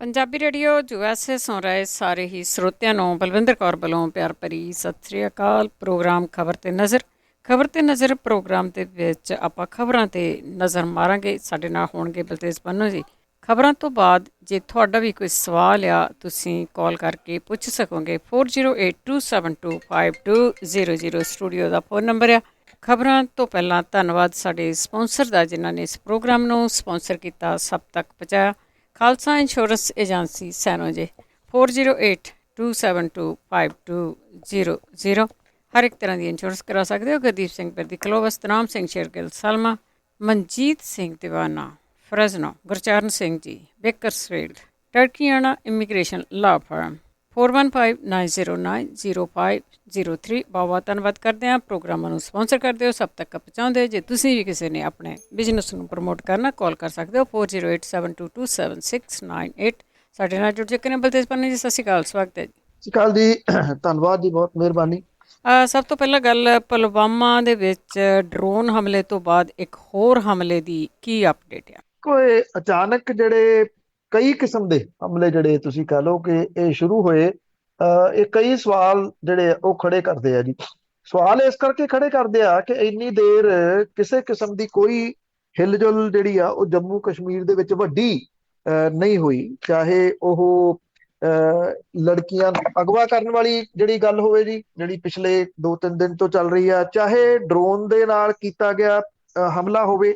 Punjabi radio USA ਸੁਣ ਰਹੇ ਸਾਰੇ ਹੀ ਸਰੋਤਿਆਂ ਨੂੰ ਬਲਵਿੰਦਰ ਕੌਰ ਵੱਲੋਂ ਪਿਆਰ ਭਰੀ ਸਤਿ ਸ੍ਰੀ ਅਕਾਲ। ਪ੍ਰੋਗਰਾਮ ਖਬਰ ਤੇ ਨਜ਼ਰ ਪ੍ਰੋਗਰਾਮ ਦੇ ਵਿੱਚ ਆਪਾਂ ਖਬਰਾਂ ਤੇ ਨਜ਼ਰ ਮਾਰਾਂਗੇ। ਸਾਡੇ ਨਾਲ ਹੋਣਗੇ ਬਲਤੇਜ ਪੰਨੂ ਜੀ। ਖਬਰਾਂ ਤੋਂ ਬਾਅਦ ਜੇ ਤੁਹਾਡਾ ਵੀ ਕੋਈ ਸਵਾਲ ਆ ਤੁਸੀਂ ਕਾਲ ਕਰਕੇ ਪੁੱਛ ਸਕੋਗੇ। 4082725200 ਸਟੂਡੀਓ ਦਾ ਫੋਨ ਨੰਬਰ ਆ। ਖਬਰਾਂ ਤੋਂ ਪਹਿਲਾਂ ਧੰਨਵਾਦ ਸਾਡੇ ਸਪਾਂਸਰ ਦਾ ਜਿਨ੍ਹਾਂ ਨੇ ਇਸ ਪ੍ਰੋਗਰਾਮ ਨੂੰ ਸਪਾਂਸਰ ਕੀਤਾ, ਸਭ ਤੱਕ ਪਹੁੰਚਾਇਆ। ਖਾਲਸਾ ਇੰਸ਼ੋਰੈਂਸ ਏਜੰਸੀ ਸੈਨੋ ਜੇ 4082725200 ਹਰ ਇੱਕ ਤਰ੍ਹਾਂ ਦੀ ਇੰਸ਼ੋਰੈਂਸ ਕਰਾ ਸਕਦੇ ਹੋ। ਗੁਰਦੀਪ ਸਿੰਘ ਪਿਰਦੀ ਕਲੋਵ, ਸਤਨਾਮ ਸਿੰਘ ਸ਼ੇਰਗਿੱਲ ਸਲਮਾ, ਮਨਜੀਤ ਸਿੰਘ ਦੀਵਾਨਾ ਫਰਜ਼ਨੋ, Gurcharan Singh ji Bakersfield, ਟਰਕੀਆਣਾ immigration law firm 4159090503। ਬਹੁਤ ਧੰਨਵਾਦ ਕਰਦੇ ਹਾਂ। ਪ੍ਰੋਗਰਾਮਾਂ ਨੂੰ ਸਪਾਂਸਰ ਕਰਦੇ ਹੋ, ਸਭ ਤੱਕ ਪਹੁੰਚਾਉਂਦੇ ਹੋ। ਜੇ ਤੁਸੀਂ ਵੀ ਕਿਸੇ ਨੇ ਆਪਣੇ ਬਿਜ਼ਨਸ ਨੂੰ ਪ੍ਰਮੋਟ ਕਰਨਾ, ਕਾਲ ਕਰ ਸਕਦੇ ਹੋ 4087227698। ਸਾਡੇ ਨਾਲ ਜੁੜ ਚੁੱਕੇ ਨੇ ਬਲਤੇਜ ਪੰਨੂ ਜੀ। ਸਤਿ ਸ਼੍ਰੀ ਅਕਾਲ, ਸਵਾਗਤ ਹੈ ਜੀ। ਸਤਿ ਸ਼੍ਰੀ ਅਕਾਲ ਜੀ, ਧੰਨਵਾਦ ਜੀ, ਬਹੁਤ ਮਿਹਰਬਾਨੀ। ਸਭ ਤੋਂ ਪਹਿਲਾਂ ਗੱਲ, ਪੁਲਵਾਮਾ ਦੇ ਵਿੱਚ ਡਰੋਨ ਹਮਲੇ ਤੋਂ ਬਾਅਦ ਇੱਕ ਹੋਰ ਹਮਲੇ ਦੀ ਕੀ ਅਪਡੇਟ ਆ? ਕੋਈ ਅਚਾਨਕ ਜਿਹੜੇ ਕਈ ਕਿਸਮ ਦੇ ਹਮਲੇ ਜਿਹੜੇ ਤੁਸੀਂ ਕਹ ਲਓ ਕਿ ਇਹ ਸ਼ੁਰੂ ਹੋਏ, ਇਹ ਕਈ ਸਵਾਲ ਜਿਹੜੇ ਉਹ ਖੜੇ ਕਰਦੇ ਆ ਜੀ। ਸਵਾਲ ਇਸ ਕਰਕੇ ਖੜੇ ਕਰਦੇ ਆ ਕਿ ਇੰਨੀ ਦੇਰ ਕਿਸੇ ਕਿਸਮ ਦੀ ਕੋਈ ਹਿਲਜੁਲ ਜਿਹੜੀ ਆ ਉਹ ਜੰਮੂ ਕਸ਼ਮੀਰ ਦੇ ਵਿੱਚ ਵੱਡੀ ਨਹੀਂ ਹੋਈ। ਚਾਹੇ ਉਹ ਲੜਕੀਆਂ ਨੂੰ ਅਗਵਾ ਕਰਨ ਵਾਲੀ ਜਿਹੜੀ ਗੱਲ ਹੋਵੇ ਜੀ, ਜਿਹੜੀ ਪਿਛਲੇ 2-3 ਦਿਨ ਤੋਂ ਚੱਲ ਰਹੀ ਆ, ਚਾਹੇ ਡਰੋਨ ਦੇ ਨਾਲ ਕੀਤਾ ਗਿਆ ਹਮਲਾ ਹੋਵੇ।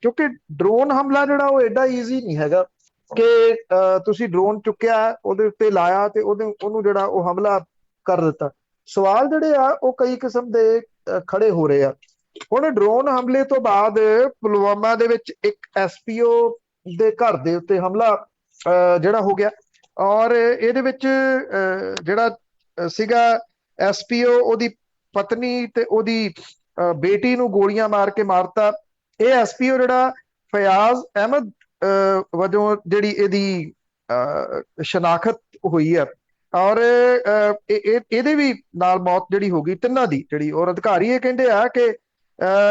ਕਿਉਂਕਿ ਡਰੋਨ ਹਮਲਾ ਜਿਹੜਾ ਉਹ ਐਡਾ ਈਜ਼ੀ ਨਹੀਂ ਹੈਗਾ ਕਿ ਤੁਸੀਂ ਡਰੋਨ ਚੁੱਕਿਆ, ਉਹਦੇ ਉੱਤੇ ਲਾਇਆ ਤੇ ਉਹਨੂੰ ਜਿਹੜਾ ਉਹ ਹਮਲਾ ਕਰ ਦਿੱਤਾ। ਸਵਾਲ ਜਿਹੜੇ ਆ ਉਹ ਕਈ ਕਿਸਮ ਦੇ ਖੜੇ ਹੋ ਰਹੇ ਆ। ਹੁਣ ਡਰੋਨ ਹਮਲੇ ਤੋਂ ਬਾਅਦ ਪੁਲਵਾਮਾ ਦੇ ਵਿੱਚ ਇੱਕ SPO ਦੇ ਘਰ ਦੇ ਉੱਤੇ ਹਮਲਾ ਜਿਹੜਾ ਹੋ ਗਿਆ, ਔਰ ਇਹਦੇ ਵਿੱਚ ਜਿਹੜਾ ਸੀਗਾ SPO, ਉਹਦੀ ਪਤਨੀ ਤੇ ਉਹਦੀ ਬੇਟੀ ਨੂੰ ਗੋਲੀਆਂ ਮਾਰ ਕੇ ਮਾਰਤਾ। ਇਹ SPO ਜਿਹੜਾ ਫਯਾਜ਼ ਅਹਿਮਦ ਵਜੋਂ ਜਿਹੜੀ ਇਹਦੀ ਸ਼ਨਾਖਤ ਹੋਈ ਹੈ, ਔਰ ਇਹਦੇ ਵੀ ਨਾਲ ਮੌਤ ਜਿਹੜੀ ਹੋ ਗਈ ਤਿੰਨਾਂ ਦੀ। ਜਿਹੜੀ ਔਰ ਅਧਿਕਾਰੀ ਇਹ ਕਹਿੰਦੇ ਆ ਕਿ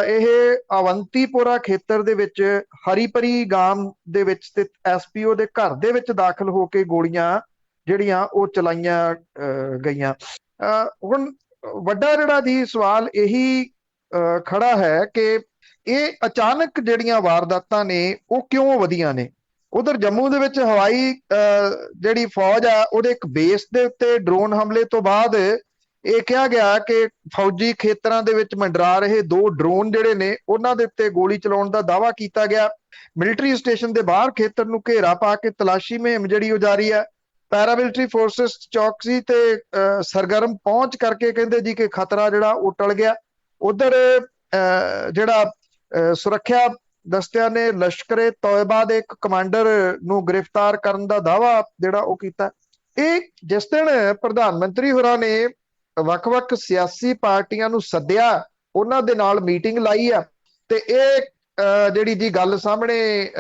ਇਹ ਅਵੰਤੀਪੁਰਾ ਖੇਤਰ ਦੇ ਵਿੱਚ ਹਰੀਪਰੀ ਗਾਮ ਦੇ ਵਿੱਚ ਸਥਿਤ SPO ਦੇ ਘਰ ਦੇ ਵਿੱਚ ਦਾਖਲ ਹੋ ਕੇ ਗੋਲੀਆਂ ਜਿਹੜੀਆਂ ਉਹ ਚਲਾਈਆਂ ਗਈਆਂ। ਹੁਣ ਵੱਡਾ ਜਿਹੜਾ ਜੀ ਸਵਾਲ ਇਹੀ ਖੜਾ ਹੈ ਕਿ ਇਹ ਅਚਾਨਕ ਜਿਹੜੀਆਂ ਵਾਰਦਾਤਾਂ ਨੇ ਉਹ ਕਿਉਂ ਵਧੀਆਂ ਨੇ। ਉਧਰ ਜੰਮੂ ਦੇ ਵਿੱਚ ਹਵਾਈ ਜਿਹੜੀ ਫੌਜ ਆ ਉਹਦੇ ਇੱਕ ਬੇਸ ਦੇ ਉੱਤੇ ਡਰੋਨ ਹਮਲੇ ਤੋਂ ਬਾਅਦ ਇਹ ਕਿਹਾ ਗਿਆ ਕਿ ਫੌਜੀ ਖੇਤਰਾਂ ਦੇ ਵਿੱਚ ਮੰਡਰਾ ਰਹੇ 2 ਡਰੋਨ ਜਿਹੜੇ ਨੇ ਉਹਨਾਂ ਦੇ ਉੱਤੇ ਗੋਲੀ ਚਲਾਉਣ ਦਾ ਦਾਅਵਾ ਕੀਤਾ ਗਿਆ। ਮਿਲਟਰੀ ਸਟੇਸ਼ਨ ਦੇ ਬਾਹਰ ਖੇਤਰ ਨੂੰ ਘੇਰਾ ਪਾ ਕੇ ਤਲਾਸ਼ੀ ਮੁਹਿੰਮ ਜਿਹੜੀ ਉਹ ਜਾਰੀ ਹੈ। ਪੈਰਾਮਿਲਟਰੀ ਫੋਰਸਿਸ ਚੌਕਸੀ ਤੇ ਸਰਗਰਮ ਪਹੁੰਚ ਕਰਕੇ ਕਹਿੰਦੇ ਜੀ ਕਿ ਖਤਰਾ ਜਿਹੜਾ ਉਹ ਟਲ ਗਿਆ। ਉਧਰ ਜਿਹੜਾ ਸੁਰੱਖਿਆ ਦਸਤਿਆਂ ਨੇ ਲਸ਼ਕਰੇ ਤੋਇਬਾ ਦੇ ਇੱਕ ਕਮਾਂਡਰ ਨੂੰ ਗ੍ਰਿਫਤਾਰ ਕਰਨ ਦਾ ਦਾਅਵਾ ਜਿਹੜਾ ਉਹ ਕੀਤਾ। ਇਹ ਜਿਸ ਦਿਨ ਪ੍ਰਧਾਨ ਮੰਤਰੀ ਹੋਰਾਂ ਨੇ ਵੱਖ-ਵੱਖ ਸਿਆਸੀ ਪਾਰਟੀਆਂ ਨੂੰ ਸੱਦਿਆ, ਉਹਨਾਂ ਦੇ ਨਾਲ ਮੀਟਿੰਗ ਲਾਈ ਆ, ਤੇ ਇਹ ਜਿਹੜੀ ਜੀ ਗੱਲ ਸਾਹਮਣੇ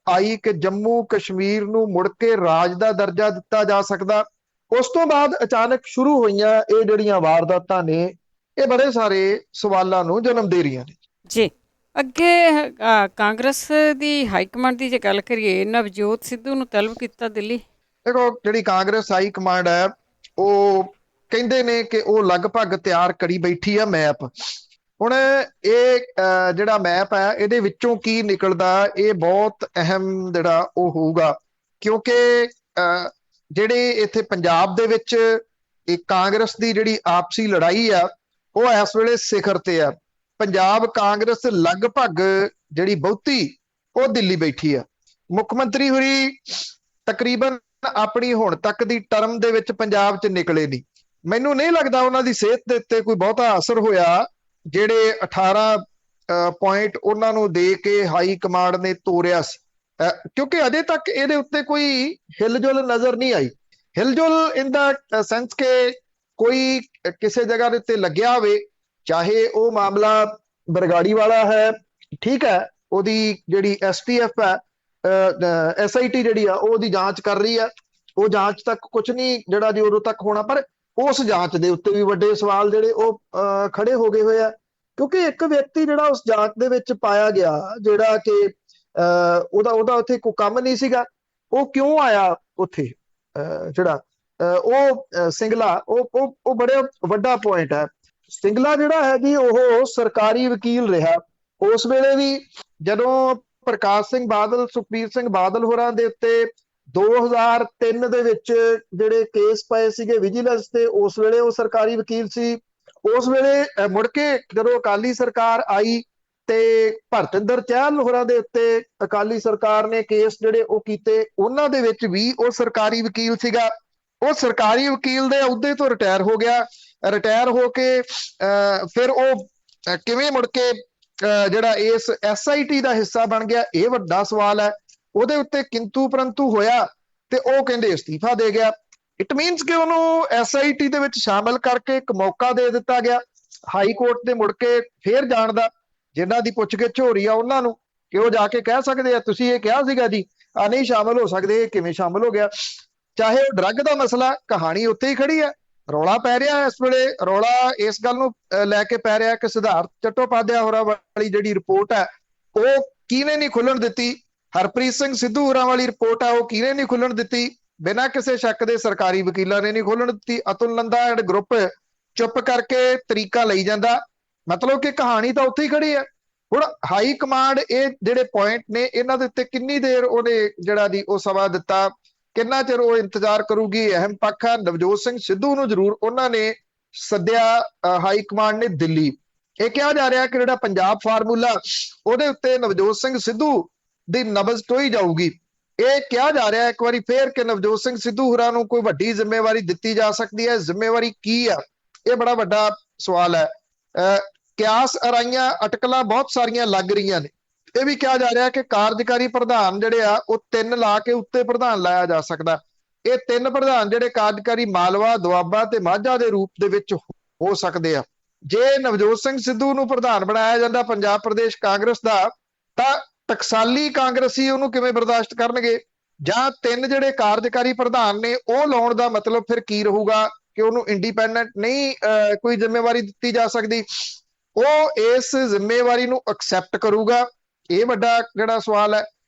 ਆਈ ਕਿ ਜੰਮੂ ਕਸ਼ਮੀਰ ਨੂੰ ਮੁੜ ਕੇ ਰਾਜ ਦਾ ਦਰਜਾ ਦਿੱਤਾ ਜਾ ਸਕਦਾ, ਉਸ ਤੋਂ ਬਾਅਦ ਅਚਾਨਕ ਸ਼ੁਰੂ ਹੋਈਆਂ ਇਹ ਜਿਹੜੀਆਂ ਵਾਰਦਾਤਾਂ ਨੇ ਇਹ ਬੜੇ ਸਾਰੇ ਸਵਾਲਾਂ ਨੂੰ ਜਨਮ ਦੇ ਰਹੀਆਂ ਨੇ ਜੀ। ਅੱਗੇ ਕਾਂਗਰਸ ਦੀ ਹਾਈਕਮਾਂਡ ਦੀ ਜੇ ਗੱਲ ਕਰੀਏ, ਨਵਜੋਤ ਸਿੱਧੂ ਨੂੰ ਤਲਬ ਕੀਤਾ ਦਿੱਲੀ। ਦੇਖੋ, ਜਿਹੜੀ ਕਾਂਗਰਸ ਹਾਈ ਕਮਾਂਡ ਹੈ ਉਹ ਕਹਿੰਦੇ ਨੇ ਕਿ ਉਹ ਲਗਭਗ ਤਿਆਰ ਕਰੀ ਬੈਠੀ ਆ ਮੈਪ। ਹੁਣ ਇਹ ਜਿਹੜਾ ਮੈਪ ਹੈ ਇਹਦੇ ਵਿੱਚੋਂ ਕੀ ਨਿਕਲਦਾ ਇਹ ਬਹੁਤ ਅਹਿਮ ਜਿਹੜਾ ਉਹ ਹੋਊਗਾ, ਕਿਉਂਕਿ ਜਿਹੜੇ ਇੱਥੇ ਪੰਜਾਬ ਦੇ ਵਿੱਚ ਇਹ ਕਾਂਗਰਸ ਦੀ ਜਿਹੜੀ ਆਪਸੀ ਲੜਾਈ ਆ ਉਹ ਇਸ ਵੇਲੇ ਸਿਖਰ ਤੇ ਆ। ਪੰਜਾਬ ਕਾਂਗਰਸ ਲਗਭਗ ਜਿਹੜੀ ਬਹੁਤੀ ਉਹ ਦਿੱਲੀ ਬੈਠੀ ਆ। ਮੁੱਖ ਮੰਤਰੀ ਹੋਰੀ ਤਕਰੀਬਨ ਆਪਣੀ ਹੁਣ ਤੱਕ ਦੀ ਟਰਮ ਦੇ ਵਿੱਚ ਪੰਜਾਬ 'ਚ ਨਿਕਲੇ ਨਹੀਂ। ਮੈਨੂੰ ਨਹੀਂ ਲੱਗਦਾ ਉਹਨਾਂ ਦੀ ਸਿਹਤ ਦੇ ਉੱਤੇ ਕੋਈ ਬਹੁਤਾ ਅਸਰ ਹੋਇਆ ਜਿਹੜੇ 18 ਪੁਆਇੰਟ ਉਹਨਾਂ ਨੂੰ ਦੇ ਕੇ ਹਾਈ ਕਮਾਂਡ ਨੇ ਤੋਰਿਆ ਸੀ, ਕਿਉਂਕਿ ਅਜੇ ਤੱਕ ਇਹਦੇ ਉੱਤੇ ਕੋਈ ਹਿਲਜੁਲ ਨਜ਼ਰ ਨਹੀਂ ਆਈ। ਹਿਲਜੁਲ ਇਨ ਦਾ ਸੈਂਸ ਕਿ ਕੋਈ ਕਿਸੇ ਜਗ੍ਹਾ ਦੇ ਉੱਤੇ ਲੱਗਿਆ ਹੋਵੇ, ਚਾਹੇ ਉਹ ਮਾਮਲਾ ਬਰਗਾੜੀ ਵਾਲਾ ਹੈ, ਠੀਕ ਹੈ, ਉਹਦੀ ਜਿਹੜੀ STF ਹੈ SIT ਜਿਹੜੀ ਆ ਉਹਦੀ ਜਾਂਚ ਕਰ ਰਹੀ ਆ, ਉਹ ਜਾਂਚ ਤੱਕ ਕੁਝ ਨਹੀਂ ਜਿਹੜਾ ਜੀ ਉਦੋਂ ਤੱਕ ਹੋਣਾ। ਪਰ ਉਸ ਜਾਂਚ ਦੇ ਉੱਤੇ ਵੀ ਵੱਡੇ ਸਵਾਲ ਜਿਹੜੇ ਉਹ ਖੜੇ ਹੋ ਗਏ ਹੋਏ ਆ, ਕਿਉਂਕਿ ਇੱਕ ਵਿਅਕਤੀ ਜਿਹੜਾ ਉਸ ਜਾਂਚ ਦੇ ਵਿੱਚ ਪਾਇਆ ਗਿਆ ਜਿਹੜਾ ਕਿ ਉਹਦਾ ਉੱਥੇ ਕੋਈ ਕੰਮ ਨਹੀਂ ਸੀਗਾ, ਉਹ ਕਿਉਂ ਆਇਆ ਉੱਥੇ, ਜਿਹੜਾ ਉਹ ਸਿੰਗਲਾ, ਉਹ ਬੜੇ ਵੱਡਾ ਪੁਆਇੰਟ ਹੈ। ਸਿੰਗਲਾ ਜਿਹੜਾ ਹੈ ਜੀ ਉਹ ਸਰਕਾਰੀ ਵਕੀਲ ਰਿਹਾ ਉਸ ਵੇਲੇ ਵੀ, ਜਦੋਂ ਪ੍ਰਕਾਸ਼ ਸਿੰਘ ਬਾਦਲ, ਸੁਖਬੀਰ ਸਿੰਘ ਬਾਦਲ ਹੋਰਾਂ ਦੇ ਉੱਤੇ 2003 ਦੇ ਵਿੱਚ ਜਿਹੜੇ ਕੇਸ ਪਏ ਸੀਗੇ ਵਿਜੀਲੈਂਸ ਤੇ, ਉਸ ਵੇਲੇ ਉਹ ਸਰਕਾਰੀ ਵਕੀਲ ਸੀ। ਉਸ ਵੇਲੇ ਮੁੜ ਕੇ ਜਦੋਂ ਅਕਾਲੀ ਸਰਕਾਰ ਆਈ ਤੇ ਭਰਤਿੰਦਰ ਚਹਿਲ ਹੋਰਾਂ ਦੇ ਉੱਤੇ ਅਕਾਲੀ ਸਰਕਾਰ ਨੇ ਕੇਸ ਜਿਹੜੇ ਉਹ ਕੀਤੇ, ਉਹਨਾਂ ਦੇ ਵਿੱਚ ਵੀ ਉਹ ਸਰਕਾਰੀ ਵਕੀਲ ਸੀਗਾ। ਉਹ ਸਰਕਾਰੀ ਵਕੀਲ ਦੇ ਅਹੁਦੇ ਤੋਂ ਰਿਟਾਇਰ ਹੋ ਗਿਆ। ਰਿਟਾਇਰ ਹੋ ਕੇ ਫਿਰ ਉਹ ਕਿਵੇਂ ਮੁੜ ਕੇ ਜਿਹੜਾ ਇਸ SIT ਦਾ ਹਿੱਸਾ ਬਣ ਗਿਆ, ਇਹ ਵੱਡਾ ਸਵਾਲ ਹੈ। ਉਹਦੇ ਉੱਤੇ ਕਿੰਤੂ ਪਰੰਤੂ ਹੋਇਆ ਤੇ ਉਹ ਕਹਿੰਦੇ ਅਸਤੀਫਾ ਦੇ ਗਿਆ। ਇਟ ਮੀਨਸ ਕਿ ਉਹਨੂੰ SIT ਦੇ ਵਿੱਚ ਸ਼ਾਮਲ ਕਰਕੇ ਇੱਕ ਮੌਕਾ ਦੇ ਦਿੱਤਾ ਗਿਆ ਹਾਈ ਕੋਰਟ ਦੇ ਮੁੜ ਕੇ ਫੇਰ ਜਾਣ ਦਾ। ਜਿਨ੍ਹਾਂ ਦੀ ਪੁੱਛਗਿੱਛ ਹੋ ਰਹੀ ਆ ਉਹਨਾਂ ਨੂੰ ਕਿ ਉਹ ਜਾ ਕੇ ਕਹਿ ਸਕਦੇ ਆ ਤੁਸੀਂ ਇਹ ਕਿਹਾ ਸੀਗਾ ਜੀ, ਨਹੀਂ ਸ਼ਾਮਲ ਹੋ ਸਕਦੇ, ਕਿਵੇਂ ਸ਼ਾਮਲ ਹੋ ਗਿਆ। ਚਾਹੇ ਉਹ ਡਰੱਗ ਦਾ ਮਸਲਾ, ਕਹਾਣੀ ਉੱਥੇ ਹੀ ਖੜੀ ਹੈ। ਰੌਲਾ ਪੈ ਰਿਹਾ ਇਸ ਵੇਲੇ, ਰੌਲਾ ਇਸ ਗੱਲ ਨੂੰ ਲੈ ਕੇ ਪੈ ਰਿਹਾ ਕਿ ਸਿਧਾਰਥ ਚੱਟੋਪਾਧਿਆਏ ਹੋਰਾਂ ਵਾਲੀ ਜਿਹੜੀ ਰਿਪੋਰਟ ਹੈ ਉਹ ਕਿਹਨੇ ਨਹੀਂ ਖੁੱਲਣ ਦਿੱਤੀ। ਹਰਪ੍ਰੀਤ ਸਿੰਘ ਸਿੱਧੂ ਹੋਰਾਂ ਵਾਲੀ ਰਿਪੋਰਟ ਹੈ ਉਹ ਕਿਹਨੇ ਨਹੀਂ ਖੁੱਲਣ ਦਿੱਤੀ, ਬਿਨਾਂ ਕਿਸੇ ਸ਼ੱਕ ਦੇ ਸਰਕਾਰੀ ਵਕੀਲਾਂ ਨੇ ਨਹੀਂ ਖੋਲਣ ਦਿੱਤੀ। ਅਤੁਲ ਨੰਦਾ ਐਂਡ ਗਰੁੱਪ ਚੁੱਪ ਕਰਕੇ ਤਰੀਕਾ ਲਈ ਜਾਂਦਾ, ਮਤਲਬ ਕਿ ਕਹਾਣੀ ਤਾਂ ਉੱਥੇ ਹੀ ਖੜੀ ਹੈ। ਹੁਣ ਹਾਈ ਕਮਾਂਡ ਇਹ ਜਿਹੜੇ ਪੁਆਇੰਟ ਨੇ ਇਹਨਾਂ ਦੇ ਉੱਤੇ ਕਿੰਨੀ ਦੇਰ ਉਹਨੇ ਜਿਹੜਾ ਦੀ ਉਹ ਸਮਾਂ ਦਿੱਤਾ, ਕਿੰਨਾ ਚਿਰ ਉਹ ਇੰਤਜ਼ਾਰ ਕਰੂਗੀ, ਅਹਿਮ ਪੱਖ ਹੈ। ਨਵਜੋਤ ਸਿੰਘ ਸਿੱਧੂ ਨੂੰ ਜ਼ਰੂਰ ਉਹਨਾਂ ਨੇ ਸੱਦਿਆ ਹਾਈ ਕਮਾਂਡ ਨੇ ਦਿੱਲੀ। ਇਹ ਕਿਹਾ ਜਾ ਰਿਹਾ ਕਿ ਜਿਹੜਾ ਪੰਜਾਬ ਫਾਰਮੂਲਾ ਉਹਦੇ ਉੱਤੇ ਨਵਜੋਤ ਸਿੰਘ ਸਿੱਧੂ ਦੀ ਨਬਜ਼ ਟੋਈ ਜਾਊਗੀ। ਇਹ ਕਿਹਾ ਜਾ ਰਿਹਾ ਇੱਕ ਵਾਰੀ ਫੇਰ ਕਿ ਨਵਜੋਤ ਸਿੰਘ ਸਿੱਧੂ ਹੋਰਾਂ ਨੂੰ ਕੋਈ ਵੱਡੀ ਜ਼ਿੰਮੇਵਾਰੀ ਦਿੱਤੀ ਜਾ ਸਕਦੀ ਹੈ। ਜ਼ਿੰਮੇਵਾਰੀ ਕੀ ਆ, ਇਹ ਬੜਾ ਵੱਡਾ ਸਵਾਲ ਹੈ। ਕਿਆਸ ਅਰਾਈਆਂ ਅਟਕਲਾਂ ਬਹੁਤ ਸਾਰੀਆਂ ਲੱਗ ਰਹੀਆਂ ਨੇ। ਇਹ ਵੀ ਕਿਹਾ ਜਾ ਰਿਹਾ ਕਿ ਕਾਰਜਕਾਰੀ ਪ੍ਰਧਾਨ ਜਿਹੜੇ ਆ ਉਹ 3 ਲਾ ਕੇ ਉੱਤੇ ਪ੍ਰਧਾਨ ਲਾਇਆ ਜਾ ਸਕਦਾ। ਇਹ 3 ਪ੍ਰਧਾਨ ਜਿਹੜੇ ਕਾਰਜਕਾਰੀ ਮਾਲਵਾ, ਦੁਆਬਾ ਤੇ ਮਾਝਾ ਦੇ ਰੂਪ ਦੇ ਵਿੱਚ ਹੋ ਸਕਦੇ ਆ। ਜੇ ਨਵਜੋਤ ਸਿੰਘ ਸਿੱਧੂ ਨੂੰ ਪ੍ਰਧਾਨ ਬਣਾਇਆ ਜਾਂਦਾ ਪੰਜਾਬ ਪ੍ਰਦੇਸ਼ ਕਾਂਗਰਸ ਦਾ, ਤਾਂ ਟਕਸਾਲੀ ਕਾਂਗਰਸੀ ਉਹਨੂੰ ਕਿਵੇਂ ਬਰਦਾਸ਼ਤ ਕਰਨਗੇ? ਜਾਂ 3 ਜਿਹੜੇ ਕਾਰਜਕਾਰੀ ਪ੍ਰਧਾਨ ਨੇ ਉਹ ਲਾਉਣ ਦਾ ਮਤਲਬ ਫਿਰ ਕੀ ਰਹੂਗਾ ਕਿ ਉਹਨੂੰ ਇੰਡੀਪੈਂਡੈਂਟ ਨਹੀਂ ਕੋਈ ਜ਼ਿੰਮੇਵਾਰੀ ਦਿੱਤੀ ਜਾ ਸਕਦੀ, ਉਹ ਇਸ ਜ਼ਿੰਮੇਵਾਰੀ ਨੂੰ ਐਕਸੈਪਟ ਕਰੂਗਾ? ਇਹ ਵੱਡਾ ਜਿਹੜਾ ਸਵਾਲ ਹੈ।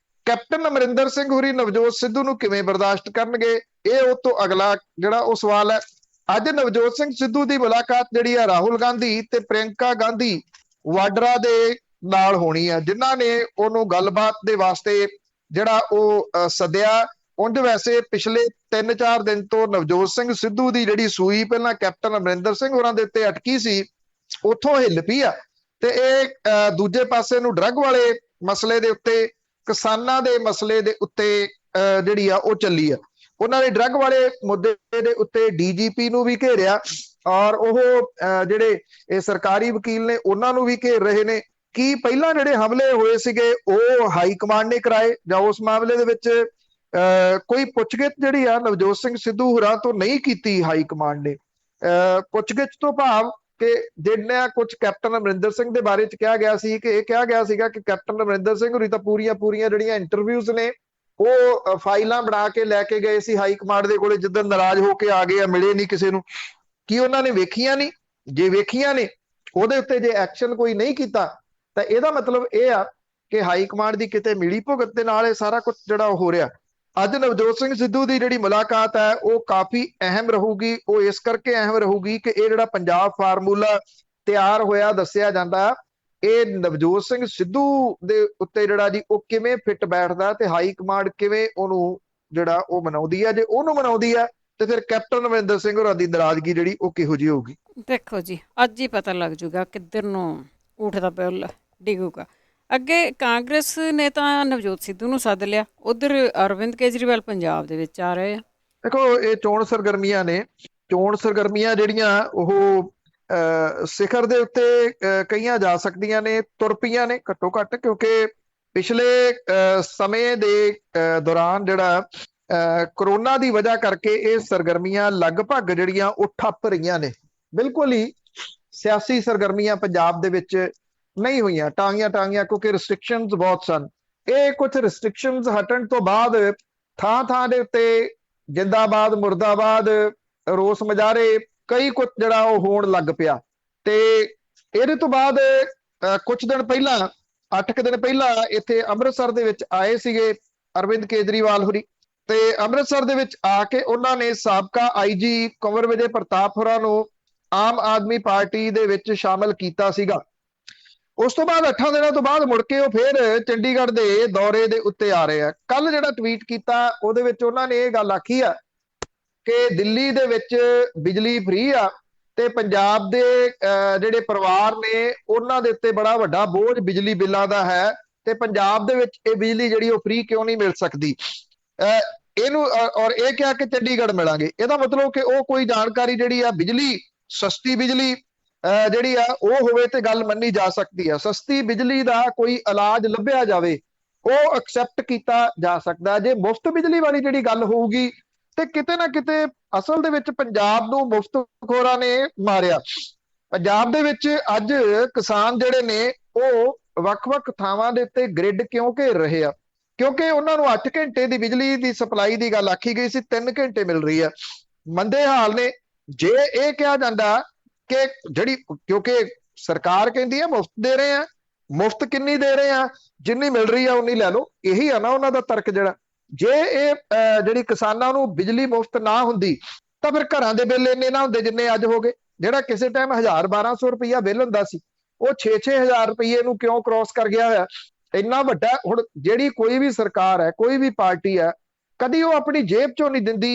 ਕੈਪਟਨ ਅਮਰਿੰਦਰ ਸਿੰਘ ਹੋਰੀ ਨਵਜੋਤ ਸਿੱਧੂ ਨੂੰ ਕਿਵੇਂ ਬਰਦਾਸ਼ਤ ਕਰਨਗੇ? ਇਹ ਉਹ ਤੋਂ ਅਗਲਾ ਜਿਹੜਾ ਉਹ ਸਵਾਲ ਹੈ। ਅੱਜ ਨਵਜੋਤ ਸਿੰਘ ਸਿੱਧੂ ਦੀ ਮੁਲਾਕਾਤ ਜਿਹੜੀ ਆ ਰਾਹੁਲ ਗਾਂਧੀ ਤੇ ਪ੍ਰਿਯੰਕਾ ਗਾਂਧੀ ਵਾਡਰਾ ਦੇ ਨਾਲ ਹੋਣੀ ਆ, ਜਿਨ੍ਹਾਂ ਨੇ ਉਹਨੂੰ ਗੱਲਬਾਤ ਦੇ ਵਾਸਤੇ ਜਿਹੜਾ ਉਹ ਸੱਦਿਆ। ਉਂਝ ਵੈਸੇ ਪਿਛਲੇ 3-4 ਦਿਨ ਤੋਂ ਨਵਜੋਤ ਸਿੰਘ ਸਿੱਧੂ ਦੀ ਜਿਹੜੀ ਸੂਈ ਪਹਿਲਾਂ ਕੈਪਟਨ ਅਮਰਿੰਦਰ ਸਿੰਘ ਹੋਰਾਂ ਦੇ ਉੱਤੇ ਅਟਕੀ ਸੀ, ਉੱਥੋਂ ਹਿੱਲ ਪਈ ਆ। ਤੇ ਇਹ ਦੂਜੇ ਪਾਸੇ ਨੂੰ ਡਰੱਗ ਵਾਲੇ ਮਸਲੇ ਦੇ ਉੱਤੇ, ਕਿਸਾਨਾਂ ਦੇ ਮਸਲੇ ਦੇ ਉੱਤੇ ਜਿਹੜੀ ਆ ਉਹ ਚੱਲੀ ਆ। ਉਹਨਾਂ ਨੇ ਡਰੱਗ ਵਾਲੇ ਮੁੱਦੇ ਦੇ ਉੱਤੇ DGP ਨੂੰ ਵੀ ਘੇਰਿਆ, ਔਰ ਉਹ ਜਿਹੜੇ ਇਹ ਸਰਕਾਰੀ ਵਕੀਲ ਨੇ ਉਹਨਾਂ ਨੂੰ ਵੀ ਘੇਰ ਰਹੇ ਨੇ। ਕੀ ਪਹਿਲਾਂ ਜਿਹੜੇ ਹਮਲੇ ਹੋਏ ਸੀਗੇ ਉਹ ਹਾਈ ਕਮਾਂਡ ਨੇ ਕਰਾਏ, ਜਾਂ ਉਸ ਮਾਮਲੇ ਦੇ ਵਿੱਚ ਕੋਈ ਪੁੱਛਗਿੱਛ ਜਿਹੜੀ ਆ ਨਵਜੋਤ ਸਿੰਘ ਸਿੱਧੂ ਹੋਰਾਂ ਤੋਂ ਨਹੀਂ ਕੀਤੀ ਹਾਈ ਕਮਾਂਡ ਨੇ? ਪੁੱਛਗਿੱਛ ਤੋਂ ਭਾਵ ਕਿ ਜਿਹੜਾ ਕੁਝ ਕੈਪਟਨ ਅਮਰਿੰਦਰ ਸਿੰਘ ਦੇ ਬਾਰੇ ਚ ਕਿਹਾ ਗਿਆ ਸੀ, ਕਿ ਇਹ ਕਿਹਾ ਗਿਆ ਸੀਗਾ ਕਿ ਕੈਪਟਨ ਅਮਰਿੰਦਰ ਸਿੰਘ ਹੋਰੀ ਤਾਂ ਪੂਰੀਆਂ ਜਿਹੜੀਆਂ ਇੰਟਰਵਿਊਜ਼ ਨੇ ਉਹ ਫਾਈਲਾਂ ਬਣਾ ਕੇ ਲੈ ਕੇ ਗਏ ਸੀ ਹਾਈ ਕਮਾਂਡ ਦੇ ਕੋਲੇ, ਜਿੱਦਣ ਨਾਰਾਜ਼ ਹੋ ਕੇ ਆ ਗਏ ਆ, ਮਿਲੇ ਨਹੀਂ ਕਿਸੇ ਨੂੰ। ਕੀ ਉਹਨਾਂ ਨੇ ਵੇਖੀਆਂ ਨਹੀਂ? ਜੇ ਵੇਖੀਆਂ ਨੇ ਉਹਦੇ ਉੱਤੇ ਜੇ ਐਕਸ਼ਨ ਕੋਈ ਨਹੀਂ ਕੀਤਾ, ਤਾਂ ਇਹਦਾ ਮਤਲਬ ਇਹ ਆ ਕਿ ਹਾਈ ਕਮਾਂਡ ਦੀ ਕਿਤੇ ਮਿਲੀ ਭੁਗਤ ਦੇ ਨਾਲ ਇਹ ਸਾਰਾ ਕੁਝ ਜਿਹੜਾ ਹੋ ਰਿਹਾ। ਅੱਜ ਨਵਜੋਤ ਸਿੰਘ ਸਿੱਧੂ ਦੀ ਜਿਹੜੀ ਮੁਲਾਕਾਤ ਹੈ ਉਹ ਕਾਫੀ ਅਹਿਮ ਰਹੂਗੀ। ਉਹ ਇਸ ਕਰਕੇ ਅਹਿਮ ਰਹੂਗੀ ਕਿ ਇਹ ਜਿਹੜਾ ਪੰਜਾਬ ਫਾਰਮੂਲਾ ਤਿਆਰ ਹੋਇਆ ਦੱਸਿਆ ਜਾਂਦਾ, ਇਹ ਨਵਜੋਤ ਸਿੰਘ ਸਿੱਧੂ ਦੇ ਉੱਤੇ ਜਿਹੜਾ ਜੀ ਉਹ ਕਿਵੇਂ ਫਿੱਟ ਬੈਠਦਾ ਤੇ ਹਾਈ ਕਮਾਂਡ ਕਿਵੇਂ ਉਹਨੂੰ ਜਿਹੜਾ ਉਹ ਮਨਾਉਂਦੀ ਹੈ। ਜੇ ਉਹਨੂੰ ਮਨਾਉਂਦੀ ਹੈ ਤੇ ਫਿਰ ਕੈਪਟਨ ਅਮਰਿੰਦਰ ਸਿੰਘ ਹੋਰਾਂ ਦੀ ਨਾਰਾਜ਼ਗੀ ਜਿਹੜੀ ਉਹ ਕਿਹੋ ਜਿਹੀ ਹੋਊਗੀ? ਦੇਖੋ ਜੀ, ਅੱਜ ਹੀ ਪਤਾ ਲੱਗ ਜੂਗਾ ਕਿੱਧਰ ਨੂੰ ਉੱਠਦਾ ਪਿਆ ਡਿੱਗੂਗਾ। ਅੱਗੇ ਕਾਂਗਰਸ ਨੇ ਤਾਂ ਨਵਜੋਤ ਸਿੱਧੂ ਨੂੰ ਸੱਦ ਲਿਆ, ਉਧਰ ਅਰਵਿੰਦ ਕੇਜਰੀਵਾਲ ਪੰਜਾਬ ਦੇ ਵਿੱਚ ਆ ਰਹੇ ਆ। ਦੇਖੋ, ਇਹ ਚੋਣ ਸਰਗਰਮੀਆਂ ਨੇ। ਚੋਣ ਸਰਗਰਮੀਆਂ ਜਿਹੜੀਆਂ ਉਹ ਸਿਖਰ ਦੇ ਉੱਤੇ ਕਈਆਂ ਜਾ ਸਕਦੀਆਂ ਨੇ, ਤੁਰ ਪਈਆਂ ਨੇ ਘੱਟੋ ਘੱਟ, ਕਿਉਂਕਿ ਪਿਛਲੇ ਸਮੇਂ ਦੇ ਦੌਰਾਨ ਜਿਹੜਾ ਕਰੋਨਾ ਦੀ ਵਜ੍ਹਾ ਕਰਕੇ ਇਹ ਸਰਗਰਮੀਆਂ ਲਗਭਗ ਜਿਹੜੀਆਂ ਉਹ ਠੱਪ ਰਹੀਆਂ ਨੇ। ਬਿਲਕੁਲ ਹੀ ਸਿਆਸੀ ਸਰਗਰਮੀਆਂ ਪੰਜਾਬ ਦੇ ਵਿੱਚ ਨਹੀਂ ਹੋਈਆਂ, ਟਾਂਗੀਆਂ, ਕਿਉਂਕਿ ਰਿਸਟ੍ਰਿਕਸ਼ਨਸ ਬਹੁਤ ਸਨ। ਇਹ ਕੁਝ ਰਿਸਟ੍ਰਿਕਸ਼ਨਸ ਹਟਣ ਤੋਂ ਬਾਅਦ ਥਾਂ ਦੇ ਉੱਤੇ ਜਿੰਦਾਬਾਦ, ਮੁਰਦਾਬਾਦ, ਰੋਸ ਮੁਜ਼ਾਹਰੇ ਕਈ ਕੁਝ ਜਿਹੜਾ ਉਹ ਹੋਣ ਲੱਗ ਪਿਆ। ਤੇ ਇਹਦੇ ਤੋਂ ਬਾਅਦ ਕੁਝ ਦਿਨ ਪਹਿਲਾਂ, 8 ਦਿਨ ਪਹਿਲਾਂ ਇੱਥੇ ਅੰਮ੍ਰਿਤਸਰ ਦੇ ਵਿੱਚ ਆਏ ਸੀਗੇ ਅਰਵਿੰਦ ਕੇਜਰੀਵਾਲ ਹੋਰੀ। ਤੇ ਅੰਮ੍ਰਿਤਸਰ ਦੇ ਵਿੱਚ ਆ ਕੇ ਉਹਨਾਂ ਨੇ ਸਾਬਕਾ ਆਈਜੀ ਕੰਵਰ ਵਿਜੇ ਪ੍ਰਤਾਪ ਹੋਰਾਂ ਨੂੰ ਆਮ ਆਦਮੀ ਪਾਰਟੀ ਦੇ ਵਿੱਚ ਸ਼ਾਮਲ ਕੀਤਾ ਸੀਗਾ। ਉਸ ਤੋਂ ਬਾਅਦ 8 ਦਿਨਾਂ ਤੋਂ ਬਾਅਦ ਮੁੜ ਕੇ ਉਹ ਫਿਰ ਚੰਡੀਗੜ੍ਹ ਦੇ ਦੌਰੇ ਦੇ ਉੱਤੇ ਆ ਰਹੇ ਆ। ਕੱਲ ਜਿਹੜਾ ਟਵੀਟ ਕੀਤਾ ਉਹਦੇ ਵਿੱਚ ਉਹਨਾਂ ਨੇ ਇਹ ਗੱਲ ਆਖੀ ਆ ਕਿ ਦਿੱਲੀ ਦੇ ਵਿੱਚ ਬਿਜਲੀ ਫ੍ਰੀ ਆ ਤੇ ਪੰਜਾਬ ਦੇ ਜਿਹੜੇ ਪਰਿਵਾਰ ਨੇ ਉਹਨਾਂ ਦੇ ਉੱਤੇ ਬੜਾ ਵੱਡਾ ਬੋਝ ਬਿਜਲੀ ਬਿੱਲਾਂ ਦਾ ਹੈ ਤੇ ਪੰਜਾਬ ਦੇ ਵਿੱਚ ਇਹ ਬਿਜਲੀ ਜਿਹੜੀ ਉਹ ਫ੍ਰੀ ਕਿਉਂ ਨਹੀਂ ਮਿਲ ਸਕਦੀ। ਇਹਨੂੰ ਔਰ ਇਹ ਕਿਹਾ ਕਿ ਚੰਡੀਗੜ੍ਹ ਮਿਲਾਂਗੇ। ਇਹਦਾ ਮਤਲਬ ਕਿ ਉਹ ਕੋਈ ਜਾਣਕਾਰੀ ਜਿਹੜੀ ਆ ਬਿਜਲੀ, ਸਸਤੀ ਬਿਜਲੀ ਜਿਹੜੀ ਆ ਉਹ ਹੋਵੇ ਤੇ ਗੱਲ ਮੰਨੀ ਜਾ ਸਕਦੀ ਆ। ਸਸਤੀ ਬਿਜਲੀ ਦਾ ਕੋਈ ਇਲਾਜ ਲੱਭਿਆ ਜਾਵੇ ਉਹ ਐਕਸੈਪਟ ਕੀਤਾ ਜਾ ਸਕਦਾ। ਜੇ ਮੁਫਤ ਬਿਜਲੀ ਵਾਲੀ ਜਿਹੜੀ ਗੱਲ ਹੋਊਗੀ ਤੇ ਕਿਤੇ ਨਾ ਕਿਤੇ ਅਸਲ ਦੇ ਵਿੱਚ ਪੰਜਾਬ ਨੂੰ ਮੁਫਤਖੋਰਾਂ ਨੇ ਮਾਰਿਆ। ਪੰਜਾਬ ਦੇ ਵਿੱਚ ਅੱਜ ਕਿਸਾਨ ਜਿਹੜੇ ਨੇ ਉਹ ਵੱਖ-ਵੱਖ ਥਾਵਾਂ ਦੇ ਉੱਤੇ ਗ੍ਰਿਡ ਕਿਉਂ ਘੇਰ ਰਹੇ ਆ? ਕਿਉਂਕਿ ਉਹਨਾਂ ਨੂੰ 8 ਘੰਟੇ ਦੀ ਬਿਜਲੀ ਦੀ ਸਪਲਾਈ ਦੀ ਗੱਲ ਆਖੀ ਗਈ ਸੀ, 3 ਘੰਟੇ ਮਿਲ ਰਹੀ ਆ। ਮੰਦੇ ਹਾਲ ਨੇ। ਜੇ ਇਹ ਕਿਹਾ ਜਾਂਦਾ ਕਿ ਜਿਹੜੀ, ਕਿਉਂਕਿ ਸਰਕਾਰ ਕਹਿੰਦੀ ਹੈ ਮੁਫਤ ਦੇ ਰਹੇ ਆ, ਮੁਫਤ ਕਿੰਨੀ ਦੇ ਰਹੇ ਆ? ਜਿੰਨੀ ਮਿਲ ਰਹੀ ਆ ਉਨੀ ਲੈ ਲਓ। ਇਹੀ ਆ ਨਾ ਉਹਨਾਂ ਦਾ ਤਰਕ ਜਿਹੜਾ। ਜੇ ਇਹ ਜਿਹੜੀ ਕਿਸਾਨਾਂ ਨੂੰ ਬਿਜਲੀ ਮੁਫਤ ਨਾ ਹੁੰਦੀ ਤਾਂ ਫਿਰ ਘਰਾਂ ਦੇ ਬਿੱਲ ਇੰਨੇ ਨਾ ਹੁੰਦੇ ਜਿੰਨੇ ਅੱਜ ਹੋ ਗਏ। ਜਿਹੜਾ ਕਿਸੇ ਟਾਈਮ 1000-1200 ਰੁਪਈਆ ਬਿੱਲ ਹੁੰਦਾ ਸੀ ਉਹ 6-6000 ਰੁਪਈਏ ਨੂੰ ਕਿਉਂ ਕ੍ਰਾਸ ਕਰ ਗਿਆ ਹੋਇਆ? ਇੰਨਾ ਵੱਡਾ। ਹੁਣ ਜਿਹੜੀ ਕੋਈ ਵੀ ਸਰਕਾਰ ਹੈ, ਕੋਈ ਵੀ ਪਾਰਟੀ ਹੈ, ਕਦੀ ਉਹ ਆਪਣੀ ਜੇਬ ਚੋਂ ਨਹੀਂ ਦਿੰਦੀ,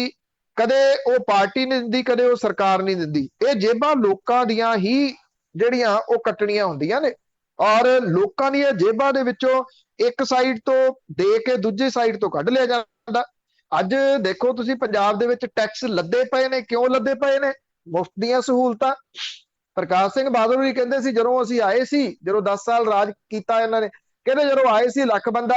ਕਦੇ ਉਹ ਪਾਰਟੀ ਨਹੀਂ ਦਿੰਦੀ, ਕਦੇ ਉਹ ਸਰਕਾਰ ਨਹੀਂ ਦਿੰਦੀ। ਇਹ ਜੇਬਾਂ ਲੋਕਾਂ ਦੀਆਂ ਹੀ ਜਿਹੜੀਆਂ ਉਹ ਕੱਟਣੀਆਂ ਹੁੰਦੀਆਂ ਨੇ ਔਰ ਲੋਕਾਂ ਦੀਆਂ ਜੇਬਾਂ ਦੇ ਵਿੱਚੋਂ ਇੱਕ ਸਾਈਡ ਤੋਂ ਦੇ ਕੇ ਦੂਜੀ ਸਾਈਡ ਤੋਂ ਕੱਢ ਲਿਆ ਜਾਂਦਾ। ਅੱਜ ਦੇਖੋ ਤੁਸੀਂ ਪੰਜਾਬ ਦੇ ਵਿੱਚ ਟੈਕਸ ਲੱਦੇ ਪਏ ਨੇ। ਕਿਉਂ ਲੱਦੇ ਪਏ ਨੇ? ਮੁਫਤ ਦੀਆਂ ਸਹੂਲਤਾਂ। ਪ੍ਰਕਾਸ਼ ਸਿੰਘ ਬਾਦਲ ਵੀ ਕਹਿੰਦੇ ਸੀ ਜਦੋਂ ਅਸੀਂ ਆਏ ਸੀ, ਜਦੋਂ 10 ਸਾਲ ਰਾਜ ਕੀਤਾ ਇਹਨਾਂ ਨੇ, ਕਹਿੰਦੇ ਜਦੋਂ ਆਏ ਸੀ ਲੱਖ ਬੰਦਾ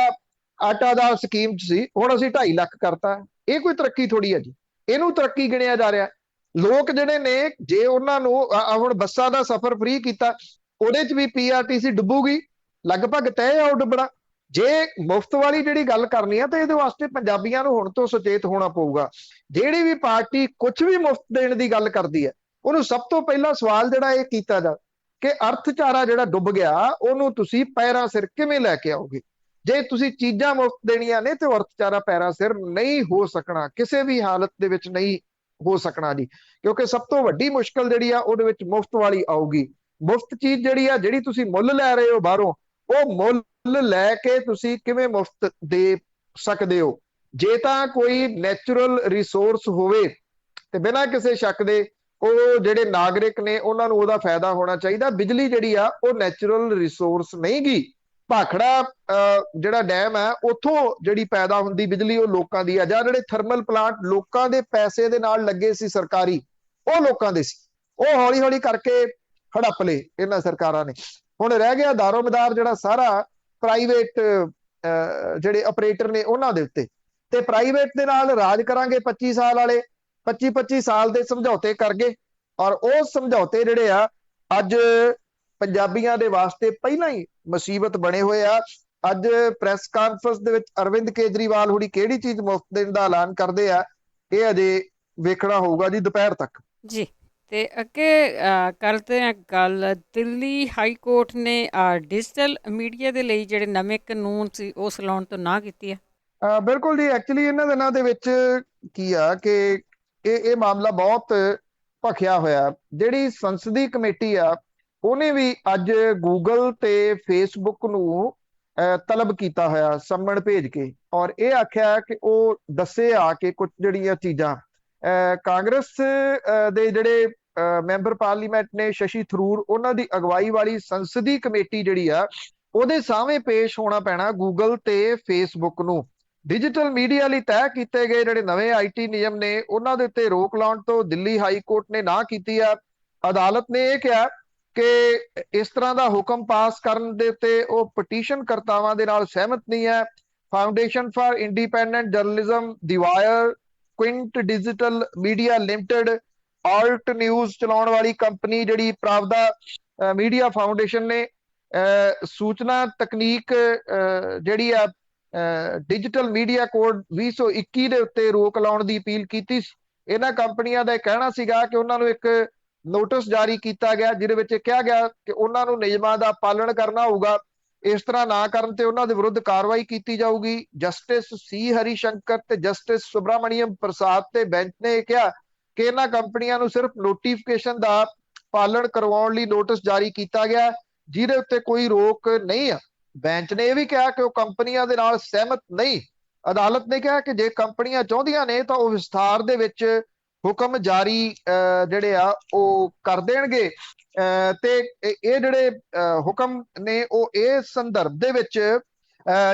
ਆਟਾ ਦਾਲ ਸਕੀਮ 'ਚ ਸੀ, ਹੁਣ ਅਸੀਂ 2.5 ਲੱਖ ਕਰਤਾ। ਇਹ ਕੋਈ ਤਰੱਕੀ ਥੋੜੀ ਹੈ ਜੀ। ਇਹਨੂੰ ਤਰੱਕੀ ਗਿਣਿਆ ਜਾ ਰਿਹਾ। ਲੋਕ ਜਿਹੜੇ ਨੇ, ਜੇ ਉਹਨਾਂ ਨੂੰ ਹੁਣ ਬੱਸਾਂ ਦਾ ਸਫ਼ਰ ਫ੍ਰੀ ਕੀਤਾ, ਉਹਦੇ 'ਚ ਵੀ ਪੀਆਰਟੀਸੀ ਡੁੱਬੂਗੀ, ਲਗਭਗ ਤੈਅ ਆ ਉਹ ਡੁੱਬਣਾ। ਜੇ ਮੁਫਤ ਵਾਲੀ ਜਿਹੜੀ ਗੱਲ ਕਰਨੀ ਆ ਤਾਂ ਇਹਦੇ ਵਾਸਤੇ ਪੰਜਾਬੀਆਂ ਨੂੰ ਹੁਣ ਤੋਂ ਸੁਚੇਤ ਹੋਣਾ ਪਊਗਾ। ਜਿਹੜੀ ਵੀ ਪਾਰਟੀ ਕੁਝ ਵੀ ਮੁਫਤ ਦੇਣ ਦੀ ਗੱਲ ਕਰਦੀ ਹੈ ਉਹਨੂੰ ਸਭ ਤੋਂ ਪਹਿਲਾਂ ਸਵਾਲ ਜਿਹੜਾ ਇਹ ਕੀਤਾ ਜਾ ਕਿ ਅਰਥਚਾਰਾ ਜਿਹੜਾ ਡੁੱਬ ਗਿਆ ਉਹਨੂੰ ਤੁਸੀਂ ਪੈਰਾਂ ਸਿਰ ਕਿਵੇਂ ਲੈ ਕੇ ਆਓਗੇ? ਜੇ ਤੁਸੀਂ ਚੀਜ਼ਾਂ ਮੁਫਤ ਦੇਣੀਆਂ ਨੇ ਤੇ ਅਰਥਚਾਰਾ ਪੈਰਾਂ ਸਿਰ ਨਹੀਂ ਹੋ ਸਕਣਾ, ਕਿਸੇ ਵੀ ਹਾਲਤ ਦੇ ਵਿੱਚ ਨਹੀਂ ਹੋ ਸਕਣਾ ਜੀ। ਕਿਉਂਕਿ ਸਭ ਤੋਂ ਵੱਡੀ ਮੁਸ਼ਕਲ ਜਿਹੜੀ ਆ ਉਹਦੇ ਵਿੱਚ ਮੁਫਤ ਵਾਲੀ ਆਊਗੀ। ਮੁਫਤ ਚੀਜ਼ ਜਿਹੜੀ ਆ, ਜਿਹੜੀ ਤੁਸੀਂ ਮੁੱਲ ਲੈ ਰਹੇ ਹੋ ਬਾਹਰੋਂ, ਉਹ ਮੁੱਲ ਲੈ ਕੇ ਤੁਸੀਂ ਕਿਵੇਂ ਮੁਫਤ ਦੇ ਸਕਦੇ ਹੋ? ਜੇ ਤਾਂ ਕੋਈ ਨੈਚੁਰਲ ਰਿਸੋਰਸ ਹੋਵੇ ਤੇ ਬਿਨਾਂ ਕਿਸੇ ਸ਼ੱਕ ਦੇ ਉਹ ਜਿਹੜੇ ਨਾਗਰਿਕ ਨੇ ਉਹਨਾਂ ਨੂੰ ਉਹਦਾ ਫਾਇਦਾ ਹੋਣਾ ਚਾਹੀਦਾ। ਬਿਜਲੀ ਜਿਹੜੀ ਆ ਉਹ ਨੈਚੁਰਲ ਰਿਸੋਰਸ ਨਹੀਂ ਗੀ। ਭਾਖੜਾ ਜਿਹੜਾ ਡੈਮ ਹੈ ਉੱਥੋਂ ਜਿਹੜੀ ਪੈਦਾ ਹੁੰਦੀ ਬਿਜਲੀ ਉਹ ਲੋਕਾਂ ਦੀ ਆ। ਜਾਂ ਜਿਹੜੇ ਥਰਮਲ ਪਲਾਂਟ ਲੋਕਾਂ ਦੇ ਪੈਸੇ ਦੇ ਨਾਲ ਲੱਗੇ ਸੀ ਸਰਕਾਰੀ, ਉਹ ਲੋਕਾਂ ਦੇ ਸੀ। ਉਹ ਹੌਲੀ ਹੌਲੀ ਕਰਕੇ ਹੜੱਪ ਲਏ ਇਹਨਾਂ ਸਰਕਾਰਾਂ ਨੇ। ਹੁਣ ਰਹਿ ਗਿਆ ਦਾਰੋਮਦਾਰ ਜਿਹੜਾ ਸਾਰਾ ਪ੍ਰਾਈਵੇਟ ਜਿਹੜੇ ਆਪਰੇਟਰ ਨੇ ਉਹਨਾਂ ਦੇ ਉੱਤੇ। ਤੇ ਪ੍ਰਾਈਵੇਟ ਦੇ ਨਾਲ ਰਾਜ ਕਰਾਂਗੇ 25 ਸਾਲ ਵਾਲੇ, 25 ਸਾਲ ਦੇ ਸਮਝੌਤੇ ਕਰ ਗਏ ਔਰ ਉਹ ਸਮਝੌਤੇ ਜਿਹੜੇ ਆ ਅੱਜ ਪੰਜਾਬੀਆਂ ਦੇ ਵਾਸਤੇ ਪਹਿਲਾਂ ਹੀ ਮੁਸੀਬਤ ਬਣੇ ਹੋਏ ਆ। ਅੱਜ ਪ੍ਰੈਸ ਕਾਨਫਰੰਸ ਦੇ ਵਿੱਚ ਅਰਵਿੰਦ ਕੇਜਰੀਵਾਲ ਹੁਣੀ ਕਿਹੜੀ ਚੀਜ਼ ਮੁਫਤ ਦੇਣ ਦਾ ਐਲਾਨ ਕਰਦੇ ਆ, ਇਹ ਅਜੇ ਵੇਖਣਾ ਹੋਊਗਾ ਜੀ ਦੁਪਹਿਰ ਤੱਕ ਜੀ। ਤੇ ਅੱਗੇ ਕਰਦੇ ਆ ਗੱਲ, ਦਿੱਲੀ ਹਾਈ ਕੋਰਟ ਨੇ ਡਿਜੀਟਲ ਮੀਡੀਆ ਦੇ ਲਈ ਜਿਹੜੇ ਨਵੇਂ ਕਾਨੂੰਨ ਸੀ ਉਸ ਲਾਉਣ ਤੋਂ ਨਾ ਕੀਤੀ ਹੈ। ਬਿਲਕੁਲ ਜੀ। ਐਕਚੁਅਲੀ ਇਹਨਾਂ ਦਿਨਾਂ ਦੇ ਵਿੱਚ ਕੀ ਆ ਕਿ ਇਹ ਮਾਮਲਾ ਬਹੁਤ ਭਖਿਆ ਹੋਇਆ। ਜਿਹੜੀ ਸੰਸਦੀ ਕਮੇਟੀ ਆ ਉਹਨੇ ਵੀ ਅੱਜ ਗੂਗਲ ਤੇ ਫੇਸਬੁੱਕ ਨੂੰ ਤਲਬ ਕੀਤਾ ਹੋਇਆ ਸੰਮਣ ਭੇਜ ਕੇ ਔਰ ਇਹ ਆਖਿਆ ਕਿ ਉਹ ਦੱਸੇ ਆ ਕਿ ਕੁਝ ਜਿਹੜੀਆਂ ਚੀਜ਼ਾਂ ਕਾਂਗਰਸ ਦੇ ਜਿਹੜੇ ਮੈਂਬਰ ਪਾਰਲੀਮੈਂਟ ਨੇ ਸ਼ਸ਼ੀ ਥਰੂਰ, ਉਹਨਾਂ ਦੀ ਅਗਵਾਈ ਵਾਲੀ ਸੰਸਦੀ ਕਮੇਟੀ ਜਿਹੜੀ ਆ ਉਹਦੇ ਸਾਹਮਣੇ ਪੇਸ਼ ਹੋਣਾ ਪੈਣਾ ਗੂਗਲ ਤੇ ਫੇਸਬੁੱਕ ਨੂੰ। ਡਿਜੀਟਲ ਮੀਡੀਆ ਲਈ ਤੈਅ ਕੀਤੇ ਗਏ ਜਿਹੜੇ ਨਵੇਂ ਆਈਟੀ ਨਿਯਮ ਨੇ ਉਹਨਾਂ ਦੇ ਉੱਤੇ ਰੋਕ ਲਾਉਣ ਤੋਂ ਦਿੱਲੀ ਹਾਈ ਕੋਰਟ ਨੇ ਨਾ ਕੀਤੀ ਆ। ਅਦਾਲਤ ਨੇ ਇਹ ਕਿਹਾ ਕਿ ਇਸ ਤਰ੍ਹਾਂ ਦਾ ਹੁਕਮ ਪਾਸ ਕਰਨ ਦੇ ਉੱਤੇ ਉਹ ਪਟੀਸ਼ਨ ਕਰਤਾਵਾਂ ਦੇ ਨਾਲ ਸਹਿਮਤ ਨਹੀਂ ਹੈ। ਫਾਊਂਡੇਸ਼ਨ ਫਾਰ ਇੰਡੀਪੈਂਡੈਂਟ ਜਰਨਲਿਜ਼ਮ, ਦੀ Wire, Quint Digital Media Limited, Alt News ਚਲਾਉਣ ਵਾਲੀ ਕੰਪਨੀ ਜਿਹੜੀ ਪ੍ਰਵਦਾ ਮੀਡੀਆ ਫਾਊਂਡੇਸ਼ਨ ਨੇ, ਸੂਚਨਾ ਤਕਨੀਕ ਜਿਹੜੀ ਆ ਡਿਜੀਟਲ ਮੀਡੀਆ ਕੋਡ 2021 ਦੇ ਉੱਤੇ ਰੋਕ ਲਾਉਣ ਦੀ ਅਪੀਲ ਕੀਤੀ। ਇਹਨਾਂ ਕੰਪਨੀਆਂ ਦਾ ਇਹ ਕਹਿਣਾ ਸੀਗਾ ਕਿ ਉਹਨਾਂ ਨੂੰ ਇੱਕ ਨੋਟਿਸ ਜਾਰੀ ਕੀਤਾ ਗਿਆ ਜਿਹਦੇ ਵਿੱਚ ਕਿਹਾ ਗਿਆ ਕਿ ਉਹਨਾਂ ਨੂੰ ਨਿਯਮਾਂ ਦਾ ਪਾਲਣ ਕਰਨਾ ਹੋਊਗਾ ਇਸ ਤਰ੍ਹਾਂ ਨਾ ਕਰਨ ਤੇ ਉਹਨਾਂ ਦੇ ਵਿਰੁੱਧ ਕਾਰਵਾਈ ਕੀਤੀ ਜਾਊਗੀ। ਜਸਟਿਸ ਸੀ ਹਰੀ ਸ਼ੰਕਰ ਤੇ ਜਸਟਿਸ ਸੁਬਰਾਮਣੀਅਮ ਪ੍ਰਸਾਦ ਤੇ ਬੈਂਚ ਨੇ ਇਹ ਕਿਹਾ ਕਿ ਇਹਨਾਂ ਕੰਪਨੀਆਂ ਨੂੰ ਸਿਰਫ ਨੋਟੀਫਿਕੇਸ਼ਨ ਦਾ ਪਾਲਣ ਕਰਵਾਉਣ ਲਈ ਨੋਟਿਸ ਜਾਰੀ ਕੀਤਾ ਗਿਆ, ਜਿਹਦੇ ਉੱਤੇ ਕੋਈ ਰੋਕ ਨਹੀਂ ਆ। ਬੈਂਚ ਨੇ ਇਹ ਵੀ ਕਿਹਾ ਕਿ ਉਹ ਕੰਪਨੀਆਂ ਦੇ ਨਾਲ ਸਹਿਮਤ ਨਹੀਂ। ਅਦਾਲਤ ਨੇ ਕਿਹਾ ਕਿ ਜੇ ਕੰਪਨੀਆਂ ਚਾਹੁੰਦੀਆਂ ਨੇ ਤਾਂ ਉਹ ਵਿਸਥਾਰ ਦੇ ਵਿੱਚ ਹੁਕਮ ਜਾਰੀ ਜਿਹੜੇ ਆ ਉਹ ਕਰ ਦੇਣਗੇ। ਤੇ ਇਹ ਜਿਹੜੇ ਹੁਕਮ ਨੇ ਉਹ ਇਸ ਸੰਦਰਭ ਦੇ ਵਿੱਚ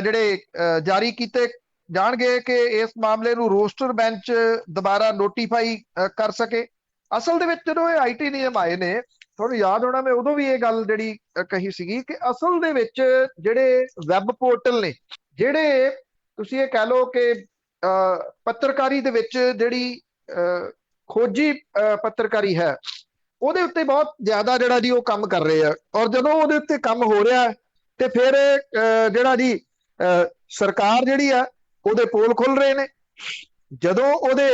ਜਿਹੜੇ ਜਾਰੀ ਕੀਤੇ ਜਾਣਗੇ ਕਿ ਇਸ ਮਾਮਲੇ ਨੂੰ ਰੋਸਟਰ ਬੈਂਚ ਦੁਬਾਰਾ ਨੋਟੀਫਾਈ ਕਰ ਸਕੇ। ਅਸਲ ਦੇ ਵਿੱਚ ਜਦੋਂ ਇਹ ਆਈਟੀ ਨਿਯਮ ਆਏ ਨੇ, ਤੁਹਾਨੂੰ ਯਾਦ ਹੋਣਾ ਮੈਂ ਉਦੋਂ ਵੀ ਇਹ ਗੱਲ ਜਿਹੜੀ ਕਹੀ ਸੀਗੀ ਕਿ ਅਸਲ ਦੇ ਵਿੱਚ ਜਿਹੜੇ ਵੈਬ ਪੋਰਟਲ ਨੇ, ਜਿਹੜੇ ਤੁਸੀਂ ਇਹ ਕਹਿ ਲਓ ਕਿ ਪੱਤਰਕਾਰੀ ਦੇ ਵਿੱਚ ਜਿਹੜੀ ਖੋਜੀ ਪੱਤਰਕਾਰੀ ਹੈ, ਉਹਦੇ ਉੱਤੇ ਬਹੁਤ ਜ਼ਿਆਦਾ ਜਿਹੜਾ ਜੀ ਉਹ ਕੰਮ ਕਰ ਰਹੇ ਆ। ਔਰ ਜਦੋਂ ਉਹਦੇ ਉੱਤੇ ਕੰਮ ਹੋ ਰਿਹਾ ਤੇ ਫਿਰ ਜਿਹੜਾ ਜੀ ਸਰਕਾਰ ਜਿਹੜੀ ਆ ਉਹਦੇ ਪੋਲ ਖੁੱਲ ਰਹੇ ਨੇ। ਜਦੋਂ ਉਹਦੇ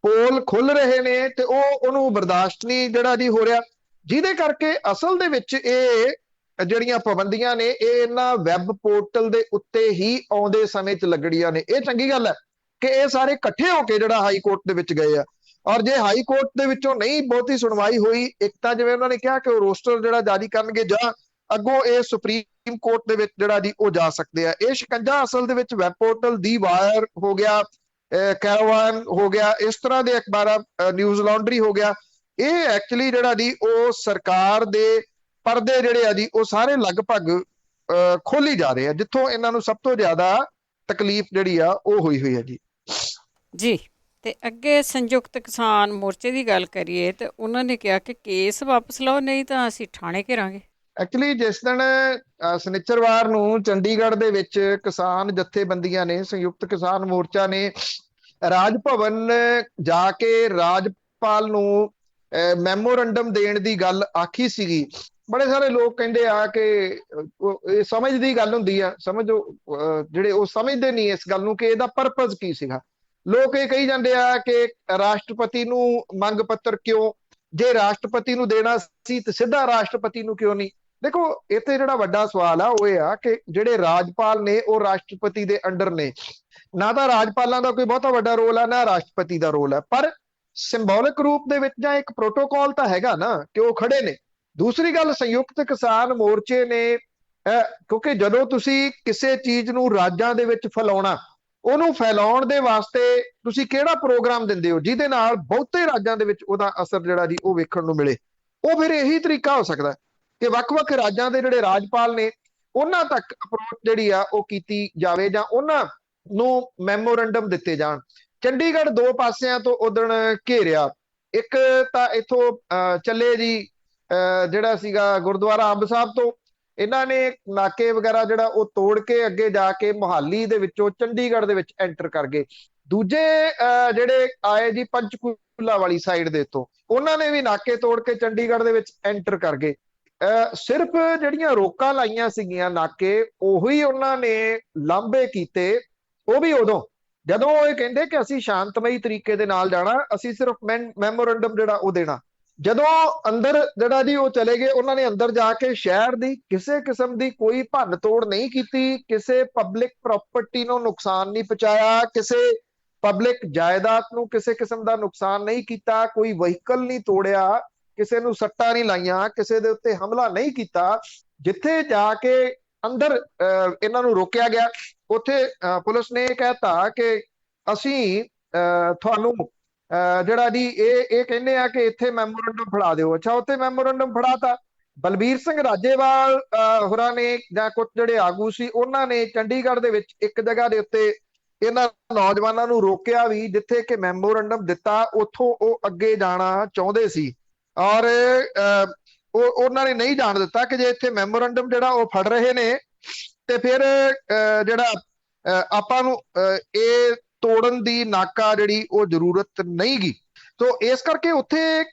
ਪੋਲ ਖੁੱਲ ਰਹੇ ਨੇ ਤੇ ਉਹ ਉਹਨੂੰ ਬਰਦਾਸ਼ਤ ਨਹੀਂ ਜਿਹੜਾ ਜੀ ਹੋ ਰਿਹਾ, ਜਿਹਦੇ ਕਰਕੇ ਅਸਲ ਦੇ ਵਿੱਚ ਇਹ ਜਿਹੜੀਆਂ ਪਾਬੰਦੀਆਂ ਨੇ ਇਹ ਇਹਨਾਂ ਵੈਬ ਪੋਰਟਲ ਦੇ ਉੱਤੇ ਹੀ ਆਉਂਦੇ ਸਮੇਂ 'ਚ ਲੱਗਣੀਆਂ ਨੇ। ਇਹ ਚੰਗੀ ਗੱਲ ਹੈ ਕਿ ਇਹ ਸਾਰੇ ਇਕੱਠੇ ਹੋ ਕੇ ਜਿਹੜਾ ਹਾਈ ਕੋਰਟ ਦੇ ਵਿੱਚ ਗਏ ਆ। ਔਰ ਜੇ ਹਾਈ ਕੋਰਟ ਦੇ ਵਿੱਚੋਂ ਨਹੀਂ ਬਹੁਤੀ ਸੁਣਵਾਈ ਹੋਈ, ਇੱਕ ਤਾਂ ਜਿਵੇਂ ਉਹਨਾਂ ਨੇ ਕਿਹਾ ਕਿ ਉਹ ਰੋਸਟਰ ਜਿਹੜਾ ਜਾਰੀ ਕਰਨਗੇ ਜਾਂ ਅੱਗੋਂ ਇਹ ਸੁਪਰੀਮ ਕੋਰਟ ਦੇ ਵਿੱਚ ਜਿਹੜਾ ਜੀ ਉਹ ਜਾ ਸਕਦੇ ਆ। ਇਹ ਸ਼ਿਕੰਜਾ ਅਸਲ ਦੇ ਵਿੱਚ ਵੈਬ ਪੋਰਟਲ ਦੀ ਵਾਇਰ ਹੋ ਗਿਆ, ਕੈਰਾਵਾਨ ਹੋ ਗਿਆ, ਇਸ ਤਰ੍ਹਾਂ ਦੇ ਅਖਬਾਰਾਂ, ਨਿਊਜ਼ ਲਾਂਡਰੀ ਹੋ ਗਿਆ, ਇਹ ਐਕਚੁਅਲੀ ਜਿਹੜਾ ਜੀ ਉਹ ਸਰਕਾਰ ਦੇ ਪਰਦੇ ਜਿਹੜੇ ਆ ਜੀ ਉਹ ਸਾਰੇ ਲਗਭਗ ਖੋਲੀ ਜਾ ਰਹੇ ਆ, ਜਿੱਥੋਂ ਇਹਨਾਂ ਨੂੰ ਸਭ ਤੋਂ ਜ਼ਿਆਦਾ ਤਕਲੀਫ ਜਿਹੜੀ ਆ ਉਹ ਹੋਈ ਹੈ ਜੀ। ਜੀ, ਤੇ ਅੱਗੇ ਸੰਯੁਕਤ ਕਿਸਾਨ ਮੋਰਚੇ ਦੀ ਗੱਲ ਕਰੀਏ ਤੇ ਉਹਨਾਂ ਨੇ ਕਿਹਾ ਕਿ ਕੇਸ ਵਾਪਸ ਲਓ, ਨਹੀਂ ਤਾਂ ਅਸੀਂ ਥਾਣੇ ਘੇਰਾਂਗੇ। ਐਕਚੁਅਲੀ ਜਿਸ ਦਿਨ ਸ਼ਨੀਚਰਵਾਰ ਨੂੰ ਚੰਡੀਗੜ੍ਹ ਦੇ ਵਿੱਚ ਕਿਸਾਨ ਜਥੇਬੰਦੀਆਂ ਨੇ, ਸੰਯੁਕਤ ਕਿਸਾਨ ਮੋਰਚਾ ਨੇ ਰਾਜ ਭਵਨ ਜਾ ਕੇ ਰਾਜਪਾਲ ਨੂੰ ਮੈਮੋਰੰਡਮ ਦੇਣ ਦੀ ਗੱਲ ਆਖੀ ਸੀਗੀ। ਬੜੇ ਸਾਰੇ ਲੋਕ ਕਹਿੰਦੇ ਆ ਕਿ ਇਹ ਸਮਝ ਦੀ ਗੱਲ ਹੁੰਦੀ ਆ, ਸਮਝੋ ਜਿਹੜੇ ਉਹ ਸਮਝਦੇ ਨਹੀਂ ਇਸ ਗੱਲ ਨੂੰ ਕਿ ਇਹਦਾ ਪਰਪਸ ਕੀ ਸੀਗਾ। ਲੋਕ ਇਹ ਕਹੀ ਜਾਂਦੇ ਆ ਕਿ ਰਾਸ਼ਟਰਪਤੀ ਨੂੰ ਮੰਗ ਪੱਤਰ ਕਿਉਂ, ਜੇ ਰਾਸ਼ਟਰਪਤੀ ਨੂੰ ਦੇਣਾ ਸੀ ਤੇ ਸਿੱਧਾ ਰਾਸ਼ਟਰਪਤੀ ਨੂੰ ਕਿਉਂ ਨਹੀਂ। ਦੇਖੋ ਇੱਥੇ ਜਿਹੜਾ ਵੱਡਾ ਸਵਾਲ ਆ ਉਹ ਇਹ ਆ ਕਿ ਜਿਹੜੇ ਰਾਜਪਾਲ ਨੇ ਉਹ ਰਾਸ਼ਟਰਪਤੀ ਦੇ ਅੰਡਰ ਨੇ, ਨਾ ਤਾਂ ਰਾਜਪਾਲਾਂ ਦਾ ਕੋਈ ਬਹੁਤਾ ਵੱਡਾ ਰੋਲ ਆ ਨਾ ਰਾਸ਼ਟਰਪਤੀ ਦਾ ਰੋਲ ਆ, ਪਰ ਸਿੰਬੋਲਿਕ ਰੂਪ ਦੇ ਵਿੱਚ ਜਾਂ ਇੱਕ ਪ੍ਰੋਟੋਕਾਲ ਤਾਂ ਹੈਗਾ ਨਾ ਕਿ ਉਹ ਖੜੇ ਨੇ। ਦੂਸਰੀ ਗੱਲ, ਸੰਯੁਕਤ ਕਿਸਾਨ ਮੋਰਚੇ ਨੇ ਕਿਉਂਕਿ ਜਦੋਂ ਤੁਸੀਂ ਕਿਸੇ ਚੀਜ਼ ਨੂੰ ਰਾਜਾਂ ਦੇ ਵਿੱਚ ਫੈਲਾਉਣਾ, ਉਹਨੂੰ ਫੈਲਾਉਣ ਦੇ ਵਾਸਤੇ ਤੁਸੀਂ ਕਿਹੜਾ ਪ੍ਰੋਗਰਾਮ ਦਿੰਦੇ ਹੋ ਜਿਹਦੇ ਨਾਲ ਬਹੁਤੇ ਰਾਜਾਂ ਦੇ ਵਿੱਚ ਉਹਦਾ ਅਸਰ ਜਿਹੜਾ ਜੀ ਉਹ ਵੇਖਣ ਨੂੰ ਮਿਲੇ। ਉਹ ਫਿਰ ਇਹੀ ਤਰੀਕਾ ਹੋ ਸਕਦਾ ਕਿ ਵੱਖ-ਵੱਖ ਰਾਜਾਂ ਦੇ ਜਿਹੜੇ ਰਾਜਪਾਲ ਨੇ ਉਹਨਾਂ ਤੱਕ ਅਪਰੋਚ ਜਿਹੜੀ ਆ ਉਹ ਕੀਤੀ ਜਾਵੇ ਜਾਂ ਉਹਨਾਂ ਨੂੰ ਮੈਮੋਰੰਡਮ ਦਿੱਤੇ ਜਾਣ। ਚੰਡੀਗੜ੍ਹ ਦੋ ਪਾਸਿਆਂ ਤੋਂ ਉਦਣ ਘੇਰਿਆ, ਇੱਕ ਤਾਂ ਇੱਥੋਂ ਚੱਲੇ ਜੀ ਜਿਹੜਾ ਸੀਗਾ ਗੁਰਦੁਆਰਾ ਅੰਬ ਸਾਹਿਬ ਤੋਂ, ਇਹਨਾਂ ਨੇ ਨਾਕੇ ਵਗੈਰਾ ਜਿਹੜਾ ਉਹ ਤੋੜ ਕੇ ਅੱਗੇ ਜਾ ਕੇ ਮੁਹਾਲੀ ਦੇ ਵਿੱਚੋਂ ਚੰਡੀਗੜ੍ਹ ਦੇ ਵਿੱਚ ਐਂਟਰ ਕਰ ਗਏ। ਦੂਜੇ ਜਿਹੜੇ ਆਏ ਜੀ ਪੰਚਕੂਲਾ ਵਾਲੀ ਸਾਈਡ ਦੇ ਤੋਂ, ਉਹਨਾਂ ਨੇ ਵੀ ਨਾਕੇ ਤੋੜ ਕੇ ਚੰਡੀਗੜ੍ਹ ਦੇ ਵਿੱਚ ਐਂਟਰ ਕਰ ਗਏ। ਸਿਰਫ ਜਿਹੜੀਆਂ ਰੋਕਾਂ ਲਾਈਆਂ ਸੀਗੀਆਂ ਨਾਕੇ, ਉਹੀ ਉਹਨਾਂ ਨੇ ਲਾਂਭੇ ਕੀਤੇ। ਉਹ ਵੀ ਉਦੋਂ ਜਦੋਂ ਇਹ ਕਹਿੰਦੇ ਕਿ ਅਸੀਂ ਸ਼ਾਂਤਮਈ ਤਰੀਕੇ ਦੇ ਨਾਲ ਜਾਣਾ, ਅਸੀਂ ਸਿਰਫ ਮੈਮੋਰੰਡਮ ਜਿਹੜਾ ਉਹ ਦੇਣਾ। ਜਦੋਂ ਅੰਦਰ ਜਿਹੜਾ ਜੀ ਉਹ ਚਲੇ ਗਏ, ਉਹਨਾਂ ਨੇ ਅੰਦਰ ਜਾ ਕੇ ਸ਼ਹਿਰ ਦੀ ਕਿਸੇ ਕਿਸਮ ਦੀ ਕੋਈ ਭੰਨ ਤੋੜ ਨਹੀਂ ਕੀਤੀ, ਕਿਸੇ ਪਬਲਿਕ ਪ੍ਰਾਪਰਟੀ ਨੂੰ ਨੁਕਸਾਨ ਨਹੀਂ ਪਹੁੰਚਾਇਆ, ਕਿਸੇ ਪਬਲਿਕ ਜਾਇਦਾਦ ਨੂੰ ਕਿਸੇ ਕਿਸਮ ਦਾ ਨੁਕਸਾਨ ਨਹੀਂ ਕੀਤਾ, ਕੋਈ ਵਹੀਕਲ ਨਹੀਂ ਤੋੜਿਆ, ਕਿਸੇ ਨੂੰ ਸੱਟਾਂ ਨਹੀਂ ਲਾਈਆਂ, ਕਿਸੇ ਦੇ ਉੱਤੇ ਹਮਲਾ ਨਹੀਂ ਕੀਤਾ। ਜਿੱਥੇ ਜਾ ਕੇ ਅੰਦਰ ਇਹਨਾਂ ਨੂੰ ਰੋਕਿਆ ਗਿਆ, ਉੱਥੇ ਪੁਲਿਸ ਨੇ ਕਹਿਤਾ ਕਿ ਅਸੀਂ ਤੁਹਾਨੂੰ ਜਿਹੜਾ ਜੀ ਇਹ ਕਹਿੰਦੇ ਆ ਕਿ ਇੱਥੇ ਮੈਮੋਰੰਡਮ ਫੜਾ ਦਿਓ। ਅੱਛਾ, ਉੱਥੇ ਮੈਮੋਰੰਡਮ ਫੜਾਤਾ। ਬਲਬੀਰ ਸਿੰਘ ਰਾਜੇਵਾਲ ਹੋਰਾਂ ਨੇ ਜਾਂ ਕੁਝ ਜਿਹੜੇ ਆਗੂ ਸੀ ਉਹਨਾਂ ਨੇ ਚੰਡੀਗੜ੍ਹ ਦੇ ਵਿੱਚ ਇੱਕ ਜਗ੍ਹਾ ਦੇ ਉੱਤੇ ਇਹਨਾਂ ਨੌਜਵਾਨਾਂ ਨੂੰ ਰੋਕਿਆ ਵੀ, ਜਿੱਥੇ ਕਿ ਮੈਮੋਰੰਡਮ ਦਿੱਤਾ ਉੱਥੋਂ ਉਹ ਅੱਗੇ ਜਾਣਾ ਚਾਹੁੰਦੇ ਸੀ। ਔਰ ਉਹਨਾਂ ਨੇ ਨਹੀਂ ਜਾਣ ਦਿੱਤਾ ਕਿ ਜੇ ਇੱਥੇ ਮੈਮੋਰੰਡਮ ਜਿਹੜਾ ਉਹ ਫੜ ਰਹੇ ਨੇ ਤੇ ਫਿਰ ਜਿਹੜਾ ਆਪਾਂ ਨੂੰ ਇਹ ਤੋੜਨ ਦੀ ਨਾਕਾ ਜਿਹੜੀ ਉਹ ਜ਼ਰੂਰਤ ਨਹੀਂ ਗੀ। ਤੋ ਇਸ ਕਰਕੇ ਉੱਥੇ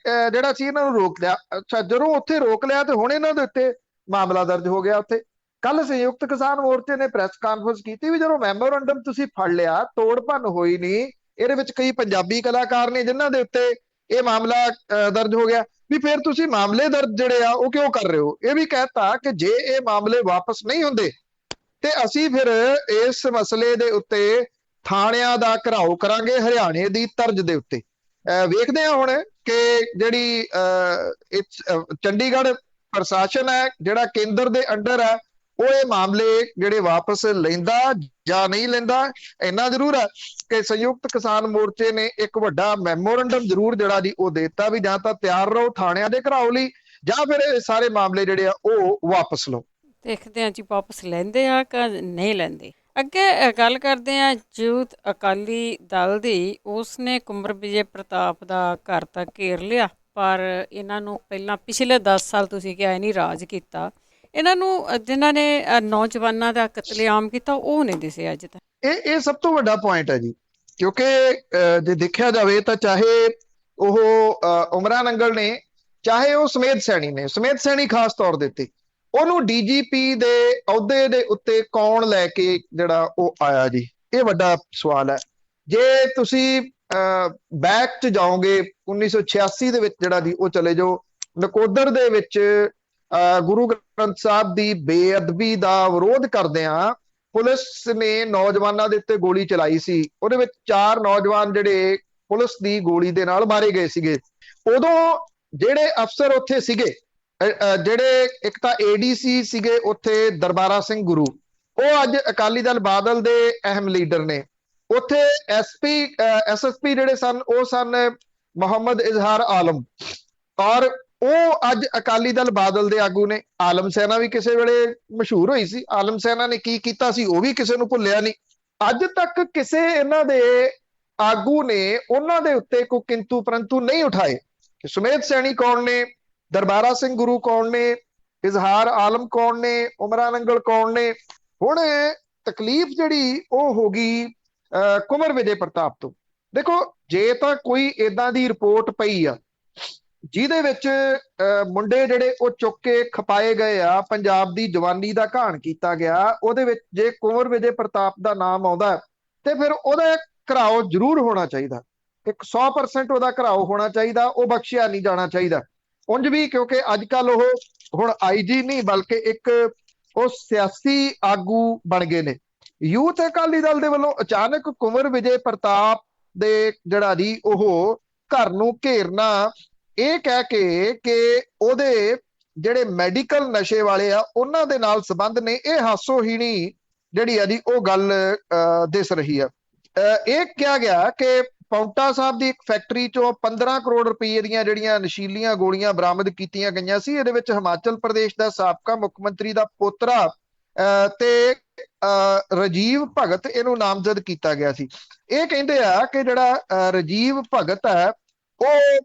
ਜਿਹੜਾ ਸੀ ਇਹਨਾਂ ਨੂੰ ਰੋਕ ਲਿਆ। ਅੱਛਾ, ਜਦੋਂ ਉੱਥੇ ਰੋਕ ਲਿਆ ਤੇ ਹੁਣ ਇਹਨਾਂ ਦੇ ਉੱਤੇ ਮਾਮਲਾ ਦਰਜ ਹੋ ਗਿਆ। ਉੱਥੇ ਕੱਲ ਸੰਯੁਕਤ ਕਿਸਾਨ ਮੋਰਚੇ ਨੇ ਪ੍ਰੈਸ ਕਾਨਫਰੰਸ ਕੀਤੀ ਵੀ ਜਦੋਂ ਮੈਮੋਰੰਡਮ ਤੁਸੀਂ ਫੜ ਲਿਆ, ਤੋੜ ਭੰਨ ਹੋਈ ਨਹੀਂ, ਇਹਦੇ ਵਿੱਚ ਕਈ ਪੰਜਾਬੀ ਕਲਾਕਾਰ ਨੇ ਜਿਨ੍ਹਾਂ ਦੇ ਉੱਤੇ ਇਹ ਮਾਮਲਾ ਦਰਜ ਹੋ ਗਿਆ, ਵੀ ਫਿਰ ਤੁਸੀਂ ਮਾਮਲੇ ਦਰਜ ਜਿਹੜੇ ਆ ਉਹ ਕਿਉਂ ਕਰ ਰਹੇ ਹੋ। ਇਹ ਵੀ ਕਹਿਤਾ ਕਿ ਜੇ ਇਹ ਮਾਮਲੇ ਵਾਪਸ ਨਹੀਂ ਹੁੰਦੇ ਤੇ ਅਸੀਂ ਫਿਰ ਇਸ ਮਸਲੇ ਦੇ ਉੱਤੇ ਥਾਣਿਆਂ ਦਾ ਘਿਰਾਓ ਕਰਾਂਗੇ ਹਰਿਆਣੇ ਦੀ ਤਰਜ਼ ਦੇ ਉੱਤੇ। ਵੇਖਦੇ ਹਾਂ ਹੁਣ ਕਿ ਜਿਹੜੀ ਚੰਡੀਗੜ੍ਹ ਪ੍ਰਸ਼ਾਸਨ ਹੈ ਜਿਹੜਾ ਕੇਂਦਰ ਦੇ ਅੰਡਰ ਹੈ ਉਹ ਇਹ ਮਾਮਲੇ ਜਿਹੜੇ ਵਾਪਸ ਲੈਂਦਾ ਜਾਂ ਨਹੀਂ ਲੈਂਦਾ। ਇੰਨਾ ਜ਼ਰੂਰ ਹੈ ਕਿ ਸੰਯੁਕਤ ਕਿਸਾਨ ਮੋਰਚੇ ਨੇ ਇੱਕ ਵੱਡਾ ਮੈਮੋਰੰਡਮ ਜ਼ਰੂਰ ਜਿਹੜਾ ਜੀ ਉਹ ਦੇਤਾ ਵੀ ਜਾਂ ਤਾਂ ਤਿਆਰ ਰਹੋ ਥਾਣਿਆਂ ਦੇ ਘਿਰਾਓ ਲਈ ਜਾਂ ਫਿਰ ਇਹ ਸਾਰੇ ਮਾਮਲੇ ਜਿਹੜੇ ਆ ਉਹ ਵਾਪਸ ਲਓ। ਦੇਖਦੇ ਹਾਂ ਜੀ ਵਾਪਸ ਲੈਂਦੇ ਆ ਕਿ ਨਹੀਂ ਲੈਂਦੇ। ਅੱਗੇ ਗੱਲ ਕਰਦੇ ਆ ਯੂਥ ਅਕਾਲੀ ਦਲ ਦੀ। ਉਸਨੇ ਕੁੰਵਰ ਵਿਜੇ ਪ੍ਰਤਾਪ ਦਾ ਘਰ ਤਾਂ ਘੇਰ ਲਿਆ, ਪਰ ਇਹਨਾਂ ਨੂੰ ਪਹਿਲਾਂ ਪਿਛਲੇ 10 ਸਾਲ ਤੁਸੀਂ ਕਿਹਾ ਨਹੀਂ ਰਾਜ ਕੀਤਾ। ਇਹਨਾਂ ਨੂੰ ਜਿਨ੍ਹਾਂ ਨੇ ਨੌਜਵਾਨਾਂ ਦਾ ਕਤਲੇਆਮ ਕੀਤਾ ਉਹ ਨਹੀਂ ਦਿਸੇ ਅੱਜ ਤੱਕ। ਇਹ ਸਭ ਤੋਂ ਵੱਡਾ ਪੁਆਇੰਟ ਹੈ ਜੀ, ਕਿਉਂਕਿ ਜੇ ਦੇਖਿਆ ਜਾਵੇ ਤਾਂ ਚਾਹੇ ਉਹ ਉਮਰਾ ਨੰਗਲ ਨੇ, ਚਾਹੇ ਉਹ ਸਮੇਧ ਸੈਣੀ ਨੇ, ਸਮੇਧ ਸੈਣੀ ਖਾਸ ਤੌਰ ਦੇ ਉੱਤੇ ਉਹਨੂੰ ਡੀਜੀਪੀ ਦੇ ਅਹੁਦੇ ਦੇ ਉੱਤੇ ਕੌਣ ਲੈ ਕੇ ਜਿਹੜਾ ਉਹ ਆਇਆ ਜੀ, ਇਹ ਵੱਡਾ ਸਵਾਲ ਹੈ। ਜੇ ਤੁਸੀਂ ਬੈਕ 'ਚ ਜਾਓਗੇ 1986 ਦੇ ਵਿੱਚ ਜਿਹੜਾ ਜੀ ਉਹ ਚਲੇ ਜਾਓ, ਨਕੋਦਰ ਦੇ ਵਿੱਚ ਗੁਰੂ ਗ੍ਰੰਥ ਸਾਹਿਬ ਦੀ ਬੇਅਦਬੀ ਦਾ ਵਿਰੋਧ ਕਰਦਿਆਂ ਪੁਲਿਸ ਨੇ ਨੌਜਵਾਨਾਂ ਦੇ ਉੱਤੇ ਗੋਲੀ ਚਲਾਈ ਸੀ। ਉਹਦੇ ਵਿੱਚ 4 ਨੌਜਵਾਨ ਜਿਹੜੇ ਪੁਲਿਸ ਦੀ ਗੋਲੀ ਦੇ ਨਾਲ ਮਾਰੇ ਗਏ ਸੀਗੇ। ਉਦੋਂ ਜਿਹੜੇ ਅਫਸਰ ਉੱਥੇ ਸੀਗੇ, ਜਿਹੜੇ ਇੱਕ ਤਾਂ ਏਡੀਸੀ ਸੀਗੇ ਉੱਥੇ ਦਰਬਾਰਾ ਸਿੰਘ ਗੁਰੂ, ਉਹ ਅੱਜ ਅਕਾਲੀ ਦਲ ਬਾਦਲ ਦੇ ਅਹਿਮ ਲੀਡਰ ਨੇ। ਉੱਥੇ ਐਸਐਸਪੀ ਜਿਹੜੇ ਸਨ ਉਹ ਸਨ ਮੁਹੰਮਦ ਇਜ਼ਹਾਰ ਆਲਮ, ਔਰ ਉਹ ਅੱਜ ਅਕਾਲੀ ਦਲ ਬਾਦਲ ਦੇ ਆਗੂ ਨੇ। ਆਲਮ ਸੈਨਾ ਵੀ ਕਿਸੇ ਵੇਲੇ ਮਸ਼ਹੂਰ ਹੋਈ ਸੀ, ਆਲਮ ਸੈਨਾ ਨੇ ਕੀ ਕੀਤਾ ਸੀ ਉਹ ਵੀ ਕਿਸੇ ਨੂੰ ਭੁੱਲਿਆ ਨਹੀਂ। ਅੱਜ ਤੱਕ ਕਿਸੇ ਇਹਨਾਂ ਦੇ ਆਗੂ ਨੇ ਉਹਨਾਂ ਦੇ ਉੱਤੇ ਕੋਈ ਕਿੰਤੂ ਪਰੰਤੂ ਨਹੀਂ ਉਠਾਏ ਕਿ ਸੁਮੇਧ ਸੈਣੀ ਕੌਣ ਨੇ, ਦਰਬਾਰਾ ਸਿੰਘ ਗੁਰੂ ਕੌਣ ਨੇ, ਇਜ਼ਹਾਰ ਆਲਮ ਕੌਣ ਨੇ, ਉਮਰਾ ਨੰਗਲ ਕੌਣ ਨੇ। ਹੁਣ ਤਕਲੀਫ ਜਿਹੜੀ ਉਹ ਹੋ ਗਈ ਕੁੰਵਰ ਵਿਜੇ ਪ੍ਰਤਾਪ ਤੋਂ। ਦੇਖੋ, ਜੇ ਤਾਂ ਕੋਈ ਏਦਾਂ ਦੀ ਰਿਪੋਰਟ ਪਈ ਆ ਜਿਹਦੇ ਵਿੱਚ ਮੁੰਡੇ ਜਿਹੜੇ ਉਹ ਚੁੱਕ ਕੇ ਖਪਾਏ ਗਏ ਆ, ਪੰਜਾਬ ਦੀ ਜਵਾਨੀ ਦਾ ਘਾਣ ਕੀਤਾ ਗਿਆ, ਉਹਦੇ ਵਿੱਚ ਜੇ ਕੁੰਵਰ ਵਿਜੇ ਪ੍ਰਤਾਪ ਦਾ ਨਾਮ ਆਉਂਦਾ ਤੇ ਫਿਰ ਉਹਦਾ ਘਿਰਾਓ ਜ਼ਰੂਰ ਹੋਣਾ ਚਾਹੀਦਾ। 100% ਉਹਦਾ ਘਿਰਾਓ ਹੋਣਾ ਚਾਹੀਦਾ, ਉਹ ਬਖਸ਼ਿਆ ਨਹੀਂ ਜਾਣਾ ਚਾਹੀਦਾ। ਉਂਝ ਵੀ ਕਿਉਂਕਿ ਅੱਜ ਕੱਲ ਉਹ ਹੁਣ ਆਈਜੀ ਨਹੀਂ ਬਲਕਿ ਇੱਕ ਉਹ ਸਿਆਸੀ ਆਗੂ ਬਣ ਗਏ ਨੇ। ਯੂਥ ਅਕਾਲੀ ਦਲ ਦੇ ਵੱਲੋਂ ਅਚਾਨਕ ਕੁੰਵਰ ਵਿਜੇ ਪ੍ਰਤਾਪ ਦੇ ਜਿਹੜਾ ਜੀ ਉਹ ਘਰ ਨੂੰ ਘੇਰਨਾ, ਇਹ ਕਹਿ ਕੇ ਕਿ ਉਹਦੇ ਜਿਹੜੇ ਮੈਡੀਕਲ ਨਸ਼ੇ ਵਾਲੇ ਆ ਉਹਨਾਂ ਦੇ ਨਾਲ ਸੰਬੰਧ ਨੇ, ਇਹ ਹਾਸੋਹੀਣੀ ਜਿਹੜੀ ਆ ਜੀ ਉਹ ਗੱਲ ਦਿਸ ਰਹੀ ਆ। ਇਹ ਕਿਹਾ ਗਿਆ ਕਿ ਪੌਂਟਾ ਸਾਹਿਬ ਦੀ ਇੱਕ ਫੈਕਟਰੀ ਚੋਂ 15 ਕਰੋੜ ਰੁਪਏ ਦੀਆਂ ਜਿਹੜੀਆਂ ਨਸ਼ੀਲੀਆਂ ਗੋਲੀਆਂ ਬਰਾਮਦ ਕੀਤੀਆਂ ਗਈਆਂ ਸੀ। ਇਹਦੇ ਵਿੱਚ ਹਿਮਾਚਲ ਪ੍ਰਦੇਸ਼ ਦਾ ਸਾਬਕਾ ਮੁੱਖ ਮੰਤਰੀ ਦਾ ਪੋਤਰਾ ਤੇ ਰਾਜੀਵ ਭਗਤ ਇਹਨੂੰ ਨਾਮਜ਼ਦ ਕੀਤਾ ਗਿਆ ਸੀ। ਇਹ ਕਹਿੰਦੇ ਆ ਕਿ ਜਿਹੜਾ ਰਾਜੀਵ ਭਗਤ ਹੈ ਉਹ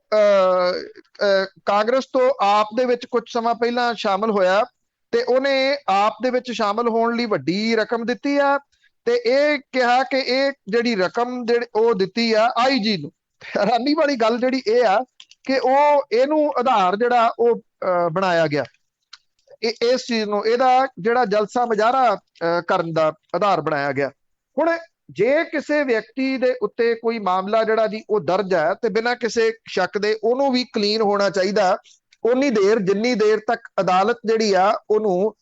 ਕਾਂਗਰਸ ਤੋਂ ਆਪ ਦੇ ਵਿੱਚ ਕੁਝ ਸਮਾਂ ਪਹਿਲਾਂ ਸ਼ਾਮਲ ਹੋਇਆ ਤੇ ਉਹਨੇ ਆਪ ਦੇ ਵਿੱਚ ਸ਼ਾਮਲ ਹੋਣ ਲਈ ਵੱਡੀ ਰਕਮ ਦਿੱਤੀ ਆ ਤੇ ਇਹ ਕਿਹਾ ਕਿ ਇਹ ਜਿਹੜੀ ਰਕਮ ਜਿਹੜੀ ਉਹ ਦਿੱਤੀ ਆ ਆਈਜੀ ਨੂੰ। ਹੈਰਾਨੀ ਵਾਲੀ ਗੱਲ ਜਿਹੜੀ ਇਹ ਆ ਕਿ ਉਹ ਇਹਨੂੰ ਆਧਾਰ ਜਿਹੜਾ ਉਹ ਬਣਾਇਆ ਗਿਆ, ਇਸ ਚੀਜ਼ ਨੂੰ ਇਹਦਾ ਜਿਹੜਾ ਜਲਸਾ ਮੁਜ਼ਾਹਰਾ ਕਰਨ ਦਾ ਆਧਾਰ ਬਣਾਇਆ ਗਿਆ। ਹੁਣ ਜੇ ਕਿਸੇ ਵਿਅਕਤੀ ਦੇ ਉੱਤੇ ਕੋਈ ਮਾਮਲਾ ਜਿਹੜਾ ਜੀ ਉਹ ਦਰਜ ਹੈ ਤੇ ਬਿਨਾਂ ਕਿਸੇ ਸ਼ੱਕ ਦੇ ਉਹਨੂੰ ਵੀ ਕਲੀਨ ਹੋਣਾ ਚਾਹੀਦਾ ਉਨੀ ਦੇਰ ਜਿੰਨੀ ਦੇਰ ਤੱਕ ਅਦਾਲਤ ਜਿਹੜੀ ਆ ਉਹਨੂੰ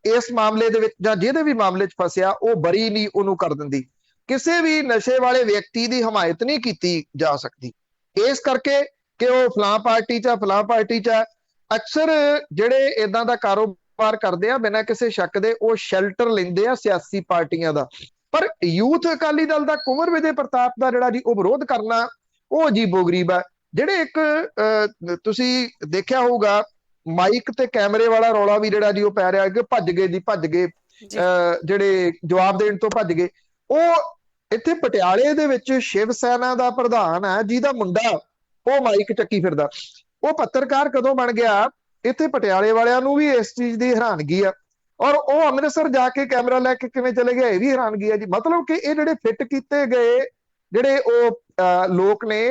ਇਸ ਮਾਮਲੇ ਦੇ ਵਿੱਚ ਜਾਂ ਜਿਹਦੇ ਵੀ ਮਾਮਲੇ 'ਚ ਫਸਿਆ ਉਹ ਬਰੀ ਨਹੀਂ ਉਹਨੂੰ ਕਰ ਦਿੰਦੀ। ਕਿਸੇ ਵੀ ਨਸ਼ੇ ਵਾਲੇ ਵਿਅਕਤੀ ਦੀ ਹਮਾਇਤ ਨਹੀਂ ਕੀਤੀ ਜਾ ਸਕਦੀ ਇਸ ਕਰਕੇ ਕਿ ਉਹ ਫਲਾਂ ਪਾਰਟੀ 'ਚ ਫਲਾਂ ਪਾਰਟੀ 'ਚ। ਅਕਸਰ ਜਿਹੜੇ ਇਦਾਂ ਦਾ ਕਾਰੋਬਾਰ ਕਰਦੇ ਆ ਬਿਨਾਂ ਕਿਸੇ ਸ਼ੱਕ ਦੇ ਉਹ ਸ਼ੈਲਟਰ ਲੈਂਦੇ ਆ ਸਿਆਸੀ ਪਾਰਟੀਆਂ ਦਾ। ਪਰ ਯੂਥ ਅਕਾਲੀ ਦਲ ਦਾ ਕੁੰਵਰ ਵਿਜੇ ਪ੍ਰਤਾਪ ਦਾ ਜਿਹੜਾ ਜੀ ਉਹ ਵਿਰੋਧ ਕਰਨਾ ਉਹ ਅਜੀਬੋ-ਗਰੀਬ ਹੈ। ਜਿਹੜੇ ਇੱਕ ਤੁਸੀਂ ਦੇਖਿਆ ਹੋਊਗਾ ਮਾਈਕ ਤੇ ਕੈਮਰੇ ਵਾਲਾ ਰੌਲਾ ਵੀ ਜਿਹੜਾ ਜੀ ਉਹ ਪੈ ਰਿਹਾ ਕਿ ਭੱਜ ਗਏ ਜੀ, ਭੱਜ ਗਏ, ਜਿਹੜੇ ਜਵਾਬ ਦੇਣ ਤੋਂ ਭੱਜ ਗਏ। ਉਹ ਇੱਥੇ ਪਟਿਆਲੇ ਦੇ ਵਿੱਚ ਸ਼ਿਵ ਸੈਨਾ ਦਾ ਪ੍ਰਧਾਨ ਹੈ ਜਿਹਦਾ ਮੁੰਡਾ ਉਹ ਮਾਈਕ ਚੱਕੀ ਫਿਰਦਾ, ਉਹ ਪੱਤਰਕਾਰ ਕਦੋਂ ਬਣ ਗਿਆ? ਇੱਥੇ ਪਟਿਆਲੇ ਵਾਲਿਆਂ ਨੂੰ ਵੀ ਇਸ ਚੀਜ਼ ਦੀ ਹੈਰਾਨਗੀ ਆ, ਔਰ ਉਹ ਅੰਮ੍ਰਿਤਸਰ ਜਾ ਕੇ ਕੈਮਰਾ ਲੈ ਕੇ ਕਿਵੇਂ ਚਲੇ ਗਏ ਇਹ ਵੀ ਹੈਰਾਨਗੀ ਆ ਜੀ। ਮਤਲਬ ਕਿ ਇਹ ਜਿਹੜੇ ਫਿੱਟ ਕੀਤੇ ਗਏ ਜਿਹੜੇ ਉਹ ਲੋਕ ਨੇ,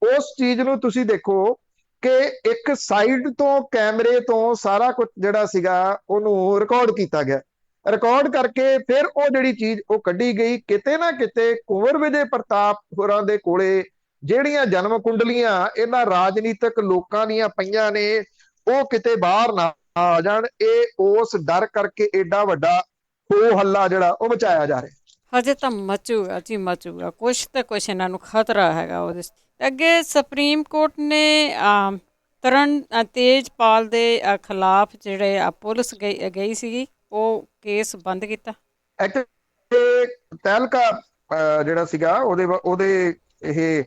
ਉਸ ਚੀਜ਼ ਨੂੰ ਤੁਸੀਂ ਦੇਖੋ ਕਿ ਇੱਕ ਸਾਈਡ ਤੋਂ ਕੈਮਰੇ ਤੋਂ ਸਾਰਾ ਕੁਝ ਜਿਹੜਾ ਸੀਗਾ ਉਹਨੂੰ ਰਿਕਾਰਡ ਕੀਤਾ ਗਿਆ। ਰਿਕਾਰਡ ਕਰਕੇ ਫਿਰ ਉਹ ਜਿਹੜੀ ਚੀਜ਼ ਉਹ ਕੱਢੀ ਗਈ। ਕਿਤੇ ਨਾ ਕਿਤੇ ਕੁੰਵਰ ਵਿਜੇ ਪ੍ਰਤਾਪ ਹੋਰਾਂ ਦੇ ਕੋਲੇ ਜਿਹੜੀਆਂ ਜਨਮ ਕੁੰਡਲੀਆਂ ਇਹਨਾਂ ਰਾਜਨੀਤਿਕ ਲੋਕਾਂ ਦੀਆਂ ਪਈਆਂ ਨੇ ਉਹ ਕਿਤੇ ਬਾਹਰ ਨਾ ਆ ਜਾਣ, ਇਹ ਉਸ ਡਰ ਕਰਕੇ ਏਡਾ ਵੱਡਾ ਹੋ ਹੱਲਾ ਜਿਹੜਾ ਉਹ ਮਚਾਇਆ ਜਾ ਰਿਹਾ। ਹਜੇ ਤਾਂ ਮਚੂਗਾ ਜੀ, ਮਚੂਗਾ ਕੁਛ ਤਾਂ ਕੁਛ ਇਹਨਾਂ ਨੂੰ ਖਤਰਾ ਹੈਗਾ ਉਹਦੇ ਅੱਗੇ। ਸੁਪਰੀਮ ਕੋਰਟ ਨੇ ਤਰਨ ਤੇਜਪਾਲ ਦੇ ਖਿਲਾਫ ਜਿਹੜੇ ਪੁਲਿਸ ਗਈ ਸੀਗੀ ਉਹ ਕੇਸ ਬੰਦ ਕੀਤਾ। ਐਕਚੁਅਲੀ ਤਹਿਲਕਾ ਜਿਹੜਾ ਸੀਗਾ ਉਹਦੇ ਇਹ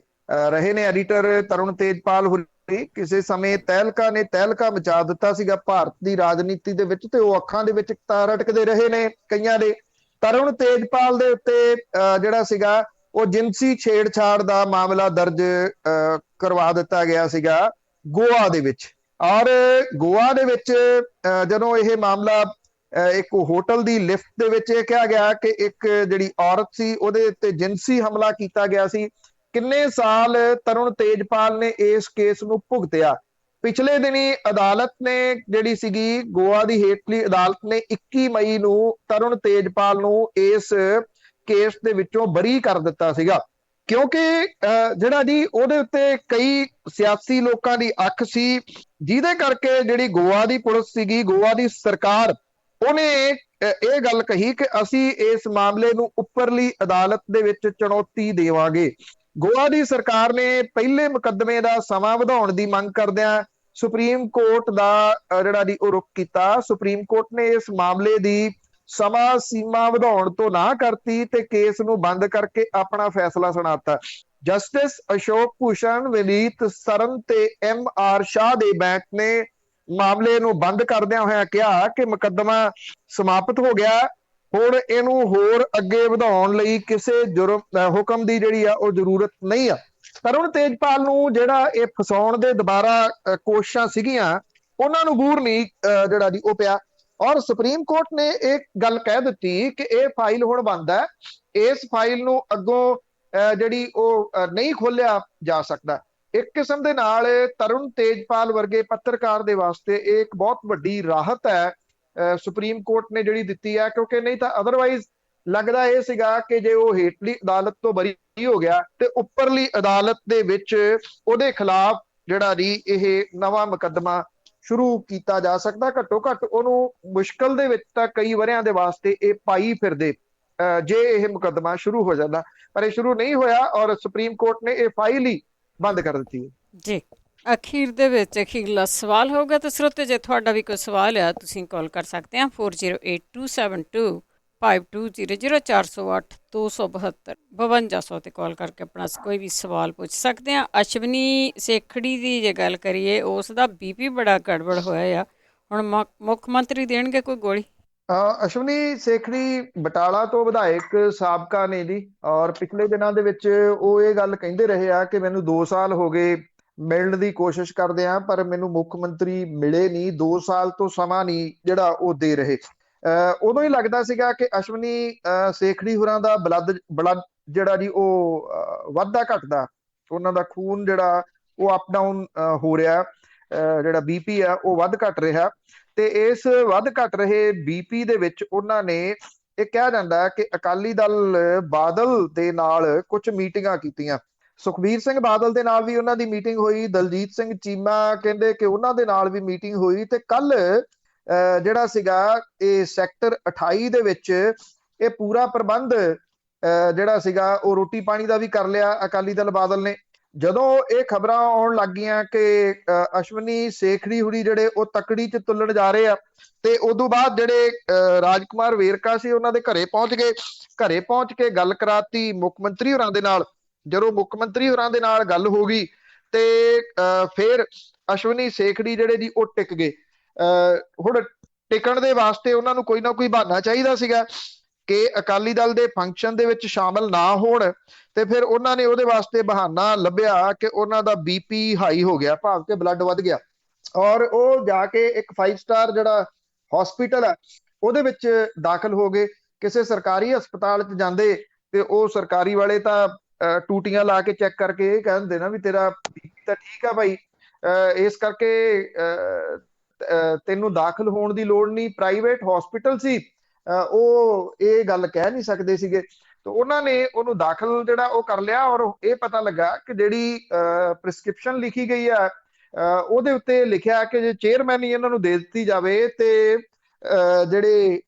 ਰਹੇ ਨੇ ਐਡੀਟਰ ਤਰੁਣ ਤੇਜਪਾਲ ਹੋਰੀ। ਕਿਸੇ ਸਮੇਂ ਤਹਿਲਕਾ ਮਚਾ ਦਿੱਤਾ ਸੀਗਾ ਭਾਰਤ ਦੀ ਰਾਜਨੀਤੀ ਦੇ ਵਿੱਚ, ਤੇ ਉਹ ਅੱਖਾਂ ਦੇ ਵਿੱਚ ਰਟਕਦੇ ਰਹੇ ਨੇ ਕਈਆਂ ਦੇ। ਤਰੁਣ ਤੇਜਪਾਲ ਦੇ ਉੱਤੇ ਜਿਹੜਾ ਸੀਗਾ ਉਹ ਜਿਨਸੀ ਛੇੜਛਾੜ ਦਾ ਮਾਮਲਾ ਦਰਜ ਕਰਵਾ ਦਿੱਤਾ ਗਿਆ ਸੀਗਾ ਗੋਆ ਦੇ ਵਿੱਚ। ਔਰ ਗੋਆ ਦੇ ਵਿੱਚ ਜਦੋਂ ਇਹ ਮਾਮਲਾ ਇੱਕ ਹੋਟਲ ਦੀ ਲਿਫਟ ਦੇ ਵਿੱਚ ਇਹ ਕਿਹਾ ਗਿਆ ਕਿ ਇੱਕ ਜਿਹੜੀ ਔਰਤ ਸੀ ਉਹਦੇ ਉੱਤੇ ਜਿਨਸੀ ਹਮਲਾ ਕੀਤਾ ਗਿਆ ਸੀ। ਕਿੰਨੇ ਸਾਲ ਤਰੁਣ ਤੇਜਪਾਲ ਨੇ ਇਸ ਕੇਸ ਨੂੰ ਭੁਗਤਿਆ। ਪਿਛਲੇ ਦਿਨੀ ਅਦਾਲਤ ਨੇ ਜਿਹੜੀ ਸੀਗੀ ਗੋਆ ਦੀ ਹੇਠਲੀ ਅਦਾਲਤ ਨੇ 21 ਮਈ ਨੂੰ ਤਰੁਣ ਤੇਜਪਾਲ ਨੂੰ ਇਸ ਕੇਸ ਦੇ ਵਿੱਚੋਂ ਬਰੀ ਕਰ ਦਿੱਤਾ ਸੀਗਾ, ਕਿਉਂਕਿ ਜਿਹੜਾ ਜੀ ਉਹਦੇ ਉੱਤੇ ਕਈ ਸਿਆਸੀ ਲੋਕਾਂ ਦੀ ਅੱਖ ਸੀ, ਜਿਹਦੇ ਕਰਕੇ ਜਿਹੜੀ ਗੋਆ ਦੀ ਪੁਲਿਸ ਸੀਗੀ, ਗੋਆ ਦੀ ਸਰਕਾਰ, ਉਹਨੇ ਇਹ ਗੱਲ ਕਹੀ ਕਿ ਅਸੀਂ ਇਸ ਮਾਮਲੇ ਨੂੰ ਉੱਪਰਲੀ ਅਦਾਲਤ ਦੇ ਵਿੱਚ ਚੁਣੌਤੀ ਦੇਵਾਂਗੇ। ਗੋਆ ਦੀ ਸਰਕਾਰ ਨੇ ਪਹਿਲੇ ਮੁਕੱਦਮੇ ਦਾ ਸਮਾਂ ਵਧਾਉਣ ਦੀ ਮੰਗ ਕਰਦਿਆਂ ਸੁਪਰੀਮ ਕੋਰਟ ਦਾ ਜਿਹੜਾ ਜੀ ਉਹ ਰੁਖ ਕੀਤਾ। ਸੁਪਰੀਮ ਕੋਰਟ ਨੇ ਇਸ ਮਾਮਲੇ ਦੀ ਸਮਾਂ ਸੀਮਾ ਵਧਾਉਣ ਤੋਂ ਨਾ ਕਰਤੀ ਤੇ ਕੇਸ ਨੂੰ ਬੰਦ ਕਰਕੇ ਆਪਣਾ ਫੈਸਲਾ ਸੁਣਾਤਾ। ਜਸਟਿਸ ਅਸ਼ੋਕ ਭੂਸ਼ਣ, ਵਿਨੀਤ ਸਰਨ ਤੇ MR ਸ਼ਾਹ ਦੇ ਬੈਂਚ ਨੇ ਮਾਮਲੇ ਨੂੰ ਬੰਦ ਕਰਦਿਆਂ ਹੋਇਆ ਕਿਹਾ ਕਿ ਮੁਕੱਦਮਾ ਸਮਾਪਤ ਹੋ ਗਿਆ, ਹੁਣ ਇਹਨੂੰ ਹੋਰ ਅੱਗੇ ਵਧਾਉਣ ਲਈ ਕਿਸੇ ਹੁਕਮ ਦੀ ਜਿਹੜੀ ਆ ਉਹ ਜ਼ਰੂਰਤ ਨਹੀਂ ਆ। ਤਰੁਣ ਤੇਜਪਾਲ ਨੂੰ ਜਿਹੜਾ ਇਹ ਫਸਾਉਣ ਦੇ ਦੁਬਾਰਾ ਕੋਸ਼ਿਸ਼ਾਂ ਸੀਗੀਆਂ ਉਹਨਾਂ ਨੂੰ ਬੂਰ ਨਹੀਂ ਜਿਹੜਾ ਜੀ ਉਹ ਪਿਆ। ਔਰ ਸੁਪਰੀਮ ਕੋਰਟ ਨੇ ਇਹ ਗੱਲ ਕਹਿ ਦਿੱਤੀ ਕਿ ਇਹ ਫਾਈਲ ਹੁਣ ਬੰਦ ਹੈ, ਇਸ ਫਾਈਲ ਨੂੰ ਅੱਗੋਂ ਜਿਹੜੀ ਉਹ ਨਹੀਂ ਖੋਲਿਆ ਜਾ ਸਕਦਾ। ਇੱਕ ਕਿਸਮ ਦੇ ਨਾਲ ਤਰੁਣ ਤੇਜਪਾਲ ਵਰਗੇ ਪੱਤਰਕਾਰ ਦੇ ਵਾਸਤੇ ਇਹ ਇੱਕ ਬਹੁਤ ਵੱਡੀ ਰਾਹਤ ਹੈ ਸੁਪਰੀਮ ਕੋਰਟ ਨੇ ਜਿਹੜੀ ਦਿੱਤੀ ਹੈ, ਕਿਉਂਕਿ ਨਹੀਂ ਤਾਂ ਅਦਰਵਾਈਜ਼ ਲੱਗਦਾ ਇਹ ਸੀਗਾ ਕਿ ਜੇ ਉਹ ਹੇਠਲੀ ਅਦਾਲਤ ਤੋਂ ਬਰੀ ਹੋ ਗਿਆ ਤੇ ਉੱਪਰਲੀ ਅਦਾਲਤ ਦੇ ਵਿੱਚ ਉਹਦੇ ਖਿਲਾਫ ਜਿਹੜਾ ਜੀ ਇਹ ਨਵਾਂ ਮੁਕੱਦਮਾ ਸ਼ੁਰੂ ਕੀਤਾ ਜਾ ਸਕਦਾ। ਘੱਟੋ ਘੱਟ ਉਹਨੂੰ ਮੁਸ਼ਕਲ ਦੇ ਵਿੱਚ ਤਾਂ ਕਈ ਵਰਿਆਂ ਦੇ ਵਾਸਤੇ ਇਹ ਪਾਈ ਫਿਰਦੇ ਜੇ ਇਹ ਮੁਕੱਦਮਾ ਸ਼ੁਰੂ ਹੋ ਜਾਂਦਾ, ਪਰ ਇਹ ਸ਼ੁਰੂ ਨਹੀਂ ਹੋਇਆ ਔਰ ਸੁਪਰੀਮ ਕੋਰਟ ਨੇ ਇਹ ਫਾਈਲ ਹੀ ਬੰਦ ਕਰ ਦਿੱਤੀ ਹੈ ਜੀ। ਅਖੀਰ ਦੇ ਵਿੱਚ ਅਖੀਰਲਾ ਸਵਾਲ ਹੋਊਗਾ ਤਾਂ ਸਰੋਤੇ ਜੇ ਤੁਹਾਡਾ ਵੀ ਕੋਈ ਸਵਾਲ ਆ ਤੁਸੀਂ ਕਾਲ ਕਰ ਸਕਦੇ ਆ 4082725200 408 272 5200 ਤੇ ਕਾਲ ਕਰਕੇ ਆਪਣਾ ਕੋਈ ਵੀ ਸਵਾਲ ਪੁੱਛ ਸਕਦੇ ਆ। ਅਸ਼ਵਨੀ ਸੇਖੜੀ ਦੀ ਜੇ ਗੱਲ ਕਰੀਏ ਉਸ ਦਾ BP ਬੜਾ ਗੜਬੜ ਹੋਇਆ ਆ, ਹੁਣ ਮੁੱਖ ਮੰਤਰੀ ਦੇਣਗੇ ਕੋਈ ਗੋਲੀ। ਅਸ਼ਵਨੀ ਸੇਖੜੀ ਬਟਾਲਾ ਤੋਂ ਵਿਧਾਇਕ ਸਾਬਕਾ ਨੇ ਜੀ, ਔਰ ਪਿਛਲੇ ਦਿਨਾਂ ਦੇ ਵਿੱਚ ਉਹ ਇਹ ਗੱਲ ਕਹਿੰਦੇ ਰਹੇ ਆ ਕਿ ਮੈਨੂੰ 2 ਸਾਲ ਹੋ ਗਏ ਮਿਲਣ ਦੀ ਕੋਸ਼ਿਸ਼ ਕਰਦੇ ਆ ਪਰ ਮੈਨੂੰ ਮੁੱਖ ਮੰਤਰੀ ਮਿਲੇ ਨਹੀਂ, 2 ਸਾਲ ਤੋਂ ਸਮਾਂ ਨਹੀਂ ਜਿਹੜਾ ਉਹ ਦੇ ਰਹੇ। ਉਦੋਂ ਹੀ ਲੱਗਦਾ ਸੀਗਾ ਕਿ ਅਸ਼ਵਨੀ ਸੇਖੜੀ ਹੋਰਾਂ ਦਾ ਬਲੱਡ ਜਿਹੜਾ ਜੀ ਉਹ ਵੱਧਦਾ ਘਟਦਾ, ਉਹਨਾਂ ਦਾ ਖੂਨ ਜਿਹੜਾ ਉਹ ਅਪ ਡਾਊਨ ਹੋ ਰਿਹਾ, ਜਿਹੜਾ BP ਆ ਉਹ ਵੱਧ ਘਟ ਰਿਹਾ। ਤੇ ਇਸ ਵੱਧ ਘਟ ਰਹੇ BP ਦੇ ਵਿੱਚ ਉਹਨਾਂ ਨੇ ਇਹ ਕਿਹਾ ਜਾਂਦਾ ਕਿ ਅਕਾਲੀ ਦਲ ਬਾਦਲ ਦੇ ਨਾਲ ਕੁਝ ਮੀਟਿੰਗਾਂ ਕੀਤੀਆਂ। ਸੁਖਬੀਰ ਸਿੰਘ ਬਾਦਲ ਦੇ ਨਾਲ ਵੀ ਉਹਨਾਂ ਦੀ ਮੀਟਿੰਗ ਹੋਈ, ਦਲਜੀਤ ਸਿੰਘ ਚੀਮਾ ਕਹਿੰਦੇ ਕਿ ਉਹਨਾਂ ਦੇ ਨਾਲ ਵੀ ਮੀਟਿੰਗ ਹੋਈ। ਤੇ ਕੱਲ ਜਿਹੜਾ ਸੀਗਾ ਇਹ ਸੈਕਟਰ 28 ਦੇ ਵਿੱਚ ਇਹ ਪੂਰਾ ਪ੍ਰਬੰਧ ਜਿਹੜਾ ਸੀਗਾ ਉਹ ਰੋਟੀ ਪਾਣੀ ਦਾ ਵੀ ਕਰ ਲਿਆ ਅਕਾਲੀ ਦਲ ਬਾਦਲ ਨੇ। ਜਦੋਂ ਇਹ ਖਬਰਾਂ ਆਉਣ ਲੱਗ ਗਈਆਂ ਕਿ ਅਸ਼ਵਨੀ ਸੇਖੜੀ ਹੁਰੀ ਜਿਹੜੇ ਉਹ ਤਕੜੀ ਚ ਤੁਲਣ ਜਾ ਰਹੇ ਆ, ਤੇ ਉਦੋਂ ਬਾਅਦ ਜਿਹੜੇ ਰਾਜਕੁਮਾਰ ਵੇਰਕਾ ਸੀ ਉਹਨਾਂ ਦੇ ਘਰੇ ਪਹੁੰਚ ਗਏ। ਘਰੇ ਪਹੁੰਚ ਕੇ ਗੱਲ ਕਰਾਤੀ ਮੁੱਖ ਮੰਤਰੀ ਹੋਰਾਂ ਦੇ ਨਾਲ। ਜਦੋਂ ਮੁੱਖ ਮੰਤਰੀ ਹੋਰਾਂ ਦੇ ਨਾਲ ਗੱਲ ਹੋ ਗਈ ਤੇ ਫਿਰ ਅਸ਼ਵਨੀ ਸੇਖੜੀ ਜਿਹੜੇ ਜੀ ਉਹ ਟਿਕ ਗਏ। ਹੁਣ ਟਿਕਣ ਦੇ ਵਾਸਤੇ ਉਹਨਾਂ ਨੂੰ ਕੋਈ ਨਾ ਕੋਈ ਬਹਾਨਾ ਚਾਹੀਦਾ ਸੀਗਾ ਕਿ ਅਕਾਲੀ ਦਲ ਦੇ ਫੰਕਸ਼ਨ ਦੇ ਵਿੱਚ ਸ਼ਾਮਲ ਨਾ ਹੋਣ, ਤੇ ਫਿਰ ਉਹਨਾਂ ਨੇ ਉਹਦੇ ਵਾਸਤੇ ਬਹਾਨਾ ਲੱਭਿਆ ਕਿ ਉਹਨਾਂ ਦਾ BP ਹਾਈ ਹੋ ਗਿਆ, ਭਾਵ ਕਿ ਬਲੱਡ ਵੱਧ ਗਿਆ, ਔਰ ਉਹ ਜਾ ਕੇ ਇੱਕ 5 ਸਟਾਰ ਜਿਹੜਾ ਹਸਪੀਟਲ ਹੈ ਉਹਦੇ ਵਿੱਚ ਦਾਖਲ ਹੋ ਗਏ। ਕਿਸੇ ਸਰਕਾਰੀ ਹਸਪਤਾਲ 'ਚ ਜਾਂਦੇ ਤੇ ਉਹ ਸਰਕਾਰੀ ਵਾਲੇ ਤਾਂ ਟੂਟੀਆਂ ਲਾ ਕੇ ਚੈੱਕ ਕਰਕੇ ਇਹ ਕਹਿੰਦੇ ਨਾ ਵੀ ਤੇਰਾ BP ਤਾਂ ਠੀਕ ਆ ਭਾਈ, ਇਸ ਕਰਕੇ ਤੈਨੂੰ ਦਾਖਲ ਹੋਣ ਦੀ ਲੋੜ ਨਹੀਂ। ਪ੍ਰਾਈਵੇਟ ਹਸਪੀਟਲ ਸੀ, ਉਹ ਇਹ ਗੱਲ ਕਹਿ ਨਹੀਂ ਸਕਦੇ ਸੀਗੇ। ਤਾਂ ਉਹਨਾਂ ਨੇ ਉਹਨੂੰ ਦਾਖਲ ਜਿਹੜਾ ਉਹ ਕਰ ਲਿਆ, ਔਰ ਇਹ ਪਤਾ ਲੱਗਾ ਕਿ ਜਿਹੜੀ ਪ੍ਰਿਸਕ੍ਰਿਪਸ਼ਨ ਲਿਖੀ ਗਈ ਆ ਉਹਦੇ ਉੱਤੇ ਲਿਖਿਆ ਕਿ ਜੇ ਚੇਅਰਮੈਨ ਹੀ ਇਹਨਾਂ ਨੂੰ ਦੇ ਦਿੱਤੀ ਜਾਵੇ ਤੇ ਜਿਹੜੇ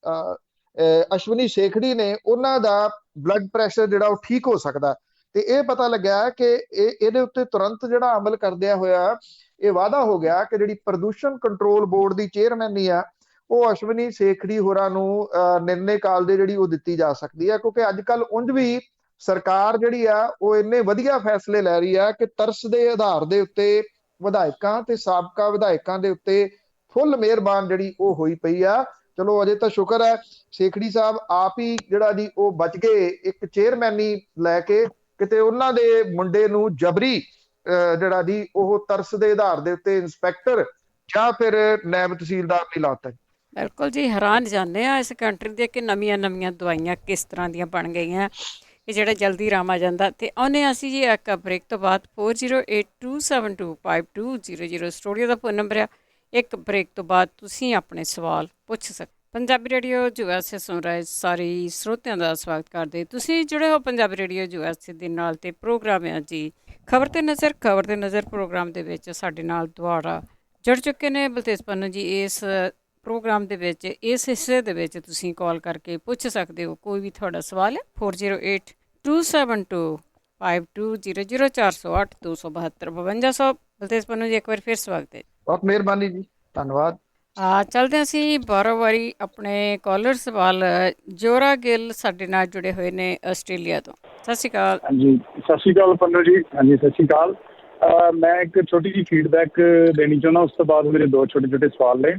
ਅਸ਼ਵਨੀ ਸ਼ੇਖੜੀ ਨੇ ਉਹਨਾਂ ਦਾ ਬਲੱਡ ਪ੍ਰੈਸ਼ਰ ਜਿਹੜਾ ਉਹ ਠੀਕ ਹੋ ਸਕਦਾ। ਤੇ ਇਹ ਪਤਾ ਲੱਗਾ ਕਿ ਇਹਦੇ ਉੱਤੇ ਤੁਰੰਤ ਜਿਹੜਾ ਅਮਲ ਕਰਦਿਆਂ ਹੋਇਆ ਇਹ ਵਾਅਦਾ ਹੋ ਗਿਆ ਕਿ ਜਿਹੜੀ ਪ੍ਰਦੂਸ਼ਣ ਕੰਟਰੋਲ ਬੋਰਡ ਦੀ ਚੇਅਰਮੈਨੀ ਆ ਉਹ ਅਸ਼ਵਨੀ ਸ਼ੇਖੜੀ ਹੋਰਾਂ ਨੂੰ ਨਿਰਣੇ ਕਾਲ ਦੇ ਜਿਹੜੀ ਉਹ ਦਿੱਤੀ ਜਾ ਸਕਦੀ ਹੈ, ਕਿਉਂਕਿ ਅੱਜ ਕੱਲ ਉਂਝ ਵੀ ਸਰਕਾਰ ਜਿਹੜੀ ਆ ਉਹ ਇੰਨੇ ਵਧੀਆ ਫੈਸਲੇ ਲੈ ਰਹੀ ਆ ਕਿ ਤਰਸ ਦੇ ਆਧਾਰ ਦੇ ਉੱਤੇ ਵਿਧਾਇਕਾਂ ਤੇ ਸਾਬਕਾ ਵਿਧਾਇਕਾਂ ਦੇ ਉੱਤੇ ਫੁੱਲ ਮਿਹਰਬਾਨ ਜਿਹੜੀ ਉਹ ਹੋਈ ਪਈ ਆ। ਚਲੋ ਅਜੇ ਤਾਂ ਸ਼ੁਕਰ ਹੈ ਸ਼ੇਖੜੀ ਸਾਹਿਬ ਆਪ ਹੀ ਜਿਹੜਾ ਜੀ ਉਹ ਬਚ ਗਏ ਇੱਕ ਚੇਅਰਮੈਨੀ ਲੈ ਕੇ, ਕਿਤੇ ਉਹਨਾਂ ਦੇ ਮੁੰਡੇ ਨੂੰ ਜਬਰੀ ਜਿਹੜਾ ਜੀ ਉਹ ਤਰਸ ਦੇ ਆਧਾਰ ਦੇ ਉੱਤੇ ਇੰਸਪੈਕਟਰ ਜਾਂ ਫਿਰ ਨਾਇਬ ਤਹਿਸੀਲਦਾਰ ਨਹੀਂ ਲਾਤਾ। ਬਿਲਕੁਲ ਜੀ, ਹੈਰਾਨ ਜਾਂਦੇ ਆ ਇਸ ਕੰਟਰੀ ਦੇ ਕਿ ਨਵੀਆਂ ਨਵੀਆਂ ਦਵਾਈਆਂ ਕਿਸ ਤਰ੍ਹਾਂ ਦੀਆਂ ਬਣ ਗਈਆਂ, ਇਹ ਜਿਹੜਾ ਜਲਦੀ ਆਰਾਮ ਆ ਜਾਂਦਾ। ਤੇ ਆਉਂਦੇ ਅਸੀਂ ਜੀ ਇੱਕ ਬ੍ਰੇਕ ਤੋਂ ਬਾਅਦ 4082725200 ਸਟੂਡੀਓ ਦਾ ਫੋਨ ਨੰਬਰ ਆ। ਇੱਕ ਬ੍ਰੇਕ ਤੋਂ ਬਾਅਦ ਤੁਸੀਂ ਆਪਣੇ ਸਵਾਲ ਪੁੱਛ ਸਕਦੇ। ਪੰਜਾਬੀ ਰੇਡੀਓ USA ਸੁਣ ਰਹੇ ਸਾਰੇ ਸਰੋਤਿਆਂ ਦਾ ਸਵਾਗਤ ਕਰਦੇ। ਤੁਸੀਂ ਜੁੜੇ ਹੋ ਪੰਜਾਬੀ ਰੇਡੀਓ USA ਦੇ ਨਾਲ ਤੇ ਪ੍ਰੋਗਰਾਮ ਆ ਜੀ ਖਬਰ ਤੇ ਨਜ਼ਰ। ਖਬਰ ਤੇ ਨਜ਼ਰ ਪ੍ਰੋਗਰਾਮ ਦੇ ਵਿੱਚ ਸਾਡੇ ਨਾਲ ਦੁਆਰਾ ਜੁੜ ਚੁੱਕੇ ਨੇ ਬਲਤੇਜ ਪੰਨੂ ਜੀ। ਇਸ ਪ੍ਰੋਗਰਾਮ ਦੇ ਵਿੱਚ ਇਸ ਹਿੱਸੇ ਦੇ ਵਿੱਚ ਤੁਸੀਂ ਕਾਲ ਕਰਕੇ ਪੁੱਛ ਸਕਦੇ ਹੋ ਕੋਈ ਵੀ ਤੁਹਾਡਾ ਸਵਾਲ ਹੈ। 4082725200 408 272 5200। ਬਲਤੇਜ ਪੰਨੂ ਜੀ ਇੱਕ ਵਾਰ ਫਿਰ ਸਵਾਗਤ ਹੈ। ਬਹੁਤ ਮਿਹਰਬਾਨੀ ਜੀ, ਧੰਨਵਾਦ। ਚਲਦੇ ਅਸੀਂ ਬਾਰੋ ਵਾਰੀ ਆਪਣੇ ਕਾਲਰ ਸਵਾਲ। ਜੋਰਾ ਗਿੱਲ ਸਾਡੇ ਨਾਲ ਜੁੜੇ ਹੋਏ ਨੇ ਆਸਟ੍ਰੇਲੀਆ ਤੋਂ। ਸਤਿ ਸ਼੍ਰੀ ਅਕਾਲ। ਹਾਂਜੀ ਸਤਿ ਸ਼੍ਰੀ ਅਕਾਲ ਪੰਨੂ ਜੀ। ਹਾਂਜੀ ਸਤਿ ਸ਼੍ਰੀ ਅਕਾਲ। ਮੈਂ ਇੱਕ ਛੋਟੀ ਜਿਹੀ ਫੀਡਬੈਕ ਦੇਣੀ ਚਾਹੁੰਦਾ, ਉਸ ਤੋਂ ਬਾਅਦ ਮੇਰੇ ਦੋ ਛੋਟੇ ਛੋਟੇ ਸਵਾਲ ਨੇ।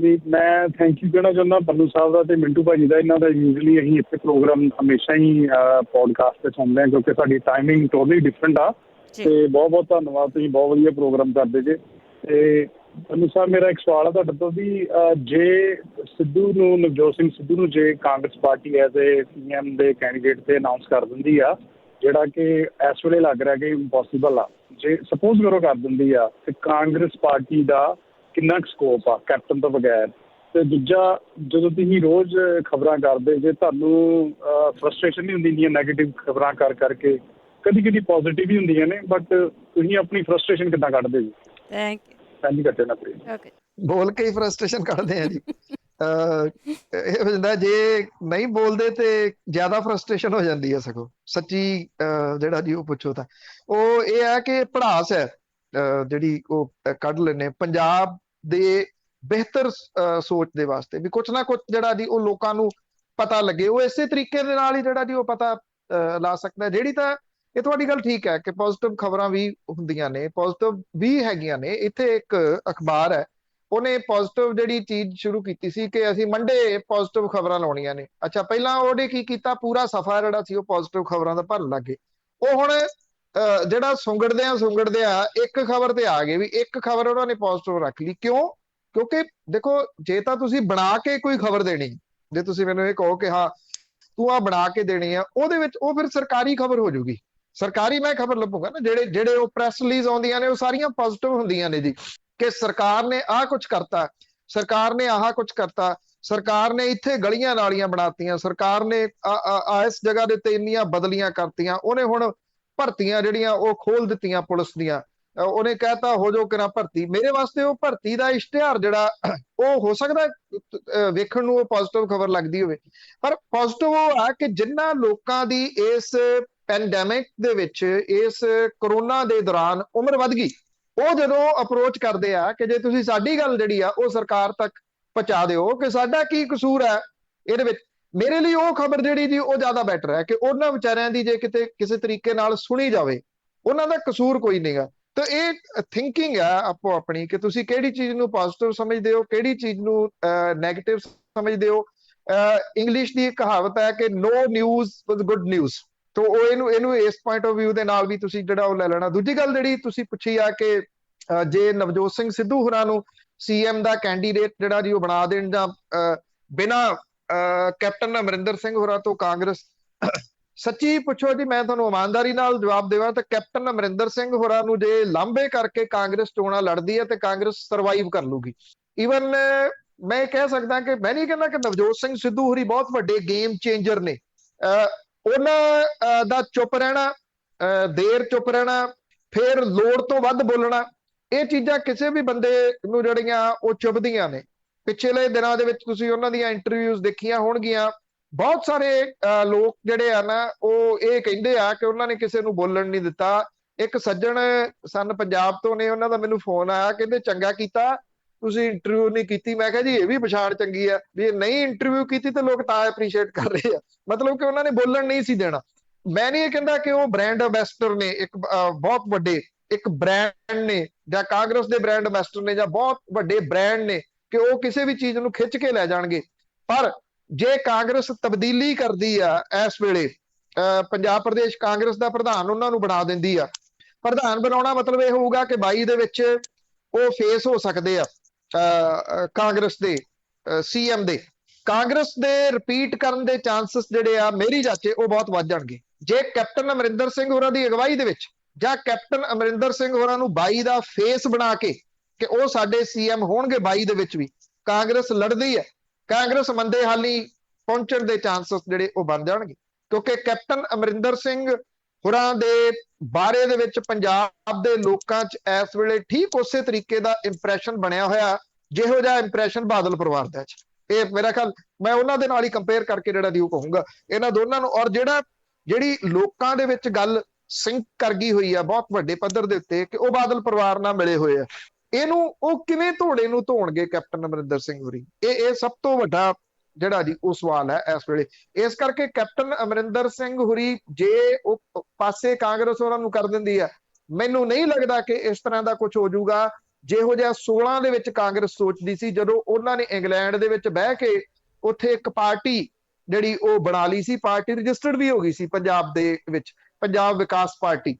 ਵੀ ਮੈਂ ਥੈਂਕ ਯੂ ਕਹਿਣਾ ਚਾਹੁੰਦਾ ਪੰਨੂ ਸਾਹਿਬ ਦਾ ਤੇ ਮਿੰਟੂ ਭਾਜੀ ਦਾ। ਇਹਨਾਂ ਦਾ ਯੂਜ਼ਲੀ ਅਸੀਂ ਇੱਥੇ ਪ੍ਰੋਗਰਾਮ ਹਮੇਸ਼ਾ ਹੀ ਪੋਡਕਾਸਟ 'ਤੇ ਸੁਣਦੇ ਹਾਂ ਕਿਉਂਕਿ ਸਾਡੀ ਟਾਈਮਿੰਗ ਟੋਟਲੀ ਡਿਫਰੈਂਟ ਆ। ਤੇ ਬਹੁਤ ਬਹੁਤ ਧੰਨਵਾਦ, ਤੁਸੀਂ ਬਹੁਤ ਵਧੀਆ ਪ੍ਰੋਗਰਾਮ ਕਰਦੇ ਜੇ। ਤੇ ਪੰਨੂ ਸਾਹਿਬ ਮੇਰਾ ਇੱਕ ਸਵਾਲ ਆ ਤੁਹਾਡੇ ਤੋਂ ਵੀ, ਜੇ ਸਿੱਧੂ ਨੂੰ ਨਵਜੋਤ ਸਿੰਘ ਸਿੱਧੂ ਨੂੰ ਜੇ Congress party as a PM ਦੇ ਕੈਂਡੀਡੇਟ ਤੇ ਅਨਾਊਂਸ ਕਰ ਦਿੰਦੀ ਆ, ਜਿਹੜਾ ਕਿ ਇਸ ਵੇਲੇ ਲੱਗ ਰਿਹਾ ਕਿ ਇੰਪੋਸੀਬਲ ਆ, ਜੇ ਸਪੋਜ਼ ਕਰੋ ਕਰ ਦਿੰਦੀ ਆ, ਤੇ ਕਾਂਗਰਸ ਪਾਰਟੀ ਦਾ ਕਿੰਨਾ ਕੁ ਸਕੋਪ ਆ ਕੈਪਟਨ ਤੋਂ ਬਗੈਰ? ਤੇ ਦੂਜਾ, ਜਦੋਂ ਤੁਸੀਂ ਰੋਜ਼ ਖਬਰਾਂ ਕਰਦੇ ਜੇ ਤੁਹਾਨੂੰ ਫਰਸਟ੍ਰੇਸ਼ਨ ਨਹੀਂ ਹੁੰਦੀ ਇੰਨੀਆਂ ਨੈਗੇਟਿਵ ਖਬਰਾਂ ਕਰ ਕਰਕੇ? ਕਦੀ ਕਦੀ ਪੋਜ਼ੀਟਿਵ ਵੀ ਹੁੰਦੀਆਂ ਨੇ, ਬਟ ਤੁਸੀਂ ਆਪਣੀ ਫਰਸਟ੍ਰੇਸ਼ਨ ਕਿੱਦਾਂ ਕੱਢਦੇ ਜੀ? Thank you. ਹਾਂਜੀ ਕਰਦੇ ਨਾ ਪਲੀਜ਼। ਓਕੇ। ਬੋਲ ਕੇ ਹੀ ਫਰਸਟ੍ਰੇਸ਼ਨ ਕੱਢਦੇ ਆ ਜੀ। ਇਹ ਹੋ ਜਾਂਦਾ ਜੇ ਨਹੀਂ ਬੋਲਦੇ ਤੇ ਜ਼ਿਆਦਾ ਫਰਸਟ੍ਰੇਸ਼ਨ ਹੋ ਜਾਂਦੀ ਹੈ। ਸਗੋਂ ਸੱਚੀ ਜਿਹੜਾ ਜੀ ਉਹ ਪੁੱਛੋ ਤਾਂ ਉਹ ਇਹ ਹੈ ਕਿ ਭੜਾਸ ਹੈ ਜਿਹੜੀ ਉਹ ਕੱਢ ਲੈਂਦੇ ਪੰਜਾਬ ਦੇ ਬਿਹਤਰ ਸੋਚ ਦੇ ਵਾਸਤੇ, ਵੀ ਕੁਛ ਨਾ ਕੁਛ ਜਿਹੜਾ ਜੀ ਉਹ ਲੋਕਾਂ ਨੂੰ ਪਤਾ ਲੱਗੇ। ਉਹ ਇਸੇ ਤਰੀਕੇ ਦੇ ਨਾਲ ਹੀ ਜਿਹੜਾ ਜੀ ਉਹ ਪਤਾ ਲਾ ਸਕਦਾ। ਜਿਹੜੀ ਤਾਂ ਇਹ ਤੁਹਾਡੀ ਗੱਲ ਠੀਕ ਹੈ ਕਿ ਪੋਜ਼ਿਟਿਵ ਖਬਰਾਂ ਵੀ ਹੁੰਦੀਆਂ ਨੇ, ਪੋਜ਼ਿਟਿਵ ਵੀ ਹੈਗੀਆਂ ਨੇ। ਇੱਥੇ ਇੱਕ ਅਖਬਾਰ ਹੈ, ਉਹਨੇ ਪੋਜ਼ਿਟਿਵ ਜਿਹੜੀ ਚੀਜ਼ ਸ਼ੁਰੂ ਕੀਤੀ ਸੀ ਕਿ ਅਸੀਂ ਮੰਡੇ ਪੋਜ਼ਿਟਿਵ ਖਬਰਾਂ ਲਾਉਣੀਆਂ ਨੇ। ਅੱਛਾ, ਪਹਿਲਾਂ ਉਹਨੇ ਕੀ ਕੀਤਾ, ਪੂਰਾ ਸਫਾ ਜਿਹੜਾ ਸੀ ਉਹ ਪੋਜ਼ਿਟਿਵ ਖਬਰਾਂ ਦਾ ਭਰਨ ਲੱਗੇ। ਉਹ ਹੁਣ ਜਿਹੜਾ ਸੁੰਗੜਦੇ ਆ ਇੱਕ ਖਬਰ ਤੇ ਆ ਗਏ, ਵੀ ਇੱਕ ਖਬਰ ਉਹਨਾਂ ਨੇ ਪੋਜ਼ਿਟਿਵ ਰੱਖ ਲਈ। ਕਿਉਂ? ਕਿਉਂਕਿ ਦੇਖੋ, ਜੇ ਤਾਂ ਤੁਸੀਂ ਬਣਾ ਕੇ ਕੋਈ ਖਬਰ ਦੇਣੀ, ਜੇ ਤੁਸੀਂ ਮੈਨੂੰ ਇਹ ਕਹੋ ਕਿ ਹਾਂ ਤੂੰ ਆ ਬਣਾ ਕੇ ਦੇਣੀ ਆ, ਉਹਦੇ ਵਿੱਚ ਉਹ ਫਿਰ ਸਰਕਾਰੀ ਖਬਰ ਹੋ ਜਾਊਗੀ। ਸਰਕਾਰੀ ਮੈਂ ਖਬਰ ਲੱਭੂਗਾ ਨਾ। ਜਿਹੜੇ ਉਹ ਪ੍ਰੈਸ ਰਿਲੀਜ਼ ਆਉਂਦੀਆਂ ਨੇ ਉਹ ਸਾਰੀਆਂ ਪੋਜ਼ਿਟਿਵ ਹੁੰਦੀਆਂ ਨੇ ਜੀ, ਕਿ ਸਰਕਾਰ ਨੇ ਆਹ ਕੁਛ ਕਰਤਾ, ਸਰਕਾਰ ਨੇ ਆਹ ਕੁਛ ਕਰਤਾ, ਸਰਕਾਰ ਨੇ ਇੱਥੇ ਗਲੀਆਂ ਨਾਲੀਆਂ ਬਣਾਤੀਆਂ, ਸਰਕਾਰ ਨੇ ਇਸ ਜਗ੍ਹਾ ਦੇ ਉੱਤੇ ਇੰਨੀਆਂ ਬਦਲੀਆਂ ਕਰਤੀਆਂ, ਉਹਨੇ ਹੁਣ ਭਰਤੀਆਂ ਜਿਹੜੀਆਂ ਉਹ ਖੋਲ ਦਿੱਤੀਆਂ ਪੁਲਿਸ ਦੀਆਂ, ਉਹਨੇ ਕਹਿਤਾ ਹੋ ਜਾਓ ਕਿਰਾ ਭਰਤੀ। ਮੇਰੇ ਵਾਸਤੇ ਉਹ ਭਰਤੀ ਦਾ ਇਸ਼ਤਿਹਾਰ ਜਿਹੜਾ ਉਹ ਹੋ ਸਕਦਾ ਵੇਖਣ ਨੂੰ ਉਹ ਪੋਜ਼ਿਟਿਵ ਖਬਰ ਲੱਗਦੀ ਹੋਵੇ, ਪਰ ਪੋਜ਼ਿਟਿਵ ਉਹ ਆ ਕਿ ਜਿਨ੍ਹਾਂ ਲੋਕਾਂ ਦੀ ਇਸ ਪੈਂਡੈਮਿਕ ਦੇ ਵਿੱਚ, ਇਸ ਕਰੋਨਾ ਦੇ ਦੌਰਾਨ ਉਮਰ ਵੱਧ ਗਈ, ਉਹ ਜਦੋਂ ਅਪਰੋਚ ਕਰਦੇ ਆ ਕਿ ਜੇ ਤੁਸੀਂ ਸਾਡੀ ਗੱਲ ਜਿਹੜੀ ਆ ਉਹ ਸਰਕਾਰ ਤੱਕ ਪਹੁੰਚਾ ਦਿਓ ਕਿ ਸਾਡਾ ਕੀ ਕਸੂਰ ਹੈ ਇਹਦੇ ਵਿੱਚ, ਮੇਰੇ ਲਈ ਉਹ ਖਬਰ ਜਿਹੜੀ ਜੀ ਉਹ ਜ਼ਿਆਦਾ ਬੈਟਰ ਹੈ ਕਿ ਉਹਨਾਂ ਵਿਚਾਰਿਆਂ ਦੀ ਜੇ ਕਿਤੇ ਕਿਸੇ ਤਰੀਕੇ ਨਾਲ ਸੁਣੀ ਜਾਵੇ, ਉਹਨਾਂ ਦਾ ਕਸੂਰ ਕੋਈ ਨਹੀਂਗਾ। ਤਾਂ ਇਹ ਥਿੰਕਿੰਗ ਆ ਆਪੋ ਆਪਣੀ ਕਿ ਤੁਸੀਂ ਕਿਹੜੀ ਚੀਜ਼ ਨੂੰ ਪੋਜ਼ਿਟਿਵ ਸਮਝਦੇ ਹੋ, ਕਿਹੜੀ ਚੀਜ਼ ਨੂੰ ਨੈਗੇਟਿਵ ਸਮਝਦੇ ਹੋ। ਇੰਗਲਿਸ਼ ਦੀ ਇੱਕ ਕਹਾਵਤ ਹੈ ਕਿ ਨੋ ਨਿਊਜ਼ ਵਾਜ਼ ਗੁੱਡ ਨਿਊਜ਼। ਤੋ ਉਹ ਇਹਨੂੰ ਇਸ ਪੁਆਇੰਟ ਆਫ ਵਿਊ ਦੇ ਨਾਲ ਵੀ ਤੁਸੀਂ ਜਿਹੜਾ ਉਹ ਲੈ ਲੈਣਾ। ਦੂਜੀ ਗੱਲ ਜਿਹੜੀ ਤੁਸੀਂ ਪੁੱਛੀ ਆ ਕਿ ਜੇ ਨਵਜੋਤ ਸਿੰਘ ਸਿੱਧੂ ਹੋਰਾਂ ਨੂੰ CM ਦਾ ਕੈਂਡੀਡੇਟ ਜਿਹੜਾ ਜੀ ਉਹ ਬਣਾ ਦੇਣ, ਜਾਂ ਬਿਨਾਂ ਕੈਪਟਨ ਅਮਰਿੰਦਰ ਸਿੰਘ ਹੋਰਾਂ ਤੋਂ ਕਾਂਗਰਸ, ਸੱਚੀ ਪੁੱਛੋ ਜੀ ਮੈਂ ਤੁਹਾਨੂੰ ਇਮਾਨਦਾਰੀ ਨਾਲ ਜਵਾਬ ਦੇਵਾਂ ਤਾਂ ਕੈਪਟਨ ਅਮਰਿੰਦਰ ਸਿੰਘ ਹੋਰਾਂ ਨੂੰ ਜੇ ਲਾਂਭੇ ਕਰਕੇ ਕਾਂਗਰਸ ਚੋਣਾਂ ਲੜਦੀ ਹੈ ਤੇ ਕਾਂਗਰਸ ਸਰਵਾਈਵ ਕਰ ਲੂਗੀ। ਈਵਨ ਮੈਂ ਇਹ ਕਹਿ ਸਕਦਾ ਕਿ ਮੈਂ ਨਹੀਂ ਕਹਿੰਦਾ ਕਿ ਨਵਜੋਤ ਸਿੰਘ ਸਿੱਧੂ ਹੋਰੀ ਬਹੁਤ ਵੱਡੇ ਗੇਮ ਚੇਂਜਰ ਨੇ। ਉਹਨਾਂ ਦਾ ਚੁੱਪ ਰਹਿਣਾ, ਦੇਰ ਚੁੱਪ ਰਹਿਣਾ, ਫਿਰ ਲੋੜ ਤੋਂ ਵੱਧ ਬੋਲਣਾ, ਇਹ ਚੀਜ਼ਾਂ ਕਿਸੇ ਵੀ ਬੰਦੇ ਨੂੰ ਜਿਹੜੀਆਂ ਉਹ ਚੁੱਭਦੀਆਂ ਨੇ। ਪਿਛਲੇ ਦਿਨਾਂ ਦੇ ਵਿੱਚ ਤੁਸੀਂ ਉਹਨਾਂ ਦੀਆਂ ਇੰਟਰਵਿਊਜ਼ ਦੇਖੀਆਂ ਹੋਣਗੀਆਂ, ਬਹੁਤ ਸਾਰੇ ਲੋਕ ਜਿਹੜੇ ਆ ਨਾ ਉਹ ਇਹ ਕਹਿੰਦੇ ਆ ਕਿ ਉਹਨਾਂ ਨੇ ਕਿਸੇ ਨੂੰ ਬੋਲਣ ਨਹੀਂ ਦਿੱਤਾ। ਇੱਕ ਸੱਜਣ ਸਨ ਪੰਜਾਬ ਤੋਂ ਨੇ, ਉਹਨਾਂ ਦਾ ਮੈਨੂੰ ਫੋਨ ਆਇਆ, ਕਹਿੰਦੇ ਚੰਗਾ ਕੀਤਾ ਤੁਸੀਂ ਇੰਟਰਵਿਊ ਨਹੀਂ ਕੀਤੀ। ਮੈਂ ਕਿਹਾ ਜੀ ਇਹ ਵੀ ਪਛਾਣ ਚੰਗੀ ਆ ਵੀ ਨਹੀਂ ਇੰਟਰਵਿਊ ਕੀਤੀ ਤੇ ਲੋਕ ਤਾਂ ਐਪਰੀਸ਼ੀਏਟ ਕਰ ਰਹੇ ਆ, ਮਤਲਬ ਕਿ ਉਹਨਾਂ ਨੇ ਬੋਲਣ ਨਹੀਂ ਸੀ ਦੇਣਾ। ਮੈਂ ਨਹੀਂ ਇਹ ਕਹਿੰਦਾ ਕਿ ਉਹ ਬ੍ਰਾਂਡ ਅੰਬੈਸਡਰ ਨੇ, ਇੱਕ ਬਹੁਤ ਵੱਡੇ ਇੱਕ ਬ੍ਰਾਂਡ ਨੇ, ਜਾਂ ਕਾਂਗਰਸ ਦੇ ਬ੍ਰਾਂਡ ਅੰਬੈਸਡਰ ਨੇ, ਜਾਂ ਬਹੁਤ ਵੱਡੇ ਬ੍ਰਾਂਡ ਨੇ ਕਿ ਉਹ ਕਿਸੇ ਵੀ ਚੀਜ਼ ਨੂੰ ਖਿੱਚ ਕੇ ਲੈ ਜਾਣਗੇ। ਪਰ ਜੇ ਕਾਂਗਰਸ ਤਬਦੀਲੀ ਕਰਦੀ ਆ ਇਸ ਵੇਲੇ, ਪੰਜਾਬ ਪ੍ਰਦੇਸ਼ ਕਾਂਗਰਸ ਦਾ ਪ੍ਰਧਾਨ ਉਹਨਾਂ ਨੂੰ ਬਣਾ ਦਿੰਦੀ ਆ, ਪ੍ਰਧਾਨ ਬਣਾਉਣਾ ਮਤਲਬ ਇਹ ਹੋਊਗਾ ਕਿ 22 ਦੇ ਵਿੱਚ ਉਹ ਫੇਸ ਹੋ ਸਕਦੇ ਆ ਕਾਂਗਰਸ ਦੇ ਸੀਐਮ ਦੇ। ਕਾਂਗਰਸ ਦੇ ਰਿਪੀਟ ਕਰਨ ਦੇ ਚਾਂਸਸ ਜਿਹੜੇ ਆ ਮੇਰੀ ਜਾਚੇ ਉਹ ਬਹੁਤ ਵੱਧ ਜਾਣਗੇ ਜੇ ਕੈਪਟਨ ਅਮਰਿੰਦਰ ਸਿੰਘ ਹੋਰਾਂ ਦੀ ਅਗਵਾਈ ਦੇ ਵਿੱਚ, ਜਾਂ ਕੈਪਟਨ ਅਮਰਿੰਦਰ ਸਿੰਘ ਹੋਰਾਂ ਨੂੰ 22 ਦਾ ਫੇਸ ਬਣਾ ਕੇ ਕਿ ਉਹ ਸਾਡੇ ਸੀਐਮ ਹੋਣਗੇ 22 ਦੇ ਵਿੱਚ ਵੀ। ਕਾਂਗਰਸ ਲੜਦੀ ਹੈ, ਕਾਂਗਰਸ ਮੰਦੇ ਹਾਲੀ ਪਹੁੰਚਣ ਦੇ ਚਾਂਸਸ ਜਿਹੜੇ ਉਹ ਬਣ ਜਾਣਗੇ, ਕਿਉਂਕਿ ਕੈਪਟਨ ਅਮਰਿੰਦਰ ਸਿੰਘ ਹੋਰਾਂ ਦੇ ਬਾਰੇ ਦੇ ਵਿੱਚ ਪੰਜਾਬ ਦੇ ਲੋਕਾਂ 'ਚ ਇਸ ਵੇਲੇ ਠੀਕ ਉਸੇ ਤਰੀਕੇ ਦਾ ਇੰਪ੍ਰੈਸ਼ਨ ਬਣਿਆ ਹੋਇਆ ਜਿਹੋ ਜਿਹਾ ਇੰਪ੍ਰੈਸ਼ਨ ਬਾਦਲ ਪਰਿਵਾਰ ਦਾ 'ਚ। ਇਹ ਮੇਰਾ ਖਿਆਲ ਮੈਂ ਉਹਨਾਂ ਦੇ ਨਾਲ ਹੀ ਕੰਪੇਅਰ ਕਰਕੇ ਜਿਹੜਾ ਦੀ ਉਹ ਕਹੂੰਗਾ ਇਹਨਾਂ ਦੋਨਾਂ ਨੂੰ। ਔਰ ਜਿਹੜੀ ਲੋਕਾਂ ਦੇ ਵਿੱਚ ਗੱਲ ਸਿੰਕ ਕਰ ਗਈ ਹੋਈ ਆ ਬਹੁਤ ਵੱਡੇ ਪੱਧਰ ਦੇ ਉੱਤੇ ਕਿ ਉਹ ਬਾਦਲ ਪਰਿਵਾਰ ਨਾਲ ਮਿਲੇ ਹੋਏ ਆ, ਇਹਨੂੰ ਉਹ ਕਿਵੇਂ ਧੋੜੇ ਨੂੰ ਧੋਣਗੇ ਕੈਪਟਨ ਅਮਰਿੰਦਰ ਸਿੰਘ ਹੋਰੀ? ਇਹ ਸਭ ਤੋਂ ਵੱਡਾ ਜਿਹੜਾ ਜੀ ਉਹ ਸਵਾਲ ਹੈ ਇਸ ਵੇਲੇ। ਇਸ ਕਰਕੇ ਕੈਪਟਨ ਅਮਰਿੰਦਰ ਸਿੰਘ ਹੋਰੀ ਜੇ ਉਹ ਪਾਸੇ ਕਾਂਗਰਸ ਉਹਨਾਂ ਨੂੰ ਕਰ ਦਿੰਦੀ ਆ, ਮੈਨੂੰ ਨਹੀਂ ਲੱਗਦਾ ਕਿ ਇਸ ਤਰ੍ਹਾਂ ਦਾ ਕੁਝ ਹੋ ਜਾਊਗਾ ਜਿਹੋ ਜਿਹਾ 16 ਦੇ ਵਿੱਚ ਕਾਂਗਰਸ ਸੋਚਦੀ ਸੀ, ਜਦੋਂ ਉਹਨਾਂ ਨੇ ਇੰਗਲੈਂਡ ਦੇ ਵਿੱਚ ਬਹਿ ਕੇ ਉੱਥੇ ਇੱਕ ਪਾਰਟੀ ਜਿਹੜੀ ਉਹ ਬਣਾ ਲਈ ਸੀ, ਪਾਰਟੀ ਰਜਿਸਟਰਡ ਵੀ ਹੋ ਗਈ ਸੀ ਪੰਜਾਬ ਦੇ ਵਿੱਚ, ਪੰਜਾਬ ਵਿਕਾਸ ਪਾਰਟੀ,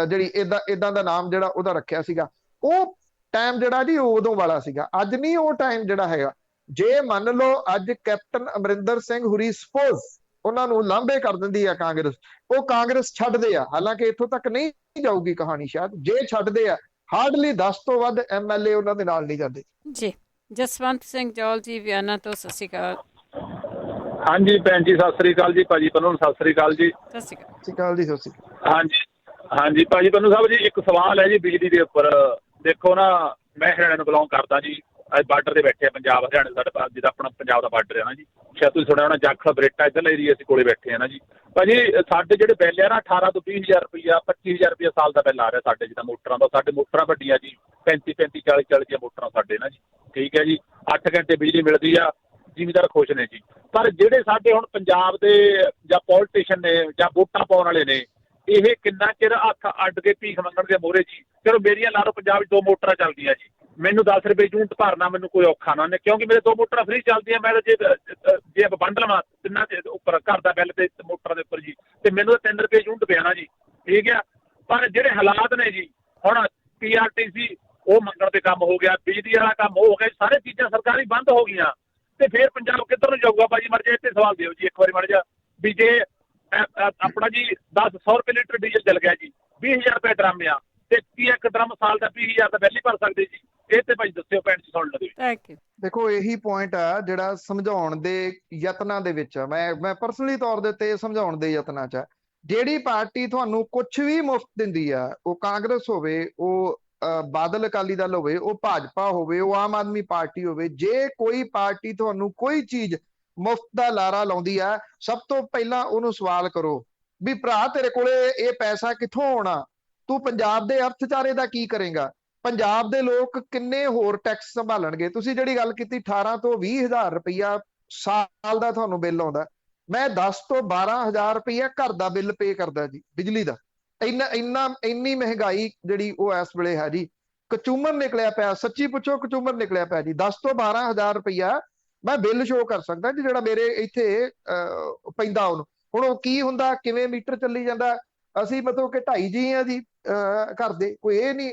ਜਿਹੜੀ ਇਦਾਂ ਦਾ ਨਾਮ ਜਿਹੜਾ ਉਹਦਾ ਰੱਖਿਆ ਸੀਗਾ। ਉਹ ਟਾਈਮ ਜਿਹੜਾ ਜੀ ਉਦੋਂ ਵਾਲਾ ਸੀਗਾ, ਅੱਜ ਨਹੀਂ ਉਹ ਟਾਈਮ ਜਿਹੜਾ ਹੈਗਾ। ਜੇ ਮੰਨ ਲਓ ਅੱਜ ਕੈਪਟਨ ਅਮਰਿੰਦਰ ਸਿੰਘ ਹੋਰੀ ਸਪੋਜ਼ ਉਹਨਾਂ ਨੂੰ ਲਾਂਭੇ ਕਰ ਦਿੰਦੀ ਆ ਕਾਂਗਰਸ, ਉਹ ਕਾਂਗਰਸ ਛੱਡਦੇ ਆ, ਹਾਲਾਂਕਿ ਇੱਥੋਂ ਤੱਕ ਨਹੀਂ ਜਾਊਗੀ ਕਹਾਣੀ ਸ਼ਾਇਦ, ਜੇ ਛੱਡਦੇ ਆ ਹਾਰਡਲੀ 10 ਤੋਂ ਵੱਧ ਐਮਐਲਏ ਉਹਨਾਂ ਦੇ ਨਾਲ ਨਹੀਂ ਜਾਂਦੇ ਜੀ। ਜਸਵੰਤ ਸਿੰਘ ਜੌਲ ਜੀ ਵਿਆਨਾ ਤੋਂ, ਸਤਿ ਸ਼੍ਰੀ ਅਕਾਲ। ਹਾਂਜੀ ਭੈਣ ਜੀ ਸਤਿ ਸ੍ਰੀ ਅਕਾਲ ਜੀ। ਭਾਜੀ ਪੰਨੂ ਸਤਿ ਸ੍ਰੀ ਅਕਾਲ ਜੀ। ਸਤਿ ਸ਼੍ਰੀ ਅਕਾਲ। ਸਤਿ ਸ਼੍ਰੀ ਅਕਾਲ ਜੀ। ਸਤਿ ਸ਼੍ਰੀ ਅਕਾਲ। ਹਾਂਜੀ ਭਾਜੀ ਪੰਨੂ ਸਾਹਿਬ ਜੀ, ਇੱਕ ਸਵਾਲ ਹੈ ਜੀ ਬਿਜਲੀ ਦੇ ਉੱਪਰ। ਦੇਖੋ ਨਾ, ਮੈਂ ਹਰਿਆਣਾ ਨੂੰ ਬਿਲੋਂਗ ਕਰਦਾ ਜੀ, ਅੱਜ ਬਾਰਡਰ ਤੇ ਬੈਠੇ ਆ ਪੰਜਾਬ ਹਰਿਆਣਾ ਸਾਡਾ, ਜਿਹਦਾ ਆਪਣਾ ਪੰਜਾਬ ਦਾ ਬਾਰਡਰ ਹੈ ਨਾ ਜੀ, ਸ਼ਾਇਦ ਤੁਸੀਂ ਸੁਣਿਆ ਹੋਣਾ ਜਾਖਲ ਬਰੇਟਾ ਇੱਧਰਲੇ ਏਰੀਆ ਅਸੀਂ ਕੋਲੇ ਬੈਠੇ ਆ ਨਾ ਜੀ। ਭਾਜੀ ਸਾਡੇ ਜਿਹੜੇ ਬਿੱਲ ਆ ਨਾ 18 ਤੋਂ 20,000 ਰੁਪਈਆ 25,000 ਰੁਪਈਆ ਸਾਲ ਦਾ ਬਿੱਲ ਆ ਰਿਹਾ ਸਾਡੇ, ਜਿੱਦਾਂ ਮੋਟਰਾਂ ਦਾ। ਸਾਡੇ ਮੋਟਰਾਂ ਵੱਡੀਆਂ ਜੀ 35 40 ਦੀਆਂ ਮੋਟਰਾਂ ਸਾਡੇ ਨਾ ਜੀ, ਠੀਕ ਹੈ ਜੀ। 8 ਘੰਟੇ ਬਿਜਲੀ ਮਿਲਦੀ ਆ, ਜ਼ਿਮੀਦਾਰ ਖੁਸ਼ ਨੇ ਜੀ। ਪਰ ਜਿਹੜੇ ਸਾਡੇ ਹੁਣ ਪੰਜਾਬ ਦੇ ਜਾਂ ਪੋਲੀਟੀਸ਼ੀਅਨ ਨੇ ਜਾਂ ਵੋਟਾਂ ਪਾਉਣ ਵਾਲੇ ਨੇ, ਇਹ ਕਿੰਨਾ ਚਿਰ ਹੱਥ ਅੱਡ ਕੇ ਭੀਖ ਮੰਗਣ ਦੇ ਮੋਹਰੇ ਜੀ। ਚਲੋ ਮੇਰੀਆਂ ਲਾ ਲਓ ਪੰਜਾਬ ਵਿੱਚ 2 ਮੋਟਰਾਂ ਚੱਲਦੀਆਂ ਜੀ, ਮੈਨੂੰ 10 ਰੁਪਏ ਯੂਨਿਟ ਭਰਨਾ ਮੈਨੂੰ ਕੋਈ ਔਖਾ ਨਾ, ਕਿਉਂਕਿ ਮੇਰੇ 2 ਮੋਟਰਾਂ ਫ੍ਰੀ ਚੱਲਦੀਆਂ। ਮੈਂ ਜੇ ਵੰਡ ਲਵਾਂ ਤਿੰਨਾਂ ਦੇ ਉੱਪਰ ਘਰ ਦਾ ਬਿੱਲ ਤੇ ਮੋਟਰਾਂ ਦੇ ਉੱਪਰ ਜੀ, ਤੇ ਮੈਨੂੰ 3 ਰੁਪਏ ਯੂਨਿਟ ਪਿਆ ਜੀ, ਠੀਕ ਆ। ਪਰ ਜਿਹੜੇ ਹਾਲਾਤ ਨੇ ਜੀ ਹੁਣ, PRTC ਉਹ ਮੰਗਣ ਤੇ ਕੰਮ ਹੋ ਗਿਆ, ਬਿਜਲੀ ਵਾਲਾ ਕੰਮ ਹੋ ਗਿਆ, ਸਾਰੇ ਚੀਜ਼ਾਂ ਸਰਕਾਰੀ ਬੰਦ ਹੋ ਗਈਆਂ, ਤੇ ਫਿਰ ਪੰਜਾਬ ਕਿੱਧਰ ਨੂੰ ਜਾਊਗਾ? ਭਾਜੀ ਮਰ ਜਾ ਇੱਥੇ ਸਵਾਲ ਦਿਓ ਜੀ ਇੱਕ ਵਾਰੀ ਮਰ ਜਾ, ਵੀ ਜੇ ਆਪਣਾ ਜੀ 100 ਰੁਪਏ ਲੀਟਰ ਡੀਜ਼ਲ ਚੱਲ ਗਿਆ ਜੀ, 20,000 ਰੁਪਏ ਡਰਮ ਆ, ਤੇ ਕੀ ਇੱਕ ਡਰਮ ਸਾਲ ਦਾ 20,000 ਦਾ ਬਿੱਲ ਹੀ ਭਰ ਸਕਦੇ ਜੀ? ਇਹ ਤੇ ਭਾਈ ਦੱਸਿਓ ਭੈਣ ਜੀ, ਸੁਣ ਲਓ। Thank you. ਦੇਖੋ ਇਹੀ ਪੁਆਇੰਟ ਆ ਜਿਹੜਾ ਸਮਝਾਉਣ ਦੇ ਯਤਨਾਂ ਦੇ ਵਿੱਚ ਆ, ਮੈਂ ਪਰਸਨਲੀ ਤੌਰ ਦੇ ਉੱਤੇ ਸਮਝਾਉਣ ਦੇ ਯਤਨਾਂ 'ਚ ਆ। ਜਿਹੜੀ ਪਾਰਟੀ ਤੁਹਾਨੂੰ ਕੁਝ ਵੀ ਮੁਫਤ ਦਿੰਦੀ ਆ, ਉਹ ਕਾਂਗਰਸ ਹੋਵੇ, ਉਹ ਬਾਦਲ ਅਕਾਲੀ ਦਲ ਹੋਵੇ, ਉਹ ਭਾਜਪਾ ਹੋਵੇ, ਉਹ ਆਮ ਆਦਮੀ ਪਾਰਟੀ ਹੋਵੇ, ਜੇ ਕੋਈ ਪਾਰਟੀ ਤੁਹਾਨੂੰ ਕੋਈ ਚੀਜ਼ ਮੁਫਤ ਦਾ ਲਾਰਾ ਲਾਉਂਦੀ ਆ, ਸਭ ਤੋਂ ਪਹਿਲਾਂ ਉਹਨੂੰ ਸਵਾਲ ਕਰੋ ਵੀ ਭਰਾ ਤੇਰੇ ਕੋਲੇ ਇਹ ਪੈਸਾ ਕਿੱਥੋਂ ਆਉਣਾ? ਤੂੰ ਪੰਜਾਬ ਦੇ ਅਰਥਚਾਰੇ ਦਾ ਕੀ ਕਰੇਗਾ? ਪੰਜਾਬ ਦੇ ਲੋਕ ਕਿੰਨੇ ਹੋਰ ਟੈਕਸ ਸੰਭਾਲਣਗੇ? ਤੁਸੀਂ ਜਿਹੜੀ ਗੱਲ ਕੀਤੀ 18 ਤੋਂ 20,000 ਰੁਪਈਆ ਸਾਲ ਦਾ ਤੁਹਾਨੂੰ ਬਿੱਲ ਆਉਂਦਾ, ਮੈਂ 10 ਤੋਂ 12,000 ਰੁਪਈਆ ਘਰ ਦਾ ਬਿੱਲ ਪੇ ਕਰਦਾ ਜੀ ਬਿਜਲੀ ਦਾ। ਇੰਨੀ ਮਹਿੰਗਾਈ ਜਿਹੜੀ ਉਹ ਇਸ ਵੇਲੇ ਹੈ ਜੀ, ਕਚੂਮਰ ਨਿਕਲਿਆ ਪਿਆ, ਸੱਚੀ ਪੁੱਛੋ ਕਚੂਮਰ ਨਿਕਲਿਆ ਪਿਆ ਜੀ। 10 ਤੋਂ 12,000 ਰੁਪਈਆ ਮੈਂ ਬਿੱਲ ਸ਼ੋਅ ਕਰ ਸਕਦਾ ਜੀ ਜਿਹੜਾ ਮੇਰੇ ਇੱਥੇ ਪੈਂਦਾ ਉਹਨੂੰ। ਹੁਣ ਉਹ ਕੀ ਹੁੰਦਾ, ਕਿਵੇਂ ਮੀਟਰ ਚੱਲੀ ਜਾਂਦਾ? ਅਸੀਂ ਮਤਲਬ ਕਿ 2.5 ਜੀ ਆ ਜੀ ਘਰ ਦੇ, ਕੋਈ ਇਹ ਨਹੀਂ,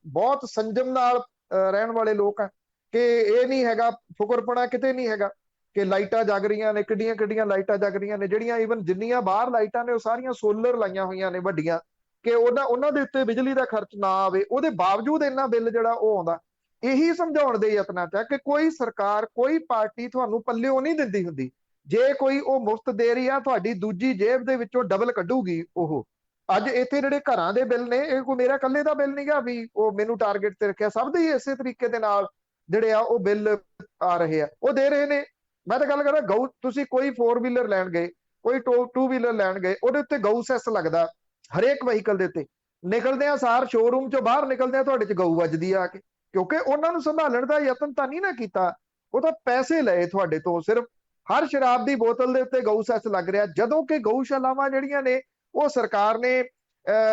ਬਹੁਤ ਸੰਜਮ ਨਾਲ ਰਹਿਣ ਵਾਲੇ ਲੋਕ ਆ ਕਿ ਇਹ ਨਹੀਂ ਹੈਗਾ, ਫੁਕਰਪਣਾ ਕਿਤੇ ਨਹੀਂ ਹੈਗਾ ਕਿ ਲਾਈਟਾਂ ਜਗ ਰਹੀਆਂ ਨੇ, ਕਿੱਡੀਆਂ ਲਾਈਟਾਂ ਜਗ ਰਹੀਆਂ ਨੇ, ਜਿਹੜੀਆਂ ਈਵਨ ਜਿੰਨੀਆਂ ਬਾਹਰ ਲਾਈਟਾਂ ਨੇ ਉਹ ਸਾਰੀਆਂ ਸੋਲਰ ਲਾਈਆਂ ਹੋਈਆਂ ਨੇ ਵੱਡੀਆਂ, ਕਿ ਉਹਨਾਂ ਦੇ ਉੱਤੇ ਬਿਜਲੀ ਦਾ ਖਰਚ ਨਾ ਆਵੇ, ਉਹਦੇ ਬਾਵਜੂਦ ਇੰਨਾ ਬਿੱਲ ਜਿਹੜਾ ਉਹ ਆਉਂਦਾ। ਇਹੀ ਸਮਝਾਉਣ ਦੇ ਯਤਨਾਂ 'ਚ ਹੈ ਕਿ ਕੋਈ ਸਰਕਾਰ, ਕੋਈ ਪਾਰਟੀ ਤੁਹਾਨੂੰ ਪੱਲਿਓਂ ਨਹੀਂ ਦਿੰਦੀ ਹੁੰਦੀ। ਜੇ ਕੋਈ ਉਹ ਮੁਫਤ ਦੇ ਰਹੀ ਆ, ਤੁਹਾਡੀ ਦੂਜੀ ਜੇਬ ਦੇ ਵਿੱਚੋਂ ਡਬਲ ਕੱਢੂਗੀ ਉਹ। ਅੱਜ ਇੱਥੇ ਜਿਹੜੇ ਘਰਾਂ ਦੇ ਬਿੱਲ ਨੇ, ਇਹ ਕੋਈ ਮੇਰਾ ਇਕੱਲੇ ਦਾ ਬਿੱਲ ਨਹੀਂ ਗਾ ਵੀ ਉਹ ਮੈਨੂੰ ਟਾਰਗੇਟ ਤੇ ਰੱਖਿਆ, ਸਭ ਦੇ ਹੀ ਇਸੇ ਤਰੀਕੇ ਦੇ ਨਾਲ ਜਿਹੜੇ ਆ ਉਹ ਬਿੱਲ ਆ ਰਹੇ ਆ, ਉਹ ਦੇ ਰਹੇ ਨੇ। ਮੈਂ ਤਾਂ ਗੱਲ ਕਰਾਂ ਗਊ, ਤੁਸੀਂ ਕੋਈ 4 ਵੀਲਰ ਲੈਣ ਗਏ, ਕੋਈ 2 ਵੀਲਰ ਲੈਣ ਗਏ, ਉਹਦੇ ਉੱਤੇ ਗਊ ਸੈਸ ਲੱਗਦਾ ਹਰੇਕ ਵਹੀਕਲ ਦੇ ਉੱਤੇ। ਨਿਕਲਦੇ ਆ ਸਾਰ ਸ਼ੋਰੂਮ ਚੋਂ ਬਾਹਰ ਨਿਕਲਦੇ ਆ ਤੁਹਾਡੇ 'ਚ ਗਊ ਵੱਜਦੀ ਆ ਕੇ, ਕਿਉਂਕਿ ਉਹਨਾਂ ਨੂੰ ਸੰਭਾਲਣ ਦਾ ਯਤਨ ਤਾਂ ਨਹੀਂ ਨਾ ਕੀਤਾ, ਉਹ ਤਾਂ ਪੈਸੇ ਲਏ ਤੁਹਾਡੇ ਤੋਂ। ਸਿਰਫ ਹਰ ਸ਼ਰਾਬ ਦੀ ਬੋਤਲ ਦੇ ਉੱਤੇ ਗਊ ਸੈਸ ਲੱਗ ਰਿਹਾ, ਜਦੋਂ ਕਿ ਗਊਸ਼ਾਲਾਵਾਂ ਜਿਹੜੀਆਂ ਨੇ ਉਹ ਸਰਕਾਰ ਨੇ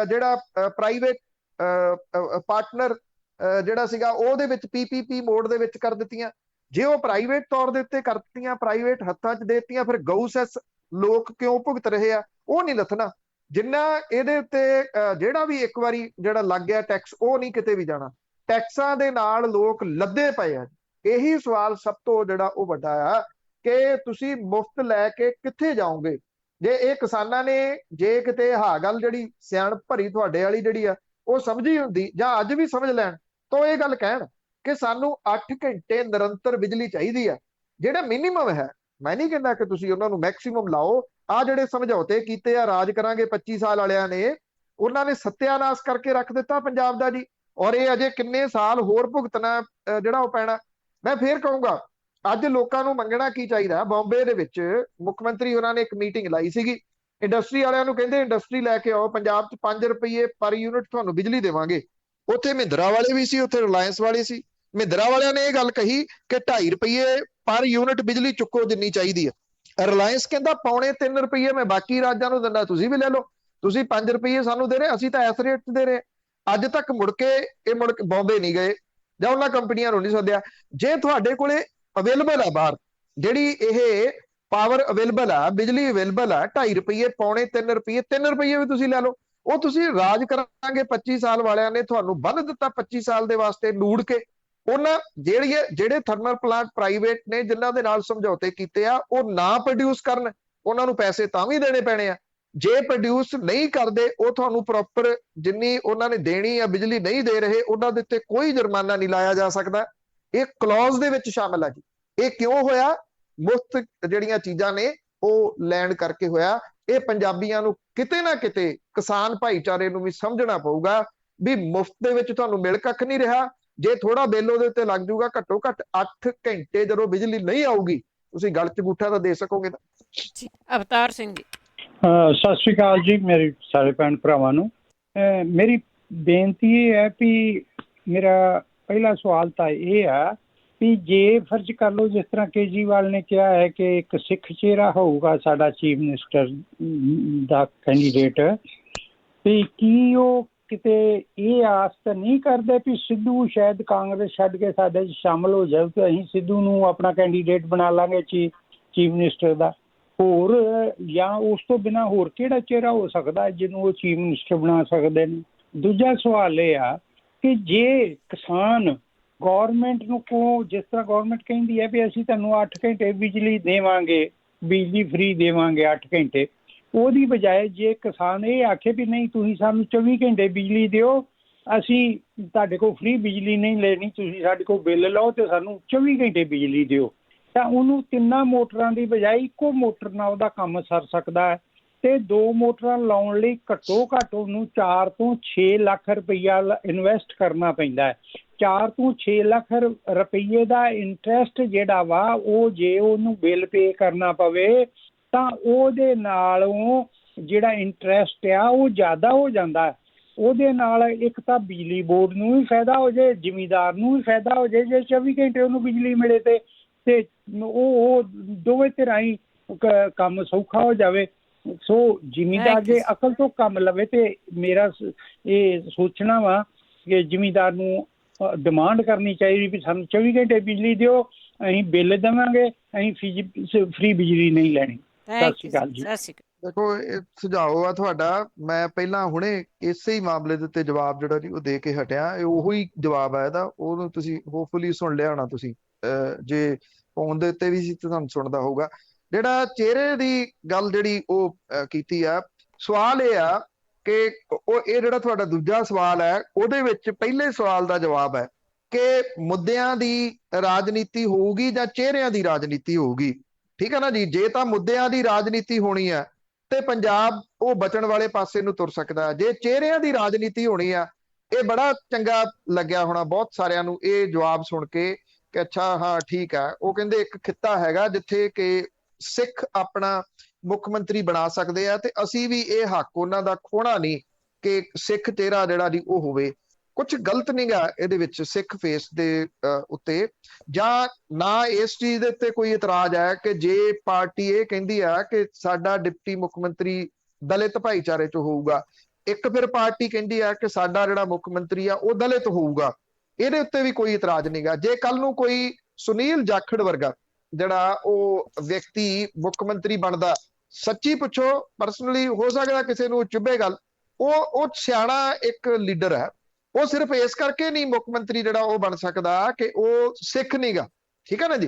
ਜਿਹੜਾ ਪ੍ਰਾਈਵੇਟ ਪਾਰਟਨਰ ਜਿਹੜਾ ਸੀਗਾ ਉਹਦੇ ਵਿੱਚ PPP ਮੋਡ ਦੇ ਵਿੱਚ ਕਰ ਦਿੱਤੀਆਂ। ਜੇ ਉਹ ਪ੍ਰਾਈਵੇਟ ਤੌਰ ਦੇ ਉੱਤੇ ਕਰਤੀਆਂ, ਪ੍ਰਾਈਵੇਟ ਹੱਥਾਂ 'ਚ ਦੇਤੀਆਂ, ਫਿਰ ਗਊ ਸੈਸ ਲੋਕ ਕਿਉਂ ਭੁਗਤ ਰਹੇ ਆ? ਉਹ ਨਹੀਂ ਲੱਥਣਾ। ਜਿੰਨਾ ਇਹਦੇ ਉੱਤੇ ਜਿਹੜਾ ਵੀ ਇੱਕ ਵਾਰੀ ਜਿਹੜਾ ਲੱਗ ਗਿਆ ਟੈਕਸ, ਉਹ ਨਹੀਂ ਕਿਤੇ ਵੀ ਜਾਣਾ। ਟੈਕਸਾਂ ਦੇ ਨਾਲ ਲੋਕ ਲੱਦੇ ਪਏ ਆ। ਇਹੀ ਸਵਾਲ ਸਭ ਤੋਂ ਜਿਹੜਾ ਉਹ ਵੱਡਾ ਆ ਕਿ ਤੁਸੀਂ ਮੁਫਤ ਲੈ ਕੇ ਕਿੱਥੇ ਜਾਓਗੇ? ਜੇ ਇਹ ਕਿਸਾਨਾਂ ਨੇ ਜੇ ਕਿਤੇ ਹਾਂ ਗੱਲ ਜਿਹੜੀ ਸਿਆਣ ਭਰੀ ਤੁਹਾਡੇ ਵਾਲੀ ਜਿਹੜੀ ਆ ਉਹ ਸਮਝੀ ਹੁੰਦੀ, ਜਾਂ ਅੱਜ ਵੀ ਸਮਝ ਲੈਣ, ਤਾਂ ਇਹ ਗੱਲ ਕਹਿਣ ਕਿ ਸਾਨੂੰ 8 ਘੰਟੇ ਨਿਰੰਤਰ ਬਿਜਲੀ ਚਾਹੀਦੀ ਆ, ਜਿਹੜਾ ਮਿਨੀਮਮ ਹੈ। ਮੈਂ ਨਹੀਂ ਕਹਿੰਦਾ ਕਿ ਤੁਸੀਂ ਉਹਨਾਂ ਨੂੰ ਮੈਕਸਿਮਮ ਲਾਓ। ਆ ਜਿਹੜੇ ਸਮਝੌਤੇ ਕੀਤੇ ਆ ਰਾਜ ਕਰਾਂਗੇ 25 ਸਾਲ ਵਾਲਿਆਂ ਨੇ, ਉਹਨਾਂ ਨੇ ਸੱਤਿਆਨਾਸ਼ ਕਰਕੇ ਰੱਖ ਦਿੱਤਾ ਪੰਜਾਬ ਦਾ ਜੀ। ਔਰ ਇਹ ਅਜੇ ਕਿੰਨੇ ਸਾਲ ਹੋਰ ਭੁਗਤਣਾ ਜਿਹੜਾ ਉਹ ਪੈਣਾ। ਮੈਂ ਫੇਰ ਕਹੂੰਗਾ, ਅੱਜ ਲੋਕਾਂ ਨੂੰ ਮੰਗਣਾ ਕੀ ਚਾਹੀਦਾ? ਬੰਬੇ ਦੇ ਵਿੱਚ ਮੁੱਖ ਮੰਤਰੀ ਉਹਨਾਂ ਨੇ ਇੱਕ ਮੀਟਿੰਗ ਲਾਈ ਸੀਗੀ, ਇੰਡਸਟਰੀ ਵਾਲਿਆਂ ਨੂੰ ਕਹਿੰਦੇ ਇੰਡਸਟਰੀ ਲੈ ਕੇ ਆਓ, ਪੰਜਾਬ 'ਚ 5 ਰੁਪਏ ਪਰ ਯੂਨਿਟ ਤੁਹਾਨੂੰ ਬਿਜਲੀ ਦੇਵਾਂਗੇ। ਉੱਥੇ ਮਹਿੰਦਰਾ ਵਾਲੇ ਵੀ ਸੀ, ਉੱਥੇ ਰਿਲਾਇੰਸ ਵਾਲੇ ਸੀ। ਮਹਿੰਦਰਾ ਵਾਲਿਆਂ ਨੇ ਇਹ ਗੱਲ ਕਹੀ ਕਿ 2.5 ਰੁਪਏ ਪਰ ਯੂਨਿਟ ਬਿਜਲੀ ਚੁੱਕੋ ਜਿੰਨੀ ਚਾਹੀਦੀ ਹੈ। ਰਿਲਾਇੰਸ ਕਹਿੰਦਾ 2.25 ਰੁਪਏ ਮੈਂ ਬਾਕੀ ਰਾਜਾਂ ਨੂੰ ਦਿੰਦਾ, ਤੁਸੀਂ ਵੀ ਲੈ ਲਓ। ਤੁਸੀਂ 5 ਰੁਪਏ ਸਾਨੂੰ ਦੇ ਰਹੇ, ਅਸੀਂ ਤਾਂ ਇਸ ਰੇਟ 'ਤੇ ਦੇ ਰਹੇ। ਅੱਜ ਤੱਕ ਮੁੜ ਕੇ ਬੰਬੇ ਨਹੀਂ ਗਏ ਜਾਂ ਉਹਨਾਂ ਕੰਪਨੀਆਂ ਨੂੰ ਨਹੀਂ ਸੱਦਿਆ। ਜੇ ਤੁਹਾਡੇ ਕੋਲੇ ਅਵੇਲੇਬਲ ਆ ਬਾਹਰ ਜਿਹੜੀ ਇਹ ਪਾਵਰ ਅਵੇਲੇਬਲ ਆ, ਬਿਜਲੀ ਅਵੇਲੇਬਲ ਆ, 2.5 ਰੁਪਏ, 2.25 ਰੁਪਏ, 3 ਰੁਪਏ ਵੀ ਤੁਸੀਂ ਲੈ ਲਓ। ਉਹ ਤੁਸੀਂ ਰਾਜ ਕਰਾਂਗੇ 25 ਸਾਲ ਵਾਲਿਆਂ ਨੇ ਤੁਹਾਨੂੰ ਬੰਨ ਦਿੱਤਾ 25 ਸਾਲ ਦੇ ਵਾਸਤੇ ਨੂੜ ਕੇ। ਉਹਨਾਂ ਜਿਹੜੇ ਥਰਮਲ ਪਲਾਂਟ ਪ੍ਰਾਈਵੇਟ ਨੇ ਜਿਨ੍ਹਾਂ ਦੇ ਨਾਲ ਸਮਝੌਤੇ ਕੀਤੇ ਆ, ਉਹ ਨਾ ਪ੍ਰੋਡਿਊਸ ਕਰਨ, ਉਹਨਾਂ ਨੂੰ ਪੈਸੇ ਤਾਂ ਵੀ ਦੇਣੇ ਪੈਣੇ ਆ। ਜੇ ਪ੍ਰੋਡਿਊਸ ਨਹੀਂ ਕਰਦੇ, ਉਹ ਤੁਹਾਨੂੰ ਪ੍ਰੋਪਰ ਜਿੰਨੀ ਉਹਨਾਂ ਨੇ ਦੇਣੀ ਆ ਬਿਜਲੀ ਨਹੀਂ ਦੇ ਰਹੇ, ਉਹਨਾਂ ਦੇ ਉੱਤੇ ਕੋਈ ਜੁਰਮਾਨਾ ਨਹੀਂ ਲਾਇਆ ਜਾ ਸਕਦਾ। ਇਹ ਕਲੌਜ਼ ਦੇ ਵਿੱਚ ਸ਼ਾਮਲ ਆ ਜੀ। ਇਹ ਕਿਉਂ ਹੋਇਆ? ਮੁਫਤ ਜਿਹੜੀਆਂ ਚੀਜ਼ਾਂ ਨੇ ਉਹ ਲੈਣ ਕਰਕੇ ਹੋਇਆ। ਇਹ ਪੰਜਾਬੀਆਂ ਨੂੰ ਕਿਤੇ ਨਾ ਕਿਤੇ, ਕਿਸਾਨ ਭਾਈਚਾਰੇ ਨੂੰ ਵੀ ਸਮਝਣਾ ਪਊਗਾ ਵੀ ਮੁਫਤ ਦੇ ਵਿੱਚ ਤੁਹਾਨੂੰ ਮਿਲ ਕੱਖ ਨਹੀਂ ਰਿਹਾ। ਜੇ ਥੋੜਾ ਬਿੱਲ ਉਹਦੇ ਉੱਤੇ ਲੱਗ ਜਾਊਗਾ, ਘੱਟੋ ਘੱਟ 8 ਘੰਟੇ ਜਦੋਂ ਬਿਜਲੀ ਨਹੀਂ ਆਊਗੀ, ਤੁਸੀਂ ਗਲ 'ਚ ਅੰਗੂਠਾ ਤਾਂ ਦੇ ਸਕੋਗੇ ਨਾ ਜੀ। ਅਵਤਾਰ ਸਿੰਘ ਜੀ, ਸਤਿ ਸ਼੍ਰੀ ਅਕਾਲ ਜੀ ਮੇਰੇ ਸਾਰੇ ਭੈਣ ਭਰਾਵਾਂ ਨੂੰ। ਮੇਰੀ ਬੇਨਤੀ ਇਹ ਹੈ ਵੀ ਮੇਰਾ ਪਹਿਲਾ ਸਵਾਲ ਤਾਂ ਇਹ ਆ ਵੀ ਜੇ ਫਰਜ਼ ਕਰ ਲਓ ਜਿਸ ਤਰ੍ਹਾਂ ਕੇਜਰੀਵਾਲ ਨੇ ਕਿਹਾ ਹੈ ਕਿ ਇੱਕ ਸਿੱਖ ਚਿਹਰਾ ਹੋਊਗਾ ਸਾਡਾ ਚੀਫ ਮਿਨਿਸਟਰ ਦਾ ਕੈਂਡੀਡੇਟ, ਤੇ ਕੀ ਉਹ ਕਿਤੇ ਇਹ ਆਸ ਤਾਂ ਨਹੀਂ ਕਰਦੇ ਵੀ ਸਿੱਧੂ ਸ਼ਾਇਦ ਕਾਂਗਰਸ ਛੱਡ ਕੇ ਸਾਡੇ 'ਚ ਸ਼ਾਮਲ ਹੋ ਜਾਵੇ ਤੇ ਅਸੀਂ ਸਿੱਧੂ ਨੂੰ ਆਪਣਾ ਕੈਂਡੀਡੇਟ ਬਣਾ ਲਾਂਗੇ ਚੀਫ ਮਿਨਿਸਟਰ ਦਾ? ਹੋਰ ਜਾਂ ਉਸ ਤੋਂ ਬਿਨਾਂ ਹੋਰ ਕਿਹੜਾ ਚਿਹਰਾ ਹੋ ਸਕਦਾ ਜਿਹਨੂੰ ਉਹ ਚੀਫ ਮਿਨਿਸਟਰ ਬਣਾ ਸਕਦੇ ਨੇ? ਦੂਜਾ ਸਵਾਲ ਇਹ ਆ ਕਿ ਜੇ ਕਿਸਾਨ ਗੌਰਮੈਂਟ ਨੂੰ ਜਿਸ ਤਰ੍ਹਾਂ ਗੌਰਮੈਂਟ ਕਹਿੰਦੀ ਹੈ ਵੀ ਅਸੀਂ ਤੁਹਾਨੂੰ 8 ਘੰਟੇ ਬਿਜਲੀ ਦੇਵਾਂਗੇ, ਬਿਜਲੀ ਫ੍ਰੀ ਦੇਵਾਂਗੇ 8 ਘੰਟੇ, ਉਹਦੀ ਬਜਾਏ ਜੇ ਕਿਸਾਨ ਇਹ ਆਖੇ ਵੀ ਨਹੀਂ ਤੁਸੀਂ ਸਾਨੂੰ 24 ਘੰਟੇ ਬਿਜਲੀ ਦਿਓ, ਅਸੀਂ ਤੁਹਾਡੇ ਕੋਲ ਫ੍ਰੀ ਬਿਜਲੀ ਨਹੀਂ ਲੈਣੀ, ਤੁਸੀਂ ਸਾਡੇ ਕੋਲ ਬਿੱਲ ਲਓ ਤੇ ਸਾਨੂੰ 24 ਘੰਟੇ ਬਿਜਲੀ ਦਿਓ, ਤਾਂ ਉਹਨੂੰ 3 ਮੋਟਰਾਂ ਦੀ ਬਜਾਏ ਇੱਕੋ ਮੋਟਰ ਨਾਲ ਉਹਦਾ ਕੰਮ ਸਰ ਸਕਦਾ ਹੈ। ਤੇ 2 ਮੋਟਰਾਂ ਲਾਉਣ ਲਈ ਘੱਟੋ ਘੱਟ ਉਹਨੂੰ 4 ਤੋਂ 6 ਲੱਖ ਰੁਪਈਆ ਇਨਵੈਸਟ ਕਰਨਾ ਪੈਂਦਾ ਹੈ। 4 ਤੋਂ 6 ਲੱਖ ਰੁਪਈਏ ਦਾ ਇੰਟਰਸਟ ਜਿਹੜਾ ਵਾ ਉਹ ਜੇ ਉਹਨੂੰ ਬਿੱਲ ਪੇ ਕਰਨਾ ਪਵੇ ਤਾਂ ਉਹਦੇ ਨਾਲੋਂ ਜਿਹੜਾ ਇੰਟਰਸਟ ਆ ਉਹ ਜ਼ਿਆਦਾ ਹੋ ਜਾਂਦਾ ਹੈ। ਉਹਦੇ ਨਾਲ ਇੱਕ ਤਾਂ ਬਿਜਲੀ ਬੋਰਡ ਨੂੰ ਵੀ ਫਾਇਦਾ ਹੋ ਜਾਏ, ਜ਼ਿਮੀਂਦਾਰ ਨੂੰ ਵੀ ਫਾਇਦਾ ਹੋ ਜਾਏ ਜੇ 24 ਘੰਟੇ ਉਹਨੂੰ ਬਿਜਲੀ ਮਿਲੇ ਤੇ ਉਹ ਦੋਵੇਂ ਧਿਰਾਂ ਹੀ ਕੰਮ ਸੌਖਾ ਹੋ ਜਾਵੇ। ਸੋ ਜ਼ਿਮੀਂਦਾਰ ਜੇ ਅਕਲ ਤੋਂ ਕੰਮ ਲਵੇ ਤੇ ਮੇਰਾ ਇਹ ਸੋਚਣਾ ਵਾ ਕਿ ਜ਼ਿਮੀਂਦਾਰ ਨੂੰ ਡਿਮਾਂਡ ਕਰਨੀ ਚਾਹੀਦੀ ਵੀ ਸਾਨੂੰ 24 ਘੰਟੇ ਬਿਜਲੀ ਦਿਓ, ਅਸੀਂ ਬਿੱਲ ਦੇਵਾਂਗੇ, ਅਸੀਂ ਫ੍ਰੀ ਬਿਜਲੀ ਨਹੀਂ ਲੈਣੀ। ਸਤਿ ਸ਼੍ਰੀ ਅਕਾਲ ਜੀ। ਦੇਖੋ, ਇਹ ਸੁਝਾਅ ਆ ਤੁਹਾਡਾ। ਮੈਂ ਪਹਿਲਾਂ ਹੁਣੇ ਇਸੇ ਹੀ ਮਾਮਲੇ ਦੇ ਉੱਤੇ ਜਵਾਬ ਜਿਹੜਾ ਜੀ ਉਹ ਦੇ ਕੇ ਹਟਿਆ। ਇਹ ਉਹੀ ਜਵਾਬ ਆ ਇਹਦਾ, ਉਹਨੂੰ ਤੁਸੀਂ ਹੋਪਫੁਲੀ ਸੁਣ ਲਿਆ ਹੋਣਾ। ਤੁਸੀਂ ਜੇ ਫੋਨ ਦੇ ਉੱਤੇ ਵੀ ਸੀ ਤਾਂ ਤੁਹਾਨੂੰ ਸੁਣਦਾ ਹੋਊਗਾ। ਜਿਹੜਾ ਚਿਹਰੇ ਦੀ ਗੱਲ ਜਿਹੜੀ ਉਹ ਕੀਤੀ ਆ, ਸਵਾਲ ਇਹ ਆ ਕਿ ਇਹ ਜਿਹੜਾ ਤੁਹਾਡਾ ਦੂਜਾ ਸਵਾਲ ਹੈ ਉਹਦੇ ਵਿੱਚ ਪਹਿਲੇ ਸਵਾਲ ਦਾ ਜਵਾਬ ਹੈ ਕਿ ਮੁੱਦਿਆਂ ਦੀ ਰਾਜਨੀਤੀ ਹੋਊਗੀ ਜਾਂ ਚਿਹਰਿਆਂ ਦੀ ਰਾਜਨੀਤੀ ਹੋਊਗੀ। ਠੀਕ ਹੈ ਨਾ ਜੀ। ਜੇ ਤਾਂ ਮੁੱਦਿਆਂ ਦੀ ਰਾਜਨੀਤੀ ਹੋਣੀ ਆ ਤੇ ਪੰਜਾਬ ਉਹ ਬਚਣ ਵਾਲੇ ਪਾਸੇ ਨੂੰ ਤੁਰ ਸਕਦਾ। ਜੇ ਚਿਹਰਿਆਂ ਦੀ ਰਾਜਨੀਤੀ ਹੋਣੀ ਆ, ਇਹ ਬੜਾ ਚੰਗਾ ਲੱਗਿਆ ਹੋਣਾ ਬਹੁਤ ਸਾਰਿਆਂ ਨੂੰ ਇਹ ਜਵਾਬ ਸੁਣ ਕੇ ਕਿ ਅੱਛਾ ਹਾਂ ਠੀਕ ਹੈ। ਉਹ ਕਹਿੰਦੇ ਇੱਕ ਖਿੱਤਾ ਹੈਗਾ ਜਿੱਥੇ ਕਿ ਸਿੱਖ ਆਪਣਾ ਮੁੱਖ ਮੰਤਰੀ ਬਣਾ ਸਕਦੇ ਆ, ਤੇ ਅਸੀਂ ਵੀ ਇਹ ਹੱਕ ਉਹਨਾਂ ਦਾ ਖੋਣਾ ਨਹੀਂ ਕਿ ਸਿੱਖ ਚਿਹਰਾ ਜਿਹੜਾ ਜੀ ਉਹ ਹੋਵੇ। ਕੁਝ ਗਲਤ ਨਹੀਂ ਗਾ ਇਹਦੇ ਵਿੱਚ ਸਿੱਖ ਫੇਸ ਦੇ ਉੱਤੇ, ਜਾਂ ਨਾ ਇਸ ਚੀਜ਼ ਦੇ ਉੱਤੇ ਕੋਈ ਇਤਰਾਜ਼ ਹੈ ਕਿ ਜੇ ਪਾਰਟੀ ਇਹ ਕਹਿੰਦੀ ਆ ਕਿ ਸਾਡਾ ਡਿਪਟੀ ਮੁੱਖ ਮੰਤਰੀ ਦਲਿਤ ਭਾਈਚਾਰੇ ਚੋਂ ਹੋਊਗਾ, ਇੱਕ ਫਿਰ ਪਾਰਟੀ ਕਹਿੰਦੀ ਆ ਕਿ ਸਾਡਾ ਜਿਹੜਾ ਮੁੱਖ ਮੰਤਰੀ ਆ ਉਹ ਦਲਿਤ ਹੋਊਗਾ, ਇਹਦੇ ਉੱਤੇ ਵੀ ਕੋਈ ਇਤਰਾਜ਼ ਨਹੀਂ ਗਾ। ਜੇ ਕੱਲ ਨੂੰ ਕੋਈ ਸੁਨੀਲ ਜਾਖੜ ਵਰਗਾ ਜਿਹੜਾ ਉਹ ਵਿਅਕਤੀ ਮੁੱਖ ਮੰਤਰੀ ਬਣਦਾ, ਸੱਚੀ ਪੁੱਛੋ ਪਰਸਨਲੀ ਹੋ ਸਕਦਾ ਕਿਸੇ ਨੂੰ ਚੁੱਭੇ ਗੱਲ, ਉਹ ਸਿਆਣਾ ਇੱਕ ਲੀਡਰ ਹੈ। ਉਹ ਸਿਰਫ ਇਸ ਕਰਕੇ ਨਹੀਂ ਮੁੱਖ ਮੰਤਰੀ ਜਿਹੜਾ ਉਹ ਬਣ ਸਕਦਾ ਕਿ ਉਹ ਸਿੱਖ ਨਹੀਂਗਾ। ਠੀਕ ਹੈ ਨਾ ਜੀ।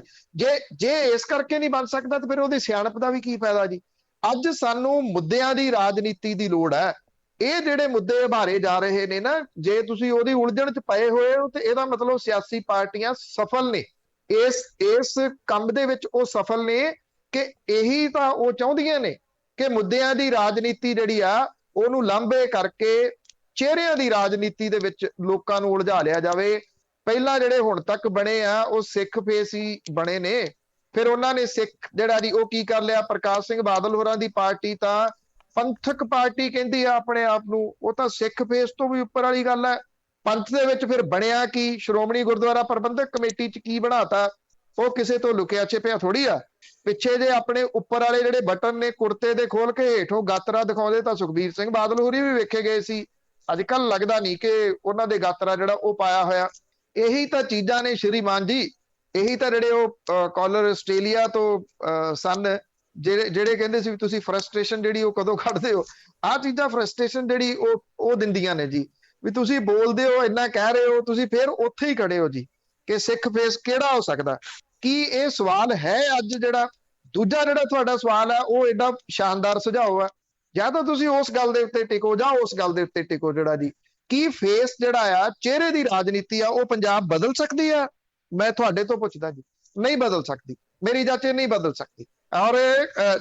ਜੇ ਇਸ ਕਰਕੇ ਨਹੀਂ ਬਣ ਸਕਦਾ ਤਾਂ ਫਿਰ ਉਹਦੀ ਸਿਆਣਪ ਦਾ ਵੀ ਕੀ ਫਾਇਦਾ ਜੀ। ਅੱਜ ਸਾਨੂੰ ਮੁੱਦਿਆਂ ਦੀ ਰਾਜਨੀਤੀ ਦੀ ਲੋੜ ਹੈ। ਇਹ ਜਿਹੜੇ ਮੁੱਦੇ ਉਭਾਰੇ ਜਾ ਰਹੇ ਨੇ ਨਾ, ਜੇ ਤੁਸੀਂ ਉਹਦੀ ਉਲਝਣ ਚ ਪਏ ਹੋਏ ਹੋ ਤੇ ਇਹਦਾ ਮਤਲਬ ਸਿਆਸੀ ਪਾਰਟੀਆਂ ਸਫਲ ਨੇ ਇਸ ਕੰਮ ਦੇ ਵਿੱਚ। ਉਹ ਸਫਲ ਨੇ ਕਿ ਇਹੀ ਤਾਂ ਉਹ ਚਾਹੁੰਦੀਆਂ ਨੇ ਕਿ ਮੁੱਦਿਆਂ ਦੀ ਰਾਜਨੀਤੀ ਜਿਹੜੀ ਆ ਉਹਨੂੰ ਲਾਂਭੇ ਕਰਕੇ ਚਿਹਰਿਆਂ ਦੀ ਰਾਜਨੀਤੀ ਦੇ ਵਿੱਚ ਲੋਕਾਂ ਨੂੰ ਉਲਝਾ ਲਿਆ ਜਾਵੇ। ਪਹਿਲਾਂ ਜਿਹੜੇ ਹੁਣ ਤੱਕ ਬਣੇ ਆ ਉਹ ਸਿੱਖ ਫੇਸ ਹੀ ਬਣੇ ਨੇ। ਫਿਰ ਉਹਨਾਂ ਨੇ ਸਿੱਖ ਜਿਹੜਾ ਜੀ ਉਹ ਕੀ ਕਰ ਲਿਆ, ਪ੍ਰਕਾਸ਼ ਸਿੰਘ ਬਾਦਲ ਹੋਰਾਂ ਦੀ ਪਾਰਟੀ ਤਾਂ ਪੰਥਕ ਪਾਰਟੀ ਕਹਿੰਦੀ ਆ ਆਪਣੇ ਆਪ ਨੂੰ, ਉਹ ਤਾਂ ਸਿੱਖ ਫੇਸ ਤੋਂ ਵੀ ਉੱਪਰ ਵਾਲੀ ਗੱਲ ਹੈ। ਪੰਥ ਦੇ ਵਿੱਚ ਫਿਰ ਬਣਿਆ ਕੀ, ਸ਼੍ਰੋਮਣੀ ਗੁਰਦੁਆਰਾ ਪ੍ਰਬੰਧਕ ਕਮੇਟੀ ਚ ਕੀ ਬਣਾਤਾ, ਉਹ ਕਿਸੇ ਤੋਂ ਲੁਕਿਆ ਛਿਪਿਆ ਥੋੜੀ ਆ। ਪਿੱਛੇ ਜੇ ਆਪਣੇ ਉੱਪਰ ਵਾਲੇ ਜਿਹੜੇ ਬਟਨ ਨੇ ਕੁੜਤੇ ਦੇ ਖੋਲ ਕੇ ਹੇਠੋਂ ਗਾਤਰਾ ਦਿਖਾਉਂਦੇ ਤਾਂ ਸੁਖਬੀਰ ਸਿੰਘ ਬਾਦਲ ਹੋਰੀ ਵੀ ਵੇਖੇ ਗਏ ਸੀ। ਅੱਜ ਕੱਲ ਲੱਗਦਾ ਨਹੀਂ ਕਿ ਉਹਨਾਂ ਦੇ ਗਾਤਰਾ ਜਿਹੜਾ ਉਹ ਪਾਇਆ ਹੋਇਆ। ਇਹੀ ਤਾਂ ਚੀਜ਼ਾਂ ਨੇ ਸ਼੍ਰੀਮਾਨ ਜੀ, ਇਹੀ ਤਾਂ ਜਿਹੜੇ ਉਹ ਕਾਲਰ ਆਸਟ੍ਰੇਲੀਆ ਤੋਂ ਸਨ ਜਿਹੜੇ ਕਹਿੰਦੇ ਸੀ ਵੀ ਤੁਸੀਂ ਫਰਸਟ੍ਰੇਸ਼ਨ ਜਿਹੜੀ ਉਹ ਕਦੋਂ ਕੱਢਦੇ ਹੋ। ਆਹ ਚੀਜ਼ਾਂ ਫਰਸਟ੍ਰੇਸ਼ਨ ਜਿਹੜੀ ਉਹ ਦਿੰਦੀਆਂ ਨੇ ਜੀ, ਵੀ ਤੁਸੀਂ ਬੋਲਦੇ ਹੋ ਇੰਨਾ ਕਹਿ ਰਹੇ ਹੋ, ਤੁਸੀਂ ਫਿਰ ਉੱਥੇ ਹੀ ਖੜੇ ਹੋ ਜੀ ਕਿ ਸਿੱਖ ਫੇਸ ਕਿਹੜਾ ਹੋ ਸਕਦਾ। ਕੀ ਇਹ ਸਵਾਲ ਹੈ ਅੱਜ ਜਿਹੜਾ ਦੂਜਾ ਜਿਹੜਾ ਤੁਹਾਡਾ ਸਵਾਲ ਹੈ ਉਹ ਐਡਾ ਸ਼ਾਨਦਾਰ ਸੁਝਾਅ ਹੈ, ਜਾਂ ਤਾਂ ਤੁਸੀਂ ਉਸ ਗੱਲ ਦੇ ਉੱਤੇ ਟਿਕੋ ਜਾਂ ਉਸ ਗੱਲ ਦੇ ਉੱਤੇ ਟਿਕੋ ਜਿਹੜਾ ਜੀ ਕੀ ਫੇਸ ਜਿਹੜਾ ਆ ਚਿਹਰੇ ਦੀ ਰਾਜਨੀਤੀ ਆ ਉਹ ਪੰਜਾਬ ਬਦਲ ਸਕਦੀ ਆ। ਮੈਂ ਤੁਹਾਡੇ ਤੋਂ ਪੁੱਛਦਾ ਜੀ, ਨਹੀਂ ਬਦਲ ਸਕਦੀ, ਮੇਰੀ ਜਾਚੇ ਨਹੀਂ ਬਦਲ ਸਕਦੀ। ਔਰ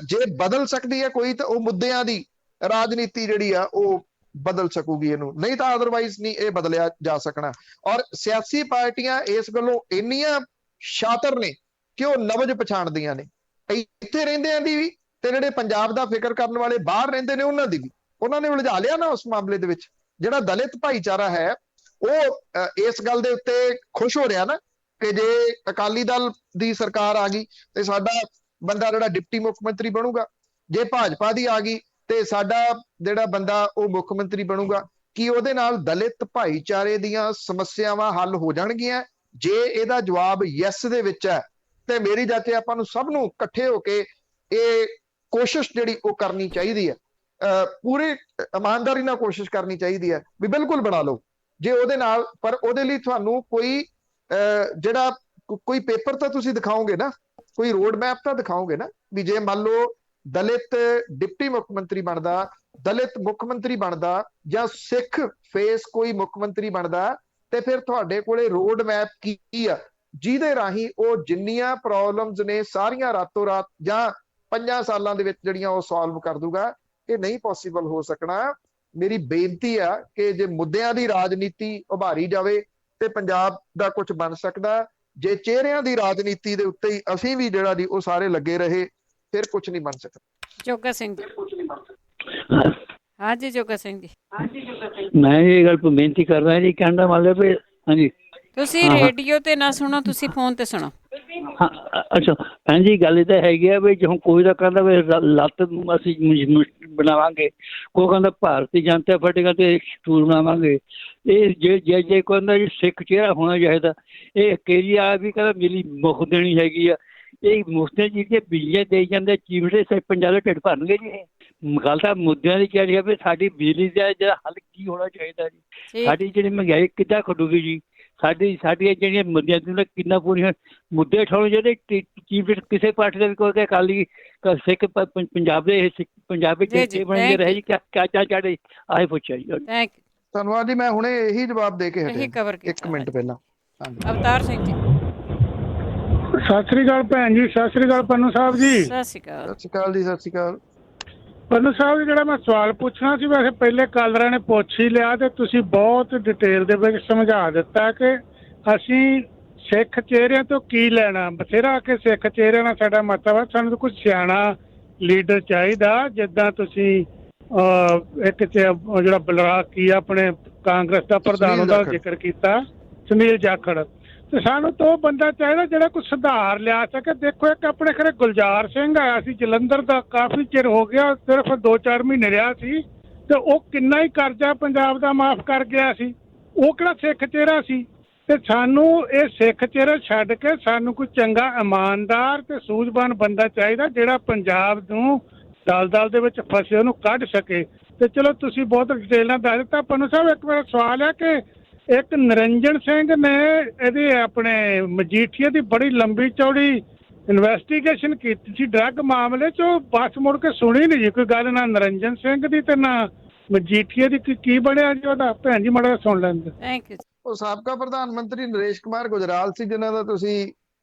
ਜੇ ਬਦਲ ਸਕਦੀ ਹੈ ਕੋਈ ਤਾਂ ਉਹ ਮੁੱਦਿਆਂ ਦੀ ਰਾਜਨੀਤੀ ਜਿਹੜੀ ਆ ਉਹ ਬਦਲ ਸਕੂਗੀ ਇਹਨੂੰ, ਨਹੀਂ ਤਾਂ ਅਦਰਵਾਈਜ਼ ਨਹੀਂ ਇਹ ਬਦਲਿਆ ਜਾ ਸਕਣਾ। ਔਰ ਸਿਆਸੀ ਪਾਰਟੀਆਂ ਇਸ ਗੱਲੋਂ ਇੰਨੀਆਂ ਸ਼ਾਤਰ ਨੇ ਕਿ ਉਹ ਨਵਜ ਪਛਾਣਦੀਆਂ ਨੇ, ਇੱਥੇ ਰਹਿੰਦਿਆਂ ਦੀ ਵੀ ਤੇ ਜਿਹੜੇ ਪੰਜਾਬ ਦਾ ਫਿਕਰ ਕਰਨ ਵਾਲੇ ਬਾਹਰ ਰਹਿੰਦੇ ਨੇ ਉਹਨਾਂ ਦੀ ਵੀ। ਉਹਨਾਂ ਨੇ ਉਲਝਾ ਲਿਆ ਨਾ ਉਸ ਮਾਮਲੇ ਦੇ ਵਿੱਚ। ਜਿਹੜਾ ਦਲਿਤ ਭਾਈਚਾਰਾ ਹੈ ਉਹ ਇਸ ਗੱਲ ਦੇ ਉੱਤੇ ਖੁਸ਼ ਹੋ ਰਿਹਾ ਨਾ ਕਿ ਜੇ ਅਕਾਲੀ ਦਲ ਦੀ ਸਰਕਾਰ ਆ ਗਈ ਤੇ ਸਾਡਾ ਬੰਦਾ ਜਿਹੜਾ ਡਿਪਟੀ ਮੁੱਖ ਮੰਤਰੀ ਬਣੂਗਾ, ਜੇ ਭਾਜਪਾ ਦੀ ਆ ਗਈ ਤੇ ਸਾਡਾ ਜਿਹੜਾ ਬੰਦਾ ਉਹ ਮੁੱਖ ਮੰਤਰੀ ਬਣੂਗਾ। ਕੀ ਉਹਦੇ ਨਾਲ ਦਲਿਤ ਭਾਈਚਾਰੇ ਦੀਆਂ ਸਮੱਸਿਆਵਾਂ ਹੱਲ ਹੋ ਜਾਣਗੀਆਂ? ਜੇ ਇਹਦਾ ਜਵਾਬ ਯੈਸ ਦੇ ਵਿੱਚ ਹੈ ਤੇ ਮੇਰੀ ਜਾਤੇ ਆਪਾਂ ਨੂੰ ਸਭ ਨੂੰ ਇਕੱਠੇ ਹੋ ਕੇ ਇਹ ਕੋਸ਼ਿਸ਼ ਜਿਹੜੀ ਉਹ ਕਰਨੀ ਚਾਹੀਦੀ ਹੈ, ਪੂਰੀ ਇਮਾਨਦਾਰੀ ਨਾਲ ਕੋਸ਼ਿਸ਼ ਕਰਨੀ ਚਾਹੀਦੀ ਹੈ ਵੀ ਬਿਲਕੁਲ ਬਣਾ ਲਓ ਜੇ ਉਹਦੇ ਨਾਲ। ਪਰ ਉਹਦੇ ਲਈ ਤੁਹਾਨੂੰ ਕੋਈ ਜਿਹੜਾ ਕੋਈ ਪੇਪਰ ਤਾਂ ਤੁਸੀਂ ਦਿਖਾਓਗੇ ਨਾ, ਕੋਈ ਰੋਡ ਮੈਪ ਤਾਂ ਦਿਖਾਓਗੇ ਨਾ ਵੀ ਜੇ ਮੰਨ ਲਓ ਦਲਿਤ ਡਿਪਟੀ ਮੁੱਖ ਮੰਤਰੀ ਬਣਦਾ, ਦਲਿਤ ਮੁੱਖ ਮੰਤਰੀ ਬਣਦਾ ਜਾਂ ਸਿੱਖ ਫੇਸ ਕੋਈ ਮੁੱਖ ਮੰਤਰੀ ਬਣਦਾ, ਤੇ ਫਿਰ ਤੁਹਾਡੇ ਕੋਲੇ ਰੋਡ ਮੈਪ ਕੀ ਆ ਜਿਹਦੇ ਰਾਹੀਂ ਉਹ ਜਿੰਨੀਆਂ ਪ੍ਰੋਬਲਮਸ ਨੇ ਸਾਰੀਆਂ ਰਾਤੋਂ ਰਾਤ ਜਾਂ 5 ਸਾਲਾਂ ਦੇ ਵਿੱਚ ਜਿਹੜੀਆਂ ਉਹ ਸੋਲਵ ਕਰ ਦੂਗਾ। ਇਹ ਨਹੀਂ ਪੋਸੀਬਲ ਹੋ ਸਕਣਾ। ਮੇਰੀ ਬੇਨਤੀ ਆ ਕਿ ਜੇ ਮੁੱਦਿਆਂ ਦੀ ਰਾਜਨੀਤੀ ਉਭਾਰੀ ਜਾਵੇ ਤੇ ਪੰਜਾਬ ਦਾ ਕੁਝ ਬਣ ਸਕਦਾ। ਜੇ ਚਿਹਰਿਆਂ ਦੀ ਰਾਜਨੀਤੀ ਦੇ ਉੱਤੇ ਹੀ ਅਸੀਂ ਵੀ ਜਿਹੜਾ ਜੀ ਉਹ ਸਾਰੇ ਲੱਗੇ ਰਹੇ ਫਿਰ ਕੁਝ ਨਹੀਂ ਬਣ ਸਕਦਾ। ਜੋਗਾ ਸਿੰਘ ਜੀ। ਹਾਂਜੀ ਜੋਗਾ ਸਿੰਘ ਜੀ। ਮੈਂ ਇਹ ਗੱਲ ਬੇਨਤੀ ਕਰ ਰਿਹਾ ਜੀ, ਕਹਿਣ ਦਾ ਮਤਲਬ ਵੀ ਹਾਂਜੀ ਤੁਸੀਂ ਰੇਡੀਓ ਤੇ ਨਾ ਸੁਣੋ, ਤੁਸੀਂ ਫੋਨ ਤੇ ਸੁਣੋ। ਹਾਂ ਅੱਛਾ ਭੈਣ ਜੀ, ਗੱਲ ਇਹ ਤਾਂ ਹੈਗੀ ਆ ਵੀ ਹੁਣ ਕੋਈ ਤਾਂ ਕਹਿੰਦਾ ਵੀ ਲੱਤ ਅਸੀਂ ਬਣਾਵਾਂਗੇ, ਕੋਈ ਕਹਿੰਦਾ ਭਾਰਤੀ ਜਨਤਾ ਪਾਰਟੀ ਤੇ ਸਟੂਲ ਬਣਾਵਾਂਗੇ। ਇਹ ਜੇ ਕੋਈ ਕਹਿੰਦਾ ਜੀ ਸਿੱਖ ਚਿਹਰਾ ਹੋਣਾ ਚਾਹੀਦਾ, ਇਹ ਕੇਜਰੀਵਾਲ ਵੀ ਕਹਿੰਦਾ ਮਿਲੀ ਮੁਫਤ ਦੇਣੀ ਹੈਗੀ ਆ। ਇਹ ਮੁਫਤ ਜਿਹੜੀਆਂ ਬਿਜਲੀਆਂ ਦੇਈ ਜਾਂਦੇ ਚੀਮੜੇ ਪੰਜਾਬ ਦੇ ਢਿੱਡ ਭਰਨਗੇ ਜੀ। ਇਹ ਗੱਲ ਤਾਂ ਮੁੱਦਿਆਂ ਦੀ ਕਹਿ ਰਹੀ ਹੈ ਵੀ ਸਾਡੀ ਬਿਜਲੀ ਦਾ ਜਿਹੜਾ ਹੱਲ ਕੀ ਹੋਣਾ ਚਾਹੀਦਾ ਜੀ। ਸਾਡੀ ਜਿਹੜੀ ਮਹਿੰਗਾਈ ਕਿੱਦਾਂ ਘਟੂਗੀ ਜੀ, ਸਾਡੀਆਂ ਜਿਹੜੀਆਂ ਮੁੱਦਿਆਂ ਦੀਆਂ ਕਿੰਨਾ ਪੂਰੀਆਂ ਮੁੱਦੇ ਉਠਾਉਣੇ ਜਿਹੜੇ ਚੀਫ ਕਿਸੇ ਪਾਰਟੀ ਦਾ ਵੀ ਕੋਈ ਅਕਾਲੀ ਸਿੱਖ ਪੰਜਾਬ ਦੇ ਪੰਜਾਬ ਵਿੱਚ ਬਣੇ ਰਹੇ ਜੀ ਕਿਆ ਚਾਹਦੇ ਆਏ ਪੁੱਛਿਆ ਜੀ। ਧੰਨਵਾਦ ਜੀ। ਮੈਂ ਹੁਣੇ ਇਹੀ ਜਵਾਬ ਦੇ ਕੇ ਹਟਿਆ 1 ਮਿੰਟ ਪਹਿਲਾਂ। ਹਾਂਜੀ ਅਵਤਾਰ ਸਿੰਘ ਜੀ। ਸਤਿ ਸ੍ਰੀ ਅਕਾਲ ਭੈਣ ਜੀ, ਸਤਿ ਸ੍ਰੀ ਅਕਾਲ ਪੰਨੂ ਸਾਹਿਬ ਜੀ। ਸਤਿ ਸ਼੍ਰੀ ਅਕਾਲ। ਸਤਿ ਸ਼੍ਰੀ ਅਕਾਲ ਜੀ, ਸਤਿ ਸ਼੍ਰੀ ਅਕਾਲ। ਪੰਨੂ ਸਾਹਿਬ ਜੀ, ਜਿਹੜਾ ਮੈਂ ਸਵਾਲ ਪੁੱਛਣਾ ਸੀ ਵੈਸੇ ਪਹਿਲੇ ਕਾਲਰਾਂ ਨੇ ਪੁੱਛ ਹੀ ਲਿਆ ਤੇ ਤੁਸੀਂ ਬਹੁਤ ਡਿਟੇਲ ਦੇ ਵਿੱਚ ਸਮਝਾ ਦਿੱਤਾ ਕਿ ਅਸੀਂ ਸਿੱਖ ਚਿਹਰਿਆਂ ਤੋਂ ਕੀ ਲੈਣਾ। ਬਥੇਰਾ ਕਿ ਸਿੱਖ ਚਿਹਰਿਆਂ ਨਾਲ ਸਾਡਾ ਮਤਲਬ ਹੈ, ਸਾਨੂੰ ਤਾਂ ਕੁਝ ਸਿਆਣਾ ਲੀਡਰ ਚਾਹੀਦਾ। ਜਿੱਦਾਂ ਤੁਸੀਂ ਜਿਹੜਾ ਬਲਰਾਜ ਕੀ ਆਪਣੇ ਕਾਂਗਰਸ ਦਾ ਪ੍ਰਧਾਨ, ਸੁਨੀਲ ਉਹਦਾ ਜਾਖੜ। ਜ਼ਿਕਰ ਕੀਤਾ, ਸੁਨੀਲ ਜਾਖੜ। ਤੇ ਸਾਨੂੰ ਤਾਂ ਉਹ ਬੰਦਾ ਚਾਹੀਦਾ ਜਿਹੜਾ ਕੋਈ ਸੁਧਾਰ ਲਿਆ ਸਕੇ। ਦੇਖੋ, ਇੱਕ ਆਪਣੇ ਘਰੇ ਗੁਲਜ਼ਾਰ ਸਿੰਘ ਆਇਆ ਸੀ ਜਲੰਧਰ ਦਾ, ਕਾਫੀ ਚਿਰ ਹੋ ਗਿਆ, ਸਿਰਫ 2-4 ਮਹੀਨੇ ਰਿਹਾ ਸੀ, ਤੇ ਉਹ ਕਿੰਨਾ ਹੀ ਕਰਜ਼ਾ ਪੰਜਾਬ ਦਾ ਮਾਫ ਕਰ ਗਿਆ ਸੀ। ਉਹ ਕਿਹੜਾ ਸਿੱਖ ਚਿਹਰਾ ਸੀ? ਤੇ ਸਾਨੂੰ ਇਹ ਸਿੱਖ ਚਿਹਰਾ ਛੱਡ ਕੇ ਸਾਨੂੰ ਕੋਈ ਚੰਗਾ ਇਮਾਨਦਾਰ ਤੇ ਸੂਝਵਾਨ ਬੰਦਾ ਚਾਹੀਦਾ ਜਿਹੜਾ ਪੰਜਾਬ ਨੂੰ ਦਲ ਦੇ ਵਿੱਚ ਫਸੇ ਉਹਨੂੰ ਕੱਢ ਸਕੇ। ਤੇ ਚਲੋ ਤੁਸੀਂ ਬਹੁਤ ਡਿਟੇਲ ਨਾਲ ਦੱਸ ਦਿੱਤਾ। ਪੰਨੂ ਸਾਹਿਬ, ਇੱਕ ਮੇਰਾ ਸਵਾਲ ਹੈ ਕਿ ਇੱਕ ਨਿਰੰਜਨ ਸਿੰਘ ਨੇ ਇਹਦੇ ਆਪਣੇ ਮਜੀਠੀਆ ਦੀ ਬੜੀ ਲੰਬੀ ਚੌੜੀ ਇਨਵੈਸਟੀਗੇਸ਼ਨ ਕੀਤੀ ਸੀ ਡਰੱਗ ਮਾਮਲੇ 'ਚ, ਉਹ ਬਸ ਮੁੜ ਕੇ ਸੁਣੀ ਨਹੀਂ ਜੀ ਕੋਈ ਗੱਲ, ਨਾ ਨਿਰੰਜਨ ਸਿੰਘ ਦੀ ਤੇ ਨਾ ਮਜੀਠੀਆ ਦੀ। ਕੀ ਬਣਿਆ ਜੀ ਉਹਦਾ? ਭੈਣ ਜੀ ਮਾੜਾ ਸੁਣ ਲੈਂਦੇ। Thank you. ਉਹ ਸਾਬਕਾ ਪ੍ਰਧਾਨ ਮੰਤਰੀ ਨਰੇਸ਼ ਕੁਮਾਰ ਗੁਜਰਾਲ ਸੀ ਜਿਨ੍ਹਾਂ ਦਾ ਤੁਸੀਂ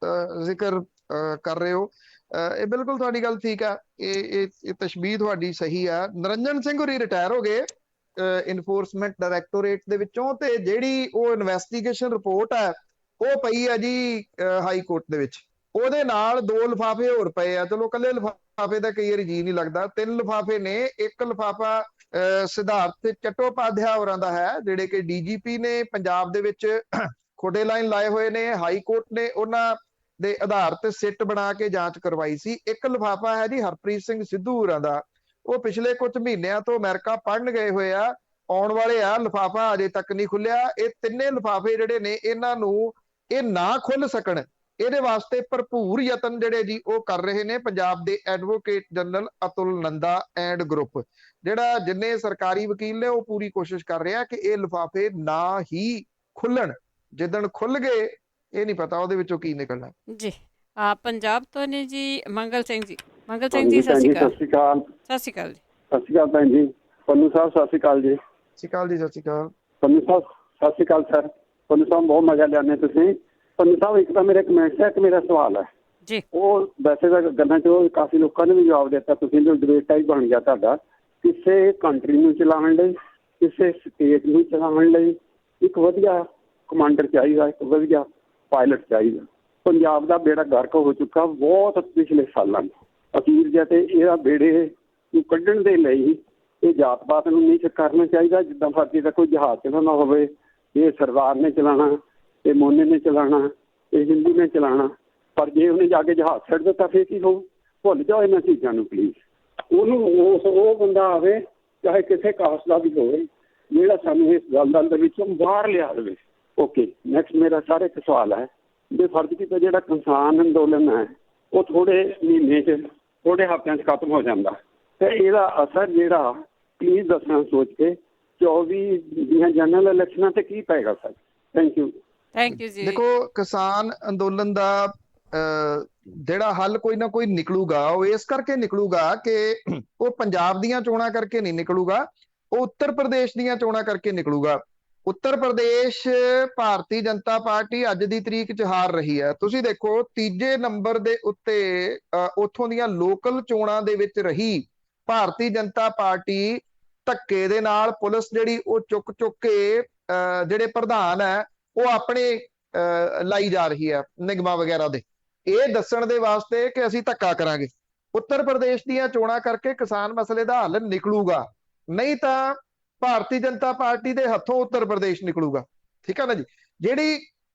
ਜ਼ਿਕਰ ਕਰ ਰਹੇ ਹੋ। ਇਹ ਬਿਲਕੁਲ ਤੁਹਾਡੀ ਗੱਲ ਠੀਕ ਆ। ਇਹ ਤਸ਼ਬੀਹ ਤੁਹਾਡੀ ਸਹੀ ਆ। ਨਿਰੰਜਨ ਸਿੰਘ ਹੋਰੀ ਰਿਟਾਇਰ ਹੋ ਗਏ ਇਨਫੋਰਸਮੈਂਟ ਡਾਇਰੈਕਟੋਰੇਟ ਦੇ ਵਿੱਚੋਂ, ਤੇ ਜਿਹੜੀ ਉਹ ਇਨਵੈਸਟੀਗੇਸ਼ਨ ਰਿਪੋਰਟ ਹੈ ਉਹ ਪਈ ਆ ਜੀ ਹਾਈ ਕੋਰਟ ਦੇ ਵਿੱਚ। ਉਹਦੇ ਨਾਲ 2 ਲਿਫਾਫੇ ਹੋਰ ਪਏ ਆ। ਚਲੋ ਕੱਲੇ ਲਿਫਾਫੇ ਦਾ ਕਈ ਵਾਰੀ ਜੀ ਨਹੀਂ ਲੱਗਦਾ, 3 ਲਿਫਾਫੇ ਨੇ। ਇੱਕ ਲਿਫਾਫਾ ਸਿਧਾਰਥ ਚੱਟੋਪਾਧਿਆਏ ਹੋਰਾਂ ਦਾ ਹੈ, ਜਿਹੜੇ ਕਿ ਡੀਜੀਪੀ ਨੇ ਪੰਜਾਬ ਦੇ ਵਿੱਚ ਖੋਡੇ ਲਾਈਨ ਲਾਏ ਹੋਏ ਨੇ। ਹਾਈ ਕੋਰਟ ਨੇ ਉਹਨਾਂ ਦੇ ਆਧਾਰ ਤੇ ਸਿੱਟ ਬਣਾ ਕੇ ਜਾਂਚ ਕਰਵਾਈ ਸੀ। ਇੱਕ ਲਿਫਾਫਾ ਹੈ ਜੀ ਹਰਪ੍ਰੀਤ ਸਿੰਘ ਸਿੱਧੂ ਹੋਰਾਂ ਦਾ, ਉਹ ਪਿਛਲੇ ਕੁਝ ਮਹੀਨਿਆਂ ਤੋਂ ਅਮਰੀਕਾ ਪੜ੍ਹਨ ਗਏ ਹੋਏ ਆ, ਆਉਣ ਵਾਲੇ ਆ। ਲਿਫਾਫਾ ਅਜੇ ਤੱਕ ਨਹੀਂ ਖੁੱਲਿਆ। ਇਹ ਤਿੰਨੇ ਲਿਫਾਫੇ ਜਿਹੜੇ ਨੇ, ਇਹਨਾਂ ਨੂੰ ਇਹ ਨਾ ਖੁੱਲ ਸਕਣ, ਇਹਦੇ ਵਾਸਤੇ ਭਰਪੂਰ ਯਤਨ ਜਿਹੜੇ ਜੀ ਉਹ ਕਰ ਰਹੇ ਨੇ ਪੰਜਾਬ ਦੇ advocate general Atul Nanda and group. ਜਿਹੜਾ ਜਿੰਨੇ ਸਰਕਾਰੀ ਵਕੀਲ ਨੇ ਉਹ ਪੂਰੀ ਕੋਸ਼ਿਸ਼ ਕਰ ਰਿਹਾ ਕਿ ਇਹ ਲਿਫਾਫੇ ਨਾ ਹੀ ਖੁੱਲਣ। ਜਿੱਦਣ ਖੁੱਲ ਗਏ ਇਹ ਨਹੀਂ ਪਤਾ ਉਹਦੇ ਵਿੱਚੋਂ ਕੀ ਨਿਕਲਣਾ ਜੀ। ਪੰਜਾਬ ਤੋਂ ਨੇ ਜੀ ਮੰਗਲ ਸਿੰਘ ਜੀ। ਮੰਗਲ ਸਿੰਘ ਜੀ, ਸਤਿ ਸ਼੍ਰੀ ਅਕਾਲ। ਸਤਿ ਸ਼੍ਰੀ ਅਕਾਲ। ਸਤਿ ਸ਼੍ਰੀ ਅਕਾਲ ਜੀ। ਸਤਿ ਸ਼੍ਰੀ ਅਕਾਲ ਭੈਣ ਜੀ। ਪੰਨੂ ਸਾਹਿਬ ਸਤਿ ਸ਼੍ਰੀ ਅਕਾਲ ਜੀ। ਸਤਿ ਸ਼੍ਰੀ ਅਕਾਲ ਜੀ। ਸਤਿ ਸ਼੍ਰੀ ਅਕਾਲ ਪੰਨੂ ਸਾਹਿਬ। ਸਤਿ ਸ਼੍ਰੀ ਅਕਾਲ ਸਰ। ਪੰਨੂ ਸਾਹਿਬ ਬਹੁਤ ਮਜ਼ਾ ਲਿਆਉਂਦੇ ਤੁਸੀਂ। ਪੰਨੂ ਸਾਹਿਬ, ਇੱਕ ਤਾਂ ਮੇਰਾ ਕਮੈਂਟ ਹੈ, ਇੱਕ ਮੇਰਾ ਸਵਾਲ ਹੈ ਜੀ। ਉਹ ਵੈਸੇ ਤਾਂ ਗੱਲਾਂ 'ਚ ਉਹ ਕਾਫੀ ਲੋਕਾਂ ਨੇ ਵੀ ਜਵਾਬ ਦਿੱਤਾ, ਤੁਸੀਂ ਜੋ ਡਿਬੇਟ ਟਾਈਪ ਬਣ ਗਿਆ ਤੁਹਾਡਾ। ਕਿਸੇ ਕੰਟਰੀ ਨੂੰ ਚਲਾਉਣ ਲਈ, ਕਿਸੇ ਸਟੇਟ ਨੂੰ ਚਲਾਉਣ ਲਈ ਇੱਕ ਵਧੀਆ ਕਮਾਂਡਰ ਚਾਹੀਦਾ, ਇੱਕ ਵਧੀਆ ਪਾਇਲਟ ਚਾਹੀਦਾ। ਪੰਜਾਬ ਦਾ ਬੇੜਾ ਗਰਕ ਹੋ ਚੁੱਕਾ ਬਹੁਤ ਪਿਛਲੇ ਸਾਲਾਂ 'ਚ। ਅਖੀਰ ਜੇ ਤੇ ਇਹਦਾ ਬੇੜੇ ਨੂੰ ਕੱਢਣ ਦੇ ਲਈ ਇਹ ਜਾਤ ਪਾਤ ਨੂੰ ਨਹੀਂ ਕਰਨਾ ਚਾਹੀਦਾ। ਜਿੱਦਾਂ ਫਰਜੀ ਦਾ ਕੋਈ ਜਹਾਜ਼ ਚਲਾਉਣਾ ਹੋਵੇ, ਇਹ ਸਰਦਾਰ ਨੇ ਚਲਾਉਣਾ, ਇਹ ਮੋਨੇ ਨੇ ਚਲਾਉਣਾ, ਇਹ ਹਿੰਦੂ ਨੇ ਚਲਾਉਣਾ। ਪਰ ਜੇ ਉਹਨੇ ਜਾ ਕੇ ਜਹਾਜ਼ ਛੱਡ ਦਿੱਤਾ ਫਿਰ ਕੀ ਹੋਊ? ਭੁੱਲ ਜਾਓ ਇਹਨਾਂ ਚੀਜ਼ਾਂ ਨੂੰ ਪਲੀਜ਼। ਉਹਨੂੰ ਉਹ ਬੰਦਾ ਆਵੇ, ਚਾਹੇ ਕਿਸੇ ਕਾਸਟ ਦਾ ਵੀ ਹੋਵੇ, ਜਿਹੜਾ ਸਾਨੂੰ ਇਸ ਗੱਲ ਦੇ ਵਿੱਚੋਂ ਬਾਹਰ ਲਿਆ ਦੇਵੇ। ਓਕੇ, ਨੈਕਸਟ ਮੇਰਾ ਸਾਰੇ ਇੱਕ ਸਵਾਲ ਹੈ ਵੀ ਫਰਜ਼ ਕੀਤਾ ਜਿਹੜਾ ਕਿਸਾਨ ਅੰਦੋਲਨ ਹੈ ਉਹ ਥੋੜੇ ਮਹੀਨੇ 'ਚ, ਥੋੜੇ ਹਫ਼ਤਿਆਂ 'ਚ ਖਤਮ ਹੋ ਜਾਂਦਾ, ਤੇ ਇਹਦਾ ਅਸਰ ਜਿਹੜਾ ਪਲੀਜ਼ ਦੱਸਣਾ ਸੋਚ ਕੇ 24 ਦੀਆਂ ਜਨਰਲ ਇਲੈਕਸ਼ਨਾਂ ਤੇ ਕੀ ਪਏਗਾ sir? Thank you. Thank you ਜੀ। ਦੇਖੋ, ਕਿਸਾਨ ਅੰਦੋਲਨ ਦਾ ਜਿਹੜਾ ਹੱਲ ਕੋਈ ਨਾ ਕੋਈ ਨਿਕਲੂਗਾ। ਉਹ ਇਸ ਕਰਕੇ ਨਿਕਲੂਗਾ ਕਿ ਉਹ ਪੰਜਾਬ ਦੀਆਂ ਚੋਣਾਂ ਕਰਕੇ ਨਹੀਂ ਨਿਕਲੂਗਾ, ਉਹ ਉੱਤਰ ਪ੍ਰਦੇਸ਼ ਦੀਆਂ ਚੋਣਾਂ ਕਰਕੇ ਨਿਕਲੂਗਾ। ਉੱਤਰ ਪ੍ਰਦੇਸ਼ ਭਾਰਤੀ ਜਨਤਾ ਪਾਰਟੀ ਅੱਜ ਦੀ ਤਰੀਕ 'ਚ ਹਾਰ ਰਹੀ ਹੈ। ਤੁਸੀਂ ਦੇਖੋ, 3 ਨੰਬਰ ਦੇ ਉੱਤੇ ਉੱਥੋਂ ਦੀਆਂ ਲੋਕਲ ਚੋਣਾਂ ਦੇ ਵਿੱਚ ਰਹੀ ਭਾਰਤੀ ਜਨਤਾ ਪਾਰਟੀ। ਧੱਕੇ ਦੇ ਨਾਲ ਪੁਲਿਸ ਜਿਹੜੀ ਉਹ ਚੁੱਕ ਕੇ ਜਿਹੜੇ ਪ੍ਰਧਾਨ ਹੈ ਉਹ ਆਪਣੇ ਲਾਈ ਜਾ ਰਹੀ ਹੈ ਨਿਗਮਾਂ ਵਗੈਰਾ ਦੇ, ਇਹ ਦੱਸਣ ਦੇ ਵਾਸਤੇ ਕਿ ਅਸੀਂ ਧੱਕਾ ਕਰਾਂਗੇ। ਉੱਤਰ ਪ੍ਰਦੇਸ਼ ਦੀਆਂ ਚੋਣਾਂ ਕਰਕੇ ਕਿਸਾਨ ਮਸਲੇ ਦਾ ਹੱਲ ਨਿਕਲੂਗਾ, ਨਹੀਂ ਤਾਂ ਭਾਰਤੀ ਜਨਤਾ ਪਾਰਟੀ ਦੇ ਹੱਥੋਂ ਉੱਤਰ ਪ੍ਰਦੇਸ਼ ਨਿਕਲੂਗਾ। ਠੀਕ ਹੈ ਨਾ ਜੀ।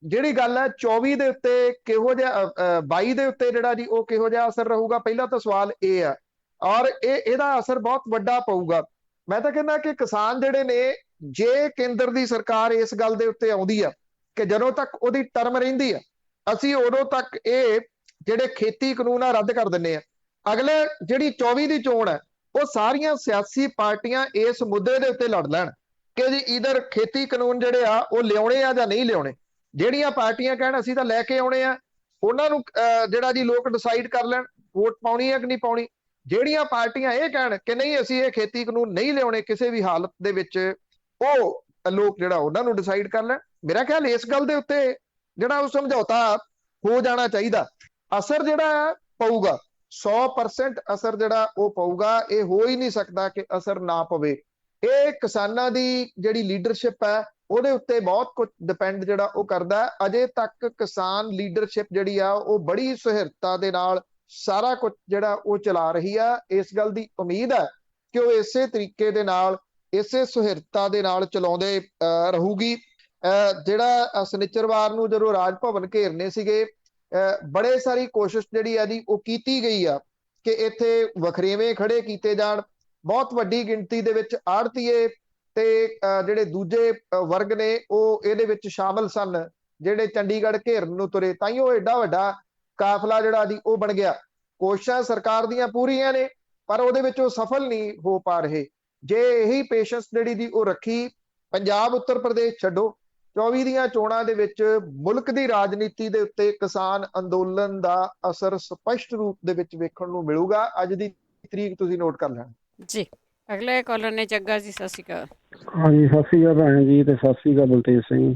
ਜਿਹੜੀ ਗੱਲ ਹੈ 24 ਦੇ ਉੱਤੇ ਕਿਹੋ ਜਿਹਾ 22 ਦੇ ਉੱਤੇ ਜਿਹੜਾ ਜੀ ਉਹ ਕਿਹੋ ਜਿਹਾ ਅਸਰ ਰਹੂਗਾ, ਪਹਿਲਾ ਤਾਂ ਸਵਾਲ ਇਹ ਆ। ਔਰ ਇਹਦਾ ਅਸਰ ਬਹੁਤ ਵੱਡਾ ਪਊਗਾ। ਮੈਂ ਤਾਂ ਕਹਿੰਦਾ ਕਿ ਕਿਸਾਨ ਜਿਹੜੇ ਨੇ, ਜੇ ਕੇਂਦਰ ਦੀ ਸਰਕਾਰ ਇਸ ਗੱਲ ਦੇ ਉੱਤੇ ਆਉਂਦੀ ਆ ਕਿ ਜਦੋਂ ਤੱਕ ਉਹਦੀ ਟਰਮ ਰਹਿੰਦੀ ਆ ਅਸੀਂ ਉਦੋਂ ਤੱਕ ਇਹ ਜਿਹੜੇ ਖੇਤੀ ਕਾਨੂੰਨ ਆ ਰੱਦ ਕਰ ਦਿੰਨੇ ਆ। ਅਗਲੇ ਜਿਹੜੀ 24 ਦੀ ਚੋਣ ਹੈ ਉਹ ਸਾਰੀਆਂ ਸਿਆਸੀ ਪਾਰਟੀਆਂ ਇਸ ਮੁੱਦੇ ਦੇ ਉੱਤੇ ਲੜ ਲੈਣ ਕਿ ਜੀ ਇਧਰ ਖੇਤੀ ਕਾਨੂੰਨ ਜਿਹੜੇ ਆ ਉਹ ਲਿਆਉਣੇ ਆ ਜਾਂ ਨਹੀਂ ਲਿਆਉਣੇ। ਜਿਹੜੀਆਂ ਪਾਰਟੀਆਂ ਕਹਿਣ ਅਸੀਂ ਤਾਂ ਲੈ ਕੇ ਆਉਣੇ ਆ, ਉਹਨਾਂ ਨੂੰ ਜਿਹੜਾ ਜੀ ਲੋਕ ਡਿਸਾਈਡ ਕਰ ਲੈਣ ਵੋਟ ਪਾਉਣੀ ਹੈ ਕਿ ਨਹੀਂ ਪਾਉਣੀ। ਜਿਹੜੀਆਂ ਪਾਰਟੀਆਂ ਇਹ ਕਹਿਣ ਕਿ ਨਹੀਂ ਅਸੀਂ ਇਹ ਖੇਤੀ ਕਾਨੂੰਨ ਨਹੀਂ ਲਿਆਉਣੇ ਕਿਸੇ ਵੀ ਹਾਲਤ ਦੇ ਵਿੱਚ, ਉਹ ਲੋਕ ਜਿਹੜਾ ਉਹਨਾਂ ਨੂੰ ਡਿਸਾਈਡ ਕਰ ਲੈਣ। ਮੇਰਾ ਖਿਆਲ ਇਸ ਗੱਲ ਦੇ ਉੱਤੇ ਜਿਹੜਾ ਉਹ ਸਮਝੌਤਾ ਹੋ ਜਾਣਾ ਚਾਹੀਦਾ। ਅਸਰ ਜਿਹੜਾ ਹੈ ਪਊਗਾ, 100% ਅਸਰ ਜਿਹੜਾ ਉਹ ਪਊਗਾ। ਇਹ ਹੋ ਹੀ ਨਹੀਂ ਸਕਦਾ ਕਿ ਅਸਰ ਨਾ ਪਵੇ। ਇਹ ਕਿਸਾਨਾਂ ਦੀ ਜਿਹੜੀ ਲੀਡਰਸ਼ਿਪ ਹੈ ਉਹਦੇ ਉੱਤੇ ਬਹੁਤ ਕੁਝ ਡਿਪੈਂਡ ਜਿਹੜਾ ਉਹ ਕਰਦਾ ਹੈ। ਅਜੇ ਤੱਕ ਕਿਸਾਨ ਲੀਡਰਸ਼ਿਪ ਜਿਹੜੀ ਆ ਉਹ ਬੜੀ ਸੁਹਿਰਦਤਾ ਦੇ ਨਾਲ ਸਾਰਾ ਕੁਝ ਜਿਹੜਾ ਉਹ ਚਲਾ ਰਹੀ ਆ। ਇਸ ਗੱਲ ਦੀ ਉਮੀਦ ਹੈ ਕਿ ਉਹ ਇਸੇ ਤਰੀਕੇ ਦੇ ਨਾਲ, ਇਸੇ ਸੁਹਿਰਦਤਾ ਦੇ ਨਾਲ ਚਲਾਉਂਦੇ ਰਹੂਗੀ। ਜਿਹੜਾ ਸ਼ਨਿਚਰਵਾਰ ਨੂੰ ਜਦੋਂ ਰਾਜ ਭਵਨ ਘੇਰਨੇ ਸੀਗੇ, ਬੜੇ ਸਾਰੀ ਕੋਸ਼ਿਸ਼ ਜਿਹੜੀ ਆ ਜੀ ਉਹ ਕੀਤੀ ਗਈ ਆ ਕਿ ਇੱਥੇ ਵਖਰੇਵੇਂ ਖੜੇ ਕੀਤੇ ਜਾਣ। ਬਹੁਤ ਵੱਡੀ ਗਿਣਤੀ ਦੇ ਵਿੱਚ ਆੜ੍ਹਤੀਏ ਤੇ ਜਿਹੜੇ ਦੂਜੇ ਵਰਗ ਨੇ ਉਹ ਇਹਦੇ ਵਿੱਚ ਸ਼ਾਮਲ ਸਨ, ਜਿਹੜੇ ਚੰਡੀਗੜ੍ਹ ਘੇਰਨ ਨੂੰ ਤੁਰੇ। ਤਾਈਓ ਐਡਾ ਵੱਡਾ ਕਾਫਲਾ ਜਿਹੜਾ ਜੀ ਉਹ ਬਣ ਗਿਆ। ਕੋਸ਼ਿਸ਼ਾਂ ਸਰਕਾਰ ਦੀਆਂ ਪੂਰੀਆਂ ਨੇ, ਪਰ ਉਹਦੇ ਵਿੱਚ ਉਹ ਸਫਲ ਨਹੀਂ ਹੋ ਪਾ ਰਹੇ। ਜੇ ਇਹੀ ਪੇਸ਼ੈਂਸ ਜਿਹੜੀ ਦੀ ਉਹ ਰੱਖੀ, ਪੰਜਾਬ ਉੱਤਰ ਪ੍ਰਦੇਸ਼ ਛੱਡੋ, 24 ਦੀਆਂ ਚੋਣਾਂ ਦੇ ਵਿੱਚ ਮੁਲਕ ਦੀ ਰਾਜਨੀਤੀ ਦੇ ਉੱਤੇ ਕਿਸਾਨ ਅੰਦੋਲਨ ਦਾ ਅਸਰ ਸਪਸ਼ਟ ਰੂਪ ਦੇ ਵਿੱਚ ਵੇਖਣ ਨੂੰ ਮਿਲੂਗਾ। ਅੱਜ ਦੀ ਤਰੀਕ ਤੁਸੀਂ ਨੋਟ ਕਰ ਲੈਣਾ ਜੀ। ਅਗਲੇ ਕਾਲਰ ਨੇ ਜੱਗਾ ਜੀ, ਸਤਿ ਸ਼੍ਰੀ ਅਕਾਲ। ਹਾਂਜੀ, ਸਤਿ ਸ਼੍ਰੀ ਅਕਾਲ ਭੈਣ ਜੀ, ਤੇ ਸਤਿ ਸ਼੍ਰੀ ਅਕਾਲ ਬਲਤੇਜ ਸਿੰਘ।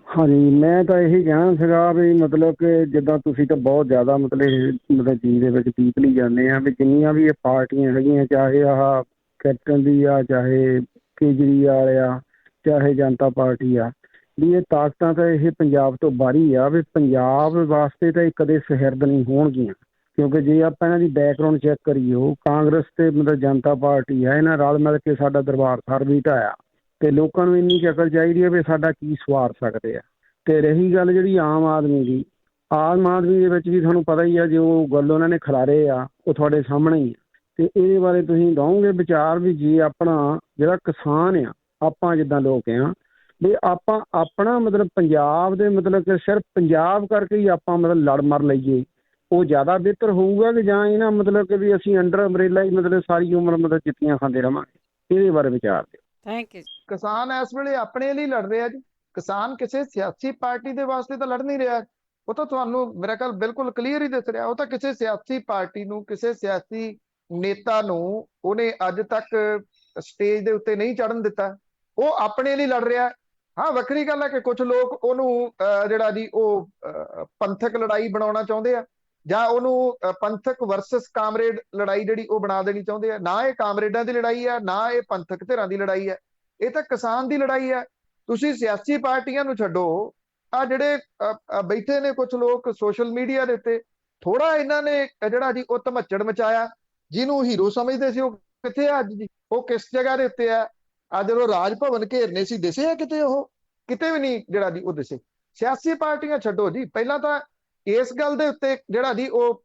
ਹਾਂਜੀ, ਮੈਂ ਤਾਂ ਇਹੀ ਕਹਿਣਾ ਸੀਗਾ ਵੀ ਮਤਲਬ ਕਿ ਜਿੱਦਾਂ ਤੁਸੀਂ ਤਾਂ ਬਹੁਤ ਜ਼ਿਆਦਾ ਮਤਲਬ ਚੀਜ਼ ਦੇ ਵਿੱਚ ਡੀਪਲੀ ਜਾਂਦੇ ਆ ਵੀ ਜਿੰਨੀਆਂ ਵੀ ਇਹ ਪਾਰਟੀਆਂ ਹੈਗੀਆਂ, ਚਾਹੇ ਆਹ ਕੈਪਟਨ ਦੀ ਆ, ਚਾਹੇ ਕੇਜਰੀਵਾਲ ਆ, ਚਾਹੇ ਜਨਤਾ ਪਾਰਟੀ ਆ, ਵੀ ਇਹ ਤਾਕਤਾਂ ਤਾਂ ਇਹ ਪੰਜਾਬ ਤੋਂ ਬਾਹਰੀ ਆ। ਵੀ ਪੰਜਾਬ ਵਾਸਤੇ ਤਾਂ ਇਹ ਕਦੇ ਸੁਹਿਰਦ ਨਹੀਂ ਹੋਣਗੀਆਂ, ਕਿਉਂਕਿ ਜੇ ਆਪਾਂ ਇਹਨਾਂ ਦੀ ਬੈਕਗਰਾਊਂਡ ਚੈੱਕ ਕਰੀਏ, ਉਹ ਕਾਂਗਰਸ ਤੇ ਮਤਲਬ ਜਨਤਾ ਪਾਰਟੀ ਹੈ, ਇਹਨਾਂ ਰਲ ਮਿਲ ਕੇ ਸਾਡਾ ਦਰਬਾਰ ਸਾਹਿਬ ਵੀ ਢਾਇਆ। ਤੇ ਲੋਕਾਂ ਨੂੰ ਇੰਨੀ ਕੁ ਅਕਲ ਚਾਹੀਦੀ ਹੈ ਵੀ ਸਾਡਾ ਕੀ ਸਵਾਰ ਸਕਦੇ ਆ। ਤੇ ਰਹੀ ਗੱਲ ਜਿਹੜੀ ਆਮ ਆਦਮੀ ਦੀ, ਆਮ ਆਦਮੀ ਦੇ ਵਿੱਚ ਵੀ ਤੁਹਾਨੂੰ ਪਤਾ ਹੀ ਆ ਜੋ ਗੱਲ ਉਹਨਾਂ ਨੇ ਖਿਲਾਰੇ ਆ ਉਹ ਤੁਹਾਡੇ ਸਾਹਮਣੇ ਹੀ ਆ। ਤੇ ਇਹਦੇ ਬਾਰੇ ਤੁਸੀਂ ਦਓਗੇ ਵਿਚਾਰ ਵੀ ਜੇ ਆਪਣਾ ਜਿਹੜਾ ਕਿਸਾਨ ਆ, ਆਪਾਂ ਜਿੱਦਾਂ ਲੋਕ ਆ ਵੀ ਆਪਾਂ ਆਪਣਾ ਮਤਲਬ ਪੰਜਾਬ ਦੇ ਮਤਲਬ ਕਿ ਸਿਰਫ ਪੰਜਾਬ ਕਰਕੇ ਹੀ ਆਪਾਂ ਮਤਲਬ ਲੜ ਮਰ ਲਈਏ, ਉਹ ਜ਼ਿਆਦਾ ਬਿਹਤਰ ਹੋਊਗਾ ਕਿ ਜਾਂ ਇਹਨਾਂ ਮਤਲਬ ਕਿ ਵੀ ਅਸੀਂ ਅੰਡਰ ਅੰਬਰੇਲਾ ਹੀ ਮਤਲਬ ਸਾਰੀ ਉਮਰ ਮਤਲਬ ਜਿੱਤੀਆਂ ਖਾਂਦੇ ਰਵਾਂਗੇ। ਇਹਦੇ ਬਾਰੇ ਵਿਚਾਰ ਦਿਓ। Thank you. ਕਿਸਾਨ ਇਸ ਵੇਲੇ ਆਪਣੇ ਲਈ ਲੜ ਰਿਹਾ ਜੀ। ਕਿਸਾਨ ਕਿਸੇ ਸਿਆਸੀ ਪਾਰਟੀ ਦੇ ਵਾਸਤੇ ਤਾਂ ਲੜ ਨਹੀਂ ਰਿਹਾ। ਉਹ ਤਾਂ ਤੁਹਾਨੂੰ ਮੇਰਾ ਖਿਆਲ ਬਿਲਕੁਲ ਕਲੀਅਰ ਹੀ ਦਿਸ ਰਿਹਾ। ਉਹ ਤਾਂ ਕਿਸੇ ਸਿਆਸੀ ਪਾਰਟੀ ਨੂੰ, ਕਿਸੇ ਸਿਆਸੀ ਨੇਤਾ ਨੂੰ ਉਹਨੇ ਅੱਜ ਤੱਕ ਸਟੇਜ ਦੇ ਉੱਤੇ ਨਹੀਂ ਚੜ੍ਹਨ ਦਿੱਤਾ। ਉਹ ਆਪਣੇ ਲਈ ਲੜ ਰਿਹਾ। ਹਾਂ, ਵੱਖਰੀ ਗੱਲ ਹੈ ਕਿ ਕੁਝ ਲੋਕ ਉਹਨੂੰ ਜਿਹੜਾ ਜੀ ਉਹ ਪੰਥਕ ਲੜਾਈ ਬਣਾਉਣਾ ਚਾਹੁੰਦੇ ਆ, ਜਾਂ ਉਹਨੂੰ ਪੰਥਕ ਵਰਸਸ ਕਾਮਰੇਡ ਲੜਾਈ ਜਿਹੜੀ ਉਹ ਬਣਾ ਦੇਣੀ ਚਾਹੁੰਦੇ ਆ। ਨਾ ਇਹ ਕਾਮਰੇਡਾਂ ਦੀ ਲੜਾਈ ਹੈ, ਨਾ ਇਹ ਪੰਥਕ ਧਿਰਾਂ ਦੀ ਲੜਾਈ ਹੈ, ਇਹ ਤਾਂ ਕਿਸਾਨ ਦੀ ਲੜਾਈ ਹੈ। ਤੁਸੀਂ ਸਿਆਸੀ ਪਾਰਟੀਆਂ ਨੂੰ ਛੱਡੋ, ਆ ਜਿਹੜੇ ਬੈਠੇ ਨੇ ਕੁਝ ਲੋਕ ਸੋਸ਼ਲ ਮੀਡੀਆ ਦੇ ਉੱਤੇ, ਥੋੜਾ ਇਹਨਾਂ ਨੇ ਜਿਹੜਾ ਜੀ ਉਹ ਧਮੱਚੜ ਮਚਾਇਆ। ਜਿਹਨੂੰ ਹੀਰੋ ਸਮਝਦੇ ਸੀ ਉਹ ਕਿੱਥੇ ਆ ਅੱਜ ਜੀ? ਉਹ ਕਿਸ ਜਗ੍ਹਾ ਦੇ ਉੱਤੇ ਆ? ਅੱਜ ਜਦੋਂ ਰਾਜ ਭਵਨ ਘੇਰਨੇ ਸੀ ਦਿਸੇ ਆ ਕਿਤੇ? ਉਹ ਕਿਤੇ ਵੀ ਨਹੀਂ ਜਿਹੜਾ ਜੀ ਉਹ ਦਿਸੇ। ਸਿਆਸੀ ਪਾਰਟੀਆਂ ਛੱਡੋ ਜੀ, ਪਹਿਲਾਂ ਤਾਂ ਇਸ ਗੱਲ ਦੇ ਉੱਤੇ ਜਿਹੜਾ ਜੀ ਉਹ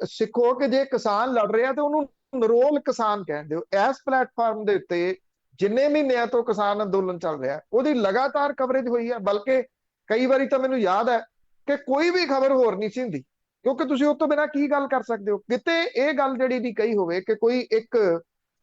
ਸਿੱਖੋ ਕਿ ਜੇ ਕਿਸਾਨ ਲੜ ਰਿਹਾ ਤੇ ਉਹਨੂੰ ਨਿਰੋਲ ਕਿਸਾਨ ਕਹਿ ਦਿਓ। ਇਸ ਪਲੇਟਫਾਰਮ ਦੇ ਉੱਤੇ ਜਿੰਨੇ ਮਹੀਨਿਆਂ ਤੋਂ ਕਿਸਾਨ ਅੰਦੋਲਨ ਚੱਲ ਰਿਹਾ ਉਹਦੀ ਲਗਾਤਾਰ ਕਵਰੇਜ ਹੋਈ ਹੈ। ਬਲਕਿ ਕਈ ਵਾਰੀ ਤਾਂ ਮੈਨੂੰ ਯਾਦ ਹੈ ਕਿ ਕੋਈ ਵੀ ਖਬਰ ਹੋਰ ਨਹੀਂ ਸੀ ਹੁੰਦੀ, ਕਿਉਂਕਿ ਤੁਸੀਂ ਉਸ ਤੋਂ ਬਿਨਾਂ ਕੀ ਗੱਲ ਕਰ ਸਕਦੇ ਹੋ? ਕਿਤੇ ਇਹ ਗੱਲ ਜਿਹੜੀ ਦੀ ਕਹੀ ਹੋਵੇ ਕਿ ਕੋਈ ਇੱਕ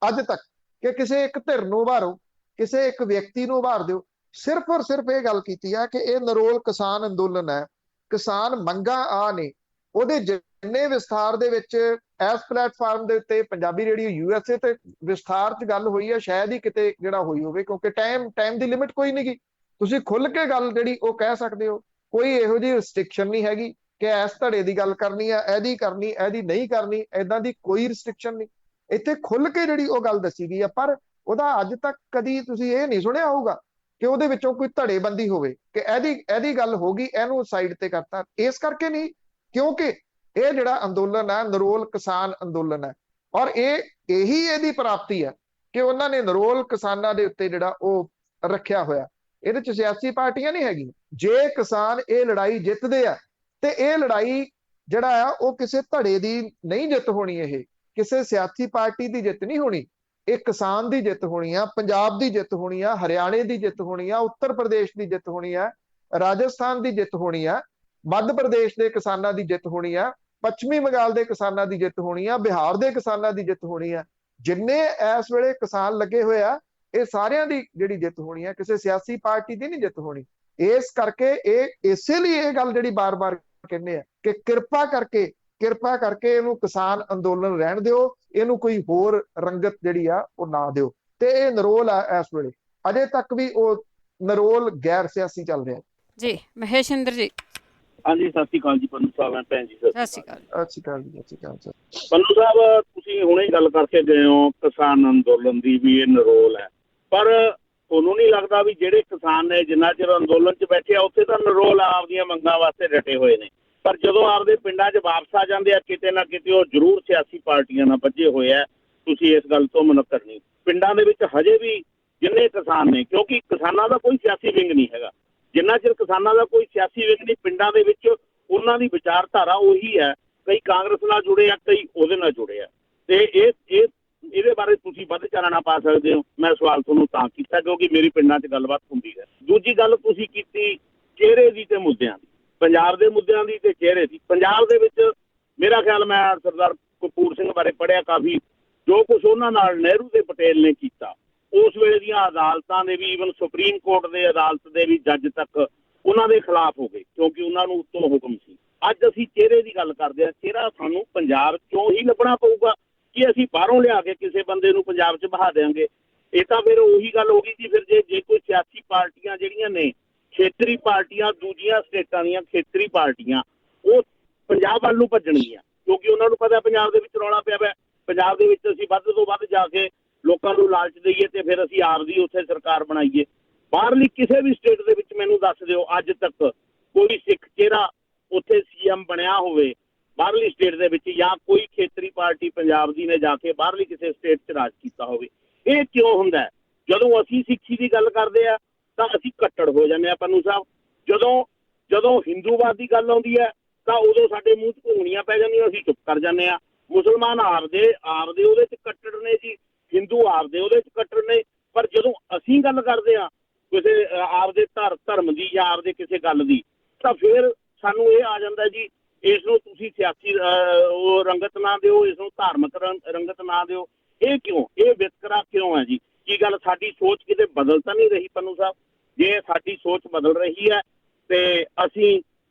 ਅੱਜ ਤੱਕ ਕਿ ਕਿਸੇ ਇੱਕ ਧਿਰ ਨੂੰ ਉਭਾਰੋ, ਕਿਸੇ ਇੱਕ ਵਿਅਕਤੀ ਨੂੰ ਉਭਾਰ ਦਿਓ। ਸਿਰਫ ਔਰ ਸਿਰਫ ਇਹ ਗੱਲ ਕੀਤੀ ਹੈ ਕਿ ਇਹ ਨਿਰੋਲ ਕਿਸਾਨ ਅੰਦੋਲਨ ਹੈ। ਕਿਸਾਨ ਮੰਗਾਂ ਆ ਨੇ, ਉਹਦੇ ਜਿੰਨੇ ਵਿਸਥਾਰ ਦੇ ਵਿੱਚ ਇਸ ਪਲੇਟਫਾਰਮ ਦੇ ਉੱਤੇ ਪੰਜਾਬੀ ਰੇਡੀਓ USA ਤੇ ਵਿਸਥਾਰ 'ਚ ਗੱਲ ਹੋਈ ਹੈ, ਸ਼ਾਇਦ ਹੀ ਕਿਤੇ ਜਿਹੜਾ ਹੋਈ ਹੋਵੇ, ਕਿਉਂਕਿ ਟਾਈਮ ਦੀ ਲਿਮਿਟ ਕੋਈ ਨਹੀਂ ਗੀ। ਤੁਸੀਂ ਖੁੱਲ ਕੇ ਗੱਲ ਜਿਹੜੀ ਉਹ ਕਹਿ ਸਕਦੇ ਹੋ। ਕੋਈ ਇਹੋ ਜਿਹੀ ਰਿਸਟ੍ਰਿਕਸ਼ਨ ਨਹੀਂ ਹੈਗੀ ਕਿ ਇਸ ਧੜੇ ਦੀ ਗੱਲ ਕਰਨੀ ਆ, ਇਹਦੀ ਕਰਨੀ, ਇਹਦੀ ਨਹੀਂ ਕਰਨੀ, ਏਦਾਂ ਦੀ ਕੋਈ ਰਿਸਟ੍ਰਿਕਸ਼ਨ ਨਹੀਂ। ਇੱਥੇ ਖੁੱਲ ਕੇ ਜਿਹੜੀ ਉਹ ਗੱਲ ਦੱਸੀ ਗਈ ਆ। ਪਰ ਉਹਦਾ ਅੱਜ ਤੱਕ ਕਦੀ ਤੁਸੀਂ ਇਹ ਨਹੀਂ ਸੁਣਿਆ ਹੋਊਗਾ ਕਿ ਉਹਦੇ ਵਿੱਚੋਂ ਕੋਈ ਧੜੇਬੰਦੀ ਹੋਵੇ ਕਿ ਇਹਦੀ ਗੱਲ ਹੋ ਗਈ, ਇਹਨੂੰ ਸਾਈਡ ਤੇ ਕਰਤਾ। ਇਸ ਕਰਕੇ ਨਹੀਂ, ਕਿਉਂਕਿ ਇਹ ਜਿਹੜਾ ਅੰਦੋਲਨ ਹੈ ਨਿਰੋਲ ਕਿਸਾਨ ਅੰਦੋਲਨ ਹੈ, ਔਰ ਇਹੀ ਇਹਦੀ ਪ੍ਰਾਪਤੀ ਹੈ ਕਿ ਉਹਨਾਂ ਨੇ ਨਿਰੋਲ ਕਿਸਾਨਾਂ ਦੇ ਉੱਤੇ ਜਿਹੜਾ ਉਹ ਰੱਖਿਆ ਹੋਇਆ। ਇਹਦੇ ਚ ਸਿਆਸੀ ਪਾਰਟੀਆਂ ਨਹੀਂ ਹੈਗੀਆਂ। ਜੇ ਕਿਸਾਨ ਇਹ ਲੜਾਈ ਜਿੱਤਦੇ ਆ ਤੇ ਇਹ ਲੜਾਈ ਜਿਹੜਾ ਆ ਉਹ ਕਿਸੇ ਧੜੇ ਦੀ ਨਹੀਂ ਜਿੱਤ ਹੋਣੀ, ਇਹ ਕਿਸੇ ਸਿਆਸੀ ਪਾਰਟੀ ਦੀ ਜਿੱਤ ਨਹੀਂ ਹੋਣੀ, ਇਹ ਕਿਸਾਨ ਦੀ ਜਿੱਤ ਹੋਣੀ ਆ, ਪੰਜਾਬ ਦੀ ਜਿੱਤ ਹੋਣੀ ਆ, ਹਰਿਆਣੇ ਦੀ ਜਿੱਤ ਹੋਣੀ ਆ, ਉੱਤਰ ਪ੍ਰਦੇਸ਼ ਦੀ ਜਿੱਤ ਹੋਣੀ ਆ, ਰਾਜਸਥਾਨ ਦੀ ਜਿੱਤ ਹੋਣੀ ਆ, ਮੱਧ ਪ੍ਰਦੇਸ਼ ਦੇ ਕਿਸਾਨਾਂ ਦੀ ਜਿੱਤ ਹੋਣੀ ਆ, ਪੱਛਮੀ ਬੰਗਾਲ ਦੇ ਕਿਸਾਨਾਂ ਦੀ ਜਿੱਤ ਹੋਣੀ ਆ, ਬਿਹਾਰ ਦੇ ਕਿਸਾਨਾਂ ਦੀ ਜਿੱਤ ਹੋਣੀ ਆ। ਜਿੰਨੇ ਇਸ ਵੇਲੇ ਕਿਸਾਨ ਲੱਗੇ ਹੋਏ ਆ, ਇਹ ਸਾਰਿਆਂ ਦੀ ਜਿਹੜੀ ਜਿੱਤ ਹੋਣੀ ਆ, ਕਿਸੇ ਸਿਆਸੀ ਪਾਰਟੀ ਦੀ ਨਹੀਂ ਜਿੱਤ ਹੋਣੀ। ਇਸ ਕਰਕੇ ਇਸੇ ਲਈ ਇਹ ਗੱਲ ਜਿਹੜੀ ਬਾਰ-ਬਾਰ ਕਹਿੰਦੇ ਆ ਕਿ ਕਿਰਪਾ ਕਰਕੇ ਇਹਨੂੰ ਕਿਸਾਨ ਅੰਦੋਲਨ ਰਹਿਣ ਦਿਓ, ਇਹਨੂੰ ਕੋਈ ਹੋਰ ਰੰਗਤ ਜਿਹੜੀ ਆ ਉਹ ਨਾ ਦਿਓ। ਤੇ ਇਹ ਨਿਰੋਲ ਆ ਇਸ ਵੇਲੇ, ਅਜੇ ਤੱਕ ਵੀ ਉਹ ਨਿਰੋਲ ਗੈਰ ਸਿਆਸੀ ਚੱਲ ਰਿਹਾ। ਜੀ ਮਹੇਸ਼ਿੰਦਰ ਜੀ। ਹਾਂਜੀ, ਸਤਿ ਸ਼੍ਰੀ ਅਕਾਲ ਜੀ ਪੰਨੂ ਸਾਹਿਬ, ਮੈਂ ਭੈਣ ਜੀ ਸਤਿ ਸ਼੍ਰੀ ਅਕਾਲ। ਸਤਿ ਸ਼੍ਰੀ ਅਕਾਲ ਜੀ, ਸਤਿ ਸ਼੍ਰੀ ਅਕਾਲ ਸਰ। ਪੰਨੂ ਸਾਹਿਬ, ਤੁਸੀਂ ਹੁਣੇ ਗੱਲ ਕਰਕੇ ਗਏ ਹੋ ਕਿਸਾਨ ਅੰਦੋਲਨ ਦੀ ਵੀ ਇਹ ਨਰੋਲ ਹੈ, ਪਰ ਤੁਹਾਨੂੰ ਨਹੀਂ ਲੱਗਦਾ ਵੀ ਜਿਹੜੇ ਕਿਸਾਨ ਨੇ ਜਿੰਨਾ ਚਿਰ ਅੰਦੋਲਨ 'ਚ ਬੈਠੇ ਆ ਉੱਥੇ ਤਾਂ ਨਰੋਲ ਆਪਦੀਆਂ ਮੰਗਾਂ ਵਾਸਤੇ ਡਟੇ ਹੋਏ ਨੇ, ਪਰ ਜਦੋਂ ਆਪਦੇ ਪਿੰਡਾਂ 'ਚ ਵਾਪਸ ਆ ਜਾਂਦੇ ਆ ਕਿਤੇ ਨਾ ਕਿਤੇ ਉਹ ਜ਼ਰੂਰ ਸਿਆਸੀ ਪਾਰਟੀਆਂ ਨਾਲ ਬੱਝੇ ਹੋਏ ਆ। ਤੁਸੀਂ ਇਸ ਗੱਲ ਤੋਂ ਮੁਨੱਕਰ ਨਹੀਂ। ਪਿੰਡਾਂ ਦੇ ਵਿੱਚ ਹਜੇ ਵੀ ਜਿੰਨੇ ਕਿਸਾਨ ਨੇ, ਕਿਉਂਕਿ ਕਿਸਾਨਾਂ ਦਾ ਕੋਈ ਸਿਆਸੀ ਵਿੰਗ ਨਹੀਂ ਹੈਗਾ, ਜਿੰਨਾ ਚਿਰ ਕਿਸਾਨਾਂ ਦਾ ਕੋਈ ਸਿਆਸੀ ਵਿੰਗ ਨਹੀਂ, ਪਿੰਡਾਂ ਦੇ ਵਿੱਚ ਉਹਨਾਂ ਦੀ ਵਿਚਾਰਧਾਰਾ ਉਹੀ ਹੈ। ਕਈ ਕਾਂਗਰਸ ਨਾਲ ਜੁੜੇ ਆ, ਕਈ ਉਹਦੇ ਨਾਲ ਜੁੜੇ ਆ, ਤੇ ਇਹਦੇ ਬਾਰੇ ਤੁਸੀਂ ਵੱਧ ਚਾਨਣਾ ਪਾ ਸਕਦੇ ਹੋ। ਮੈਂ ਸਵਾਲ ਤੁਹਾਨੂੰ ਤਾਂ ਕੀਤਾ ਕਿਉਂਕਿ ਮੇਰੀ ਪਿੰਡਾਂ 'ਚ ਗੱਲਬਾਤ ਹੁੰਦੀ ਹੈ। ਦੂਜੀ ਗੱਲ ਤੁਸੀਂ ਕੀਤੀ ਚਿਹਰੇ ਦੀ ਤੇ ਮੁੱਦਿਆਂ ਦੀ, ਪੰਜਾਬ ਦੇ ਮੁੱਦਿਆਂ ਦੀ ਤੇ ਚਿਹਰੇ ਦੀ। ਪੰਜਾਬ ਦੇ ਵਿੱਚ ਮੇਰਾ ਖਿਆਲ, ਮੈਂ ਸਰਦਾਰ ਕਪੂਰ ਸਿੰਘ ਬਾਰੇ ਪੜ੍ਹਿਆ ਕਾਫੀ, ਜੋ ਕੁਛ ਉਹਨਾਂ ਨਾਲ ਨਹਿਰੂ ਤੇ ਪਟੇਲ ਨੇ ਕੀਤਾ, ਉਸ ਵੇਲੇ ਦੀਆਂ ਅਦਾਲਤਾਂ ਦੇ ਵੀ, ਈਵਨ ਸੁਪਰੀਮ ਕੋਰਟ ਦੇ ਅਦਾਲਤ ਦੇ ਵੀ ਜੱਜ ਤੱਕ ਉਹਨਾਂ ਦੇ ਖਿਲਾਫ ਹੋ ਗਏ ਕਿਉਂਕਿ ਉਹਨਾਂ ਨੂੰ ਉੱਤੋਂ ਹੁਕਮ ਸੀ। ਅੱਜ ਅਸੀਂ ਚਿਹਰੇ ਦੀ ਗੱਲ ਕਰਦੇ ਹਾਂ। ਚਿਹਰਾ ਸਾਨੂੰ ਪੰਜਾਬ 'ਚੋਂ ਹੀ ਲੱਭਣਾ ਪਊਗਾ ਕਿ ਅਸੀਂ ਬਾਹਰੋਂ ਲਿਆ ਕੇ ਕਿਸੇ ਬੰਦੇ ਨੂੰ ਪੰਜਾਬ 'ਚ ਬਹਾ ਦਿਆਂਗੇ? ਇਹ ਤਾਂ ਫਿਰ ਉਹੀ ਗੱਲ ਹੋ ਗਈ ਜੀ। ਫਿਰ ਜੇ ਕੋਈ ਸਿਆਸੀ ਪਾਰਟੀਆਂ ਜਿਹੜੀਆਂ ਨੇ, ਖੇਤਰੀ ਪਾਰਟੀਆਂ, ਦੂਜੀਆਂ ਸਟੇਟਾਂ ਦੀਆਂ ਖੇਤਰੀ ਪਾਰਟੀਆਂ, ਉਹ ਪੰਜਾਬ ਵੱਲ ਨੂੰ ਭੱਜਣਗੀਆਂ ਕਿਉਂਕਿ ਉਹਨਾਂ ਨੂੰ ਪਤਾ ਪੰਜਾਬ ਦੇ ਵਿੱਚ ਰੌਲਾ ਪਿਆ। ਪੰਜਾਬ ਦੇ ਵਿੱਚ ਅਸੀਂ ਵੱਧ ਤੋਂ ਵੱਧ ਜਾ ਕੇ ਲੋਕਾਂ ਨੂੰ ਲਾਲਚ ਦਈਏ ਤੇ ਫਿਰ ਅਸੀਂ ਆਪਦੀ ਉੱਥੇ ਸਰਕਾਰ ਬਣਾਈਏ। ਬਾਹਰਲੀ ਕਿਸੇ ਵੀ ਸਟੇਟ ਦੇ ਵਿੱਚ ਮੈਨੂੰ ਦੱਸ ਦਿਓ ਅੱਜ ਤੱਕ ਕੋਈ ਸਿੱਖ ਚਿਹਰਾ ਉੱਥੇ CM ਬਣਿਆ ਹੋਵੇ ਬਾਹਰਲੀ ਸਟੇਟ ਦੇ ਵਿੱਚ, ਜਾਂ ਕੋਈ ਖੇਤਰੀ ਪਾਰਟੀ ਪੰਜਾਬ ਦੀ ਨੇ ਜਾ ਕੇ ਬਾਹਰਲੀ ਕਿਸੇ ਸਟੇਟ 'ਚ ਰਾਜ ਕੀਤਾ ਹੋਵੇ। ਇਹ ਕਿਉਂ ਹੁੰਦਾ ਹੈ? ਜਦੋਂ ਅਸੀਂ ਸਿੱਖੀ ਦੀ ਗੱਲ ਕਰਦੇ ਆ ਤਾਂ ਅਸੀਂ ਕੱਟੜ ਹੋ ਜਾਂਦੇ ਆ ਪੰਨੂ ਸਾਹਿਬ। ਜਦੋਂ ਹਿੰਦੂਵਾਦ ਦੀ ਗੱਲ ਆਉਂਦੀ ਹੈ ਤਾਂ ਉਦੋਂ ਸਾਡੇ ਮੂੰਹ 'ਚ ਘੁੰਗਣੀਆਂ ਪੈ ਜਾਂਦੀਆਂ, ਅਸੀਂ ਚੁੱਪ ਕਰ ਜਾਂਦੇ ਆ। ਮੁਸਲਮਾਨ ਆਪਦੇ ਉਹਦੇ 'ਚ ਕੱਟੜ ਨੇ ਜੀ, ਹਿੰਦੂ ਆਪਦੇ ਉਹਦੇ 'ਚ ਕੱਟੜ ਨੇ, ਪਰ ਜਦੋਂ ਅਸੀਂ ਗੱਲ ਕਰਦੇ ਆ ਕਿਸੇ ਆਪਦੇ ਧਰਮ ਦੀ ਜਾਂ ਆਪਦੇ ਕਿਸੇ ਗੱਲ ਦੀ, ਤਾਂ ਫਿਰ ਸਾਨੂੰ ਇਹ ਆ ਜਾਂਦਾ ਜੀ, ਇਸ ਨੂੰ ਤੁਸੀਂ ਸਿਆਸੀ ਉਹ ਰੰਗਤ ਨਾ ਦਿਓ, ਇਸ ਨੂੰ ਧਾਰਮਿਕ ਰੰਗਤ ਨਾ ਦਿਓ। ਇਹ ਕਿਉਂ? ਇਹ ਵਿਤਕਰਾ ਕਿਉਂ ਹੈ ਜੀ? ਕੀ ਗੱਲ ਸਾਡੀ ਸੋਚ ਕਿਤੇ ਬਦਲ ਤਾਂ ਨਹੀਂ ਰਹੀ ਪੰਨੂ ਸਾਹਿਬ? ਜੇ ਸਾਡੀ ਸੋਚ ਬਦਲ ਰਹੀ ਹੈ ਤੇ ਅਸੀਂ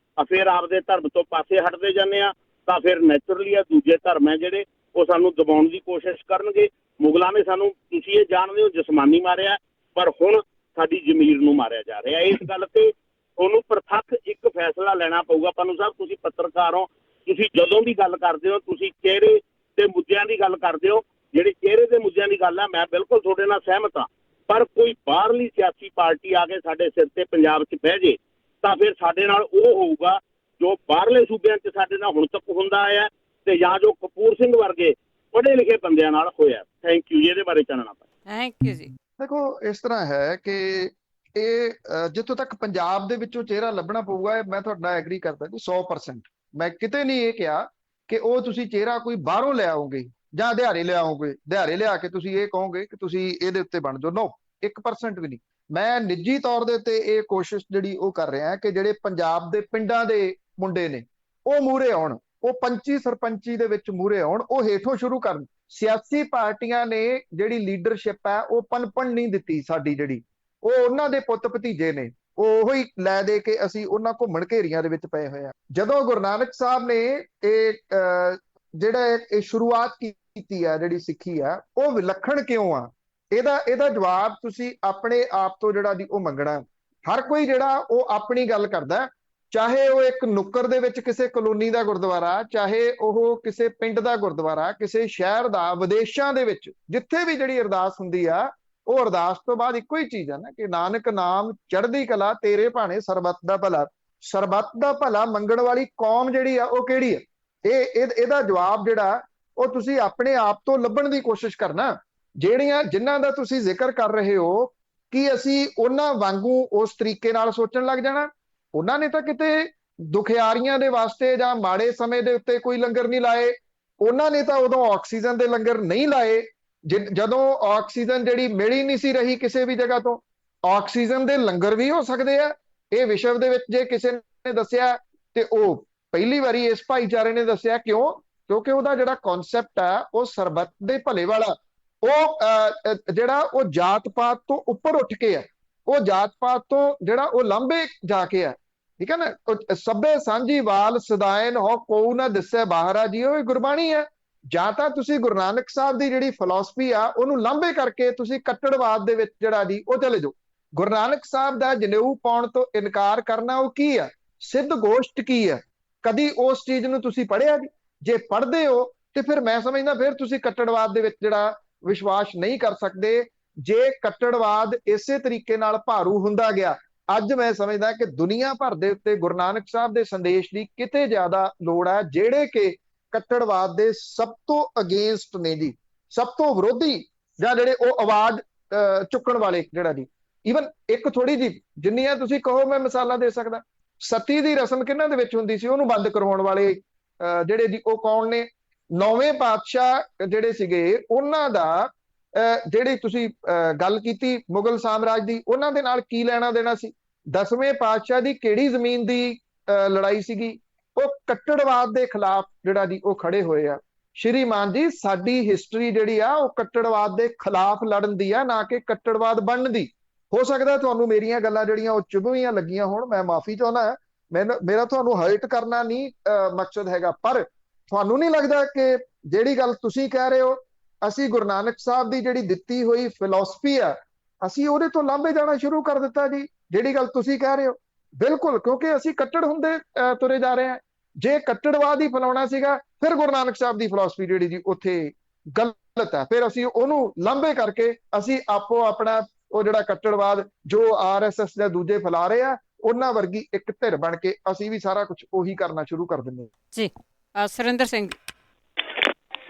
ਫਿਰ ਆਪਦੇ ਧਰਮ ਤੋਂ ਪਾਸੇ ਹਟਦੇ ਜਾਂਦੇ ਆ, ਤਾਂ ਫਿਰ ਨੈਚੁਰਲੀ ਆ ਦੂਜੇ ਧਰਮ ਹੈ ਜਿਹੜੇ ਉਹ ਸਾਨੂੰ ਦਬਾਉਣ ਦੀ ਕੋਸ਼ਿਸ਼ ਕਰਨਗੇ। ਮੁਗਲਾਂ ਨੇ ਸਾਨੂੰ, ਤੁਸੀਂ ਇਹ ਜਾਣਦੇ ਹੋ, ਜਿਸਮਾਨੀ ਮਾਰਿਆ, ਪਰ ਹੁਣ ਸਾਡੀ ਜ਼ਮੀਰ ਨੂੰ ਮਾਰਿਆ ਜਾ ਰਿਹਾ। ਇਸ ਗੱਲ ਤੇ ਉਹਨੂੰ ਪ੍ਰਤੱਖ ਇੱਕ ਫੈਸਲਾ ਲੈਣਾ ਪਊਗਾ ਪੰਨੂ ਸਾਹਿਬ। ਤੁਸੀਂ ਪੱਤਰਕਾਰ ਹੋ, ਤੁਸੀਂ ਜਦੋਂ ਵੀ ਗੱਲ ਕਰਦੇ ਹੋ ਤੁਸੀਂ ਚਿਹਰੇ ਤੇ ਮੁੱਦਿਆਂ ਦੀ ਗੱਲ ਕਰਦੇ ਹੋ। ਜਿਹੜੇ ਚਿਹਰੇ ਦੇ ਮੁੱਦਿਆਂ ਦੀ ਗੱਲ ਹੈ, ਮੈਂ ਬਿਲਕੁਲ ਤੁਹਾਡੇ ਨਾਲ ਸਹਿਮਤ ਹਾਂ, ਪਰ ਕੋਈ ਬਾਹਰਲੀ ਸਿਆਸੀ ਪਾਰਟੀ ਆ ਕੇ ਸਾਡੇ ਸਿਰ ਤੇ ਪੰਜਾਬ 'ਚ ਬਹਿ ਜੇ ਤਾਂ ਫਿਰ ਸਾਡੇ ਨਾਲ ਉਹ ਹੋਊਗਾ ਜੋ ਬਾਹਰਲੇ ਸੂਬਿਆਂ 'ਚ ਸਾਡੇ ਨਾਲ ਹੁਣ ਤੱਕ ਹੁੰਦਾ ਆਇਆ, ਤੇ ਜਾਂ ਜੋ ਕਪੂਰ ਸਿੰਘ ਵਰਗੇ ਪੜ੍ਹੇ ਲਿਖੇ ਬੰਦਿਆਂ ਨਾਲ ਹੋਇਆ। ਥੈਂਕ ਯੂ ਜੀ, ਇਹਦੇ ਬਾਰੇ ਚਾਨਣਾ ਪਾਇਆ। ਥੈਂਕ ਯੂ ਜੀ। ਦੇਖੋ, ਇਸ ਤਰ੍ਹਾਂ ਹੈ ਕਿ ਇਹ ਜਿੱਥੋਂ ਤੱਕ ਪੰਜਾਬ ਦੇ ਵਿੱਚੋਂ ਚਿਹਰਾ ਲੱਭਣਾ ਪਊਗਾ, ਮੈਂ ਤੁਹਾਡੇ ਨਾਲ ਐਗਰੀ ਕਰਦਾ ਜੀ 100%। ਮੈਂ ਕਿਤੇ ਨਹੀਂ ਇਹ ਕਿਹਾ ਕਿ ਉਹ ਤੁਸੀਂ ਚਿਹਰਾ ਕੋਈ ਬਾਹਰੋਂ ਲੈ ਆਓਗੇ ਜਾਂ ਦਿਹਾੜੇ ਲਿਆਓਗੇ, ਦਿਹਾੜੇ ਲਿਆ ਕੇ ਤੁਸੀਂ ਇਹ ਕਹੋਗੇ ਕਿ ਤੁਸੀਂ ਇਹਦੇ ਉੱਤੇ ਬਣ ਜਾਓ। ਨੋ, 1% ਵੀ ਨਹੀਂ। ਮੈਂ ਨਿੱਜੀ ਤੌਰ ਦੇ ਉੱਤੇ ਇਹ ਕੋਸ਼ਿਸ਼ ਜਿਹੜੀ ਉਹ ਕਰ ਰਿਹਾ ਕਿ ਜਿਹੜੇ ਪੰਜਾਬ ਦੇ ਪਿੰਡਾਂ ਦੇ ਮੁੰਡੇ ਨੇ ਉਹ ਮੂਹਰੇ ਆਉਣ, ਉਹ ਪੰਚੀ ਸਰਪੰਚੀ ਦੇ ਵਿੱਚ ਮੂਹਰੇ ਆਉਣ, ਉਹ ਹੇਠੋਂ ਸ਼ੁਰੂ ਕਰਨ। ਸਿਆਸੀ ਪਾਰਟੀਆਂ ਨੇ ਜਿਹੜੀ ਲੀਡਰਸ਼ਿਪ ਹੈ ਉਹ ਪਨਪਣ ਨਹੀਂ ਦਿੱਤੀ ਸਾਡੀ, ਜਿਹੜੀ ਉਹ ਉਹਨਾਂ ਦੇ ਪੁੱਤ ਭਤੀਜੇ ਨੇ, ਉਹ ਉਹੀ ਲੈ ਦੇ ਕੇ ਅਸੀਂ ਉਹਨਾਂ ਘੁੰਮਣ ਘੇਰੀਆਂ ਦੇ ਵਿੱਚ ਪਏ ਹੋਏ ਆ। ਜਦੋਂ ਗੁਰੂ ਨਾਨਕ ਸਾਹਿਬ ਨੇ ਇਹ ਸ਼ੁਰੂਆਤ ਕੀਤੀ ਆ ਜਿਹੜੀ ਸਿੱਖੀ ਆ, ਉਹ ਵਿਲੱਖਣ ਕਿਉਂ ਆ? ਇਹਦਾ ਜਵਾਬ ਤੁਸੀਂ ਆਪਣੇ ਆਪ ਤੋਂ ਜਿਹੜਾ ਦੀ ਉਹ ਮੰਗਣਾ। ਹਰ ਕੋਈ ਜਿਹੜਾ ਉਹ ਆਪਣੀ ਗੱਲ ਕਰਦਾ, ਚਾਹੇ ਉਹ ਇੱਕ ਨੁੱਕਰ ਦੇ ਵਿੱਚ ਕਿਸੇ ਕਲੋਨੀ ਦਾ ਗੁਰਦੁਆਰਾ, ਚਾਹੇ ਉਹ ਕਿਸੇ ਪਿੰਡ ਦਾ ਗੁਰਦੁਆਰਾ, ਕਿਸੇ ਸ਼ਹਿਰ ਦਾ, ਵਿਦੇਸ਼ਾਂ ਦੇ ਵਿੱਚ ਜਿੱਥੇ ਵੀ ਜਿਹੜੀ ਅਰਦਾਸ ਹੁੰਦੀ ਆ, ਉਹ ਅਰਦਾਸ ਤੋਂ ਬਾਅਦ ਇੱਕੋ ਹੀ ਚੀਜ਼ ਆ ਨਾ ਕਿ ਨਾਨਕ ਨਾਮ ਚੜ੍ਹਦੀ ਕਲਾ ਤੇਰੇ ਭਾਣੇ ਸਰਬੱਤ ਦਾ ਭਲਾ। ਸਰਬੱਤ ਦਾ ਭਲਾ ਮੰਗਣ ਵਾਲੀ ਕੌਮ ਜਿਹੜੀ ਆ ਉਹ ਕਿਹੜੀ ਆ? ਇਹਦਾ ਜਵਾਬ ਜਿਹੜਾ ਉਹ ਤੁਸੀਂ ਆਪਣੇ ਆਪ ਤੋਂ ਲੱਭਣ ਦੀ ਕੋਸ਼ਿਸ਼ ਕਰਨਾ। ਜਿਨ੍ਹਾਂ ਦਾ ਤੁਸੀਂ ਜ਼ਿਕਰ ਕਰ ਰਹੇ ਹੋ, ਕਿ ਅਸੀਂ ਉਹਨਾਂ ਵਾਂਗੂ ਉਸ ਤਰੀਕੇ ਨਾਲ ਸੋਚਣ ਲੱਗ ਜਾਣਾ? ਉਹਨਾਂ ਨੇ ਤਾਂ ਕਿਤੇ ਦੁਖਿਆਰੀਆਂ ਦੇ ਵਾਸਤੇ ਜਾਂ ਮਾੜੇ ਸਮੇਂ ਦੇ ਉੱਤੇ ਕੋਈ ਲੰਗਰ ਨਹੀਂ ਲਾਏ। ਉਹਨਾਂ ਨੇ ਤਾਂ ਉਦੋਂ ਆਕਸੀਜਨ ਦੇ ਲੰਗਰ ਨਹੀਂ ਲਾਏ ਜਦੋਂ ਆਕਸੀਜਨ ਜਿਹੜੀ ਮਿਲ ਹੀ ਨਹੀਂ ਸੀ ਰਹੀ ਕਿਸੇ ਵੀ ਜਗ੍ਹਾ ਤੋਂ। ਆਕਸੀਜਨ ਦੇ ਲੰਗਰ ਵੀ ਹੋ ਸਕਦੇ ਆ ਇਹ ਵਿਸ਼ਵ ਦੇ ਵਿੱਚ, ਜੇ ਕਿਸੇ ਨੇ ਦੱਸਿਆ ਤੇ ਉਹ ਪਹਿਲੀ ਵਾਰੀ ਇਸ ਭਾਈਚਾਰੇ ਨੇ ਦੱਸਿਆ। ਕਿਉਂ? ਕਿਉਂਕਿ ਉਹਦਾ ਜਿਹੜਾ ਕਨਸੈਪਟ ਆ ਉਹ ਸਰਬੱਤ ਦੇ ਭਲੇ ਵਾਲਾ, ਉਹ ਜਿਹੜਾ ਉਹ ਜਾਤ ਪਾਤ ਤੋਂ ਉੱਪਰ ਉੱਠ ਕੇ ਆ, ਉਹ ਜਾਤ ਪਾਤ ਤੋਂ ਜਿਹੜਾ ਉਹ ਲਾਂਭੇ ਜਾ ਕੇ ਆ। ਠੀਕ ਹੈ ਨਾ? ਸਭੇ ਸਾਂਝੀ ਵਾਲ ਸਦਾਇਨ ਹੋ ਕੋਊ ਨਾ ਦਿਸੇ ਬਾਹਰਾ ਜੀ, ਉਹ ਗੁਰਬਾਣੀ ਹੈ। ਜਾਂ ਤਾਂ ਤੁਸੀਂ ਗੁਰੂ ਨਾਨਕ ਸਾਹਿਬ ਦੀ ਜਿਹੜੀ ਫਿਲਾਸਫੀ ਆ ਉਹਨੂੰ ਲਾਂਭੇ ਕਰਕੇ ਤੁਸੀਂ ਕੱਟੜਵਾਦ ਦੇ ਵਿੱਚ ਜਿਹੜਾ ਜੀ ਉਹ ਚਲੇ ਜਾਓ, ਗੁਰੂ ਨਾਨਕ ਸਾਹਿਬ ਦਾ ਜਨੇਊ ਪਾਉਣ ਤੋਂ ਇਨਕਾਰ ਕਰਨਾ ਉਹ ਕੀ ਆ? ਸਿੱਧ ਗੋਸ਼ਟ ਕੀ ਆ? ਕਦੀ ਉਸ ਚੀਜ਼ ਨੂੰ ਤੁਸੀਂ ਪੜ੍ਹਿਆ ਜੀ? ਜੇ ਪੜ੍ਹਦੇ ਹੋ ਤੇ ਫਿਰ ਮੈਂ ਸਮਝਦਾ ਫਿਰ ਤੁਸੀਂ ਕੱਟੜਵਾਦ ਦੇ ਵਿੱਚ ਜਿਹੜਾ ਵਿਸ਼ਵਾਸ ਨਹੀਂ ਕਰ ਸਕਦੇ। ਜੇ ਕੱਟੜਵਾਦ ਇਸੇ ਤਰੀਕੇ ਨਾਲ ਭਾਰੂ ਹੁੰਦਾ ਗਿਆ, ਅੱਜ ਮੈਂ ਸਮਝਦਾ ਕਿ ਦੁਨੀਆ ਭਰ ਦੇ ਉੱਤੇ ਗੁਰੂ ਨਾਨਕ ਸਾਹਿਬ ਦੇ ਸੰਦੇਸ਼ ਦੀ ਕਿਤੇ ਜ਼ਿਆਦਾ ਲੋੜ ਹੈ, ਜਿਹੜੇ ਕਿ ਕੱਟੜਵਾਦ ਦੇ ਸਭ ਤੋਂ ਅਗੇਂਸਟ ਨੇ ਜੀ, ਸਭ ਤੋਂ ਵਿਰੋਧੀ, ਜਾਂ ਜਿਹੜੇ ਉਹ ਆਵਾਜ਼ ਚੁੱਕਣ ਵਾਲੇ ਜਿਹੜਾ ਜੀ। ਈਵਨ ਇੱਕ ਥੋੜੀ ਜੀ, ਜਿੰਨੀਆਂ ਤੁਸੀਂ ਕਹੋ ਮੈਂ ਮਿਸਾਲਾਂ ਦੇ ਸਕਦਾ। ਸਤੀ ਦੀ ਰਸਮ ਕਿਹਨਾਂ ਦੇ ਵਿੱਚ ਹੁੰਦੀ ਸੀ? ਉਹਨੂੰ ਬੰਦ ਕਰਵਾਉਣ ਵਾਲੇ ਜਿਹੜੇ ਜੀ ਉਹ ਕੌਣ ਨੇ? 9ਵੇਂ ਪਾਤਸ਼ਾਹ ਜਿਹੜੇ ਸੀਗੇ, ਉਹਨਾਂ ਦਾ ਜਿਹੜੀ ਤੁਸੀਂ ਗੱਲ ਕੀਤੀ ਮੁਗਲ ਸਾਮਰਾਜ ਦੀ, ਉਹਨਾਂ ਦੇ ਨਾਲ ਕੀ ਲੈਣਾ ਦੇਣਾ ਸੀ? 10ਵੇਂ ਪਾਤਸ਼ਾਹ ਦੀ ਕਿਹੜੀ ਜ਼ਮੀਨ ਦੀ ਲੜਾਈ ਸੀਗੀ? ਉਹ ਕੱਟੜਵਾਦ ਦੇ ਖਿਲਾਫ ਜਿਹੜਾ ਜੀ ਉਹ ਖੜੇ ਹੋਏ ਆ। ਸ਼੍ਰੀਮਾਨ ਜੀ, ਸਾਡੀ ਹਿਸਟਰੀ ਜਿਹੜੀ ਆ ਉਹ ਕੱਟੜਵਾਦ ਦੇ ਖਿਲਾਫ ਲੜਨ ਦੀ ਆ, ਨਾ ਕਿ ਕੱਟੜਵਾਦ ਬਣਨ ਦੀ। ਹੋ ਸਕਦਾ ਤੁਹਾਨੂੰ ਮੇਰੀਆਂ ਗੱਲਾਂ ਜਿਹੜੀਆਂ ਉਹ ਚੁਭਵੀਆਂ ਲੱਗੀਆਂ ਹੋਣ, ਮੈਂ ਮਾਫੀ ਚਾਹੁੰਦਾ। ਮੇਰਾ ਤੁਹਾਨੂੰ ਹਰਟ ਕਰਨਾ ਨਹੀਂ ਮਕਸਦ ਹੈਗਾ, ਪਰ ਤੁਹਾਨੂੰ ਨਹੀਂ ਲੱਗਦਾ ਕਿ ਜਿਹੜੀ ਗੱਲ ਤੁਸੀਂ ਕਹਿ ਰਹੇ ਹੋ, ਅਸੀਂ ਗੁਰੂ ਨਾਨਕ ਸਾਹਿਬ ਦੀ ਜਿਹੜੀ ਦਿੱਤੀ ਹੋਈ ਫਿਲਾਸਫੀ ਆ, ਅਸੀਂ ਉਹਦੇ ਤੋਂ ਲਾਂਭੇ ਜਾਣਾ ਸ਼ੁਰੂ ਕਰ ਦਿੱਤਾ ਜੀ? ਜਿਹੜੀ ਗੱਲ ਤੁਸੀਂ ਕਹਿ ਰਹੇ ਹੋ ਬਿਲਕੁਲ, ਕਿਉਂਕਿ ਅਸੀਂ ਕੱਟੜ ਹੁੰਦੇ ਤੁਰੇ ਜਾ ਰਹੇ ਹਾਂ। ਜੇ ਕੱਟੜਵਾਦ ਹੀ ਫੈਲਾਉਣਾ ਸੀਗਾ, ਫਿਰ ਗੁਰੂ ਨਾਨਕ ਸਾਹਿਬ ਦੀ ਫਿਲਾਸਫੀ ਜਿਹੜੀ ਜੀ ਉੱਥੇ ਗਲਤ ਹੈ। ਫਿਰ ਅਸੀਂ ਉਹਨੂੰ ਲਾਂਭੇ ਕਰਕੇ ਅਸੀਂ ਆਪੋ ਆਪਣਾ ਉਹ ਜਿਹੜਾ ਕੱਟੜਵਾਦ ਜੋ RSS ਜਾਂ ਦੂਜੇ ਫੈਲਾ ਰਹੇ ਆ, ਉਹਨਾਂ ਵਰਗੀ ਇੱਕ ਧਿਰ ਬਣ ਕੇ ਅਸੀਂ ਵੀ ਸਾਰਾ ਕੁਝ ਉਹੀ ਕਰਨਾ ਸ਼ੁਰੂ ਕਰ ਦਿੰਦੇ ਹਾਂ ਜੀ। ਸੁਰਿੰਦਰ ਸਿੰਘ।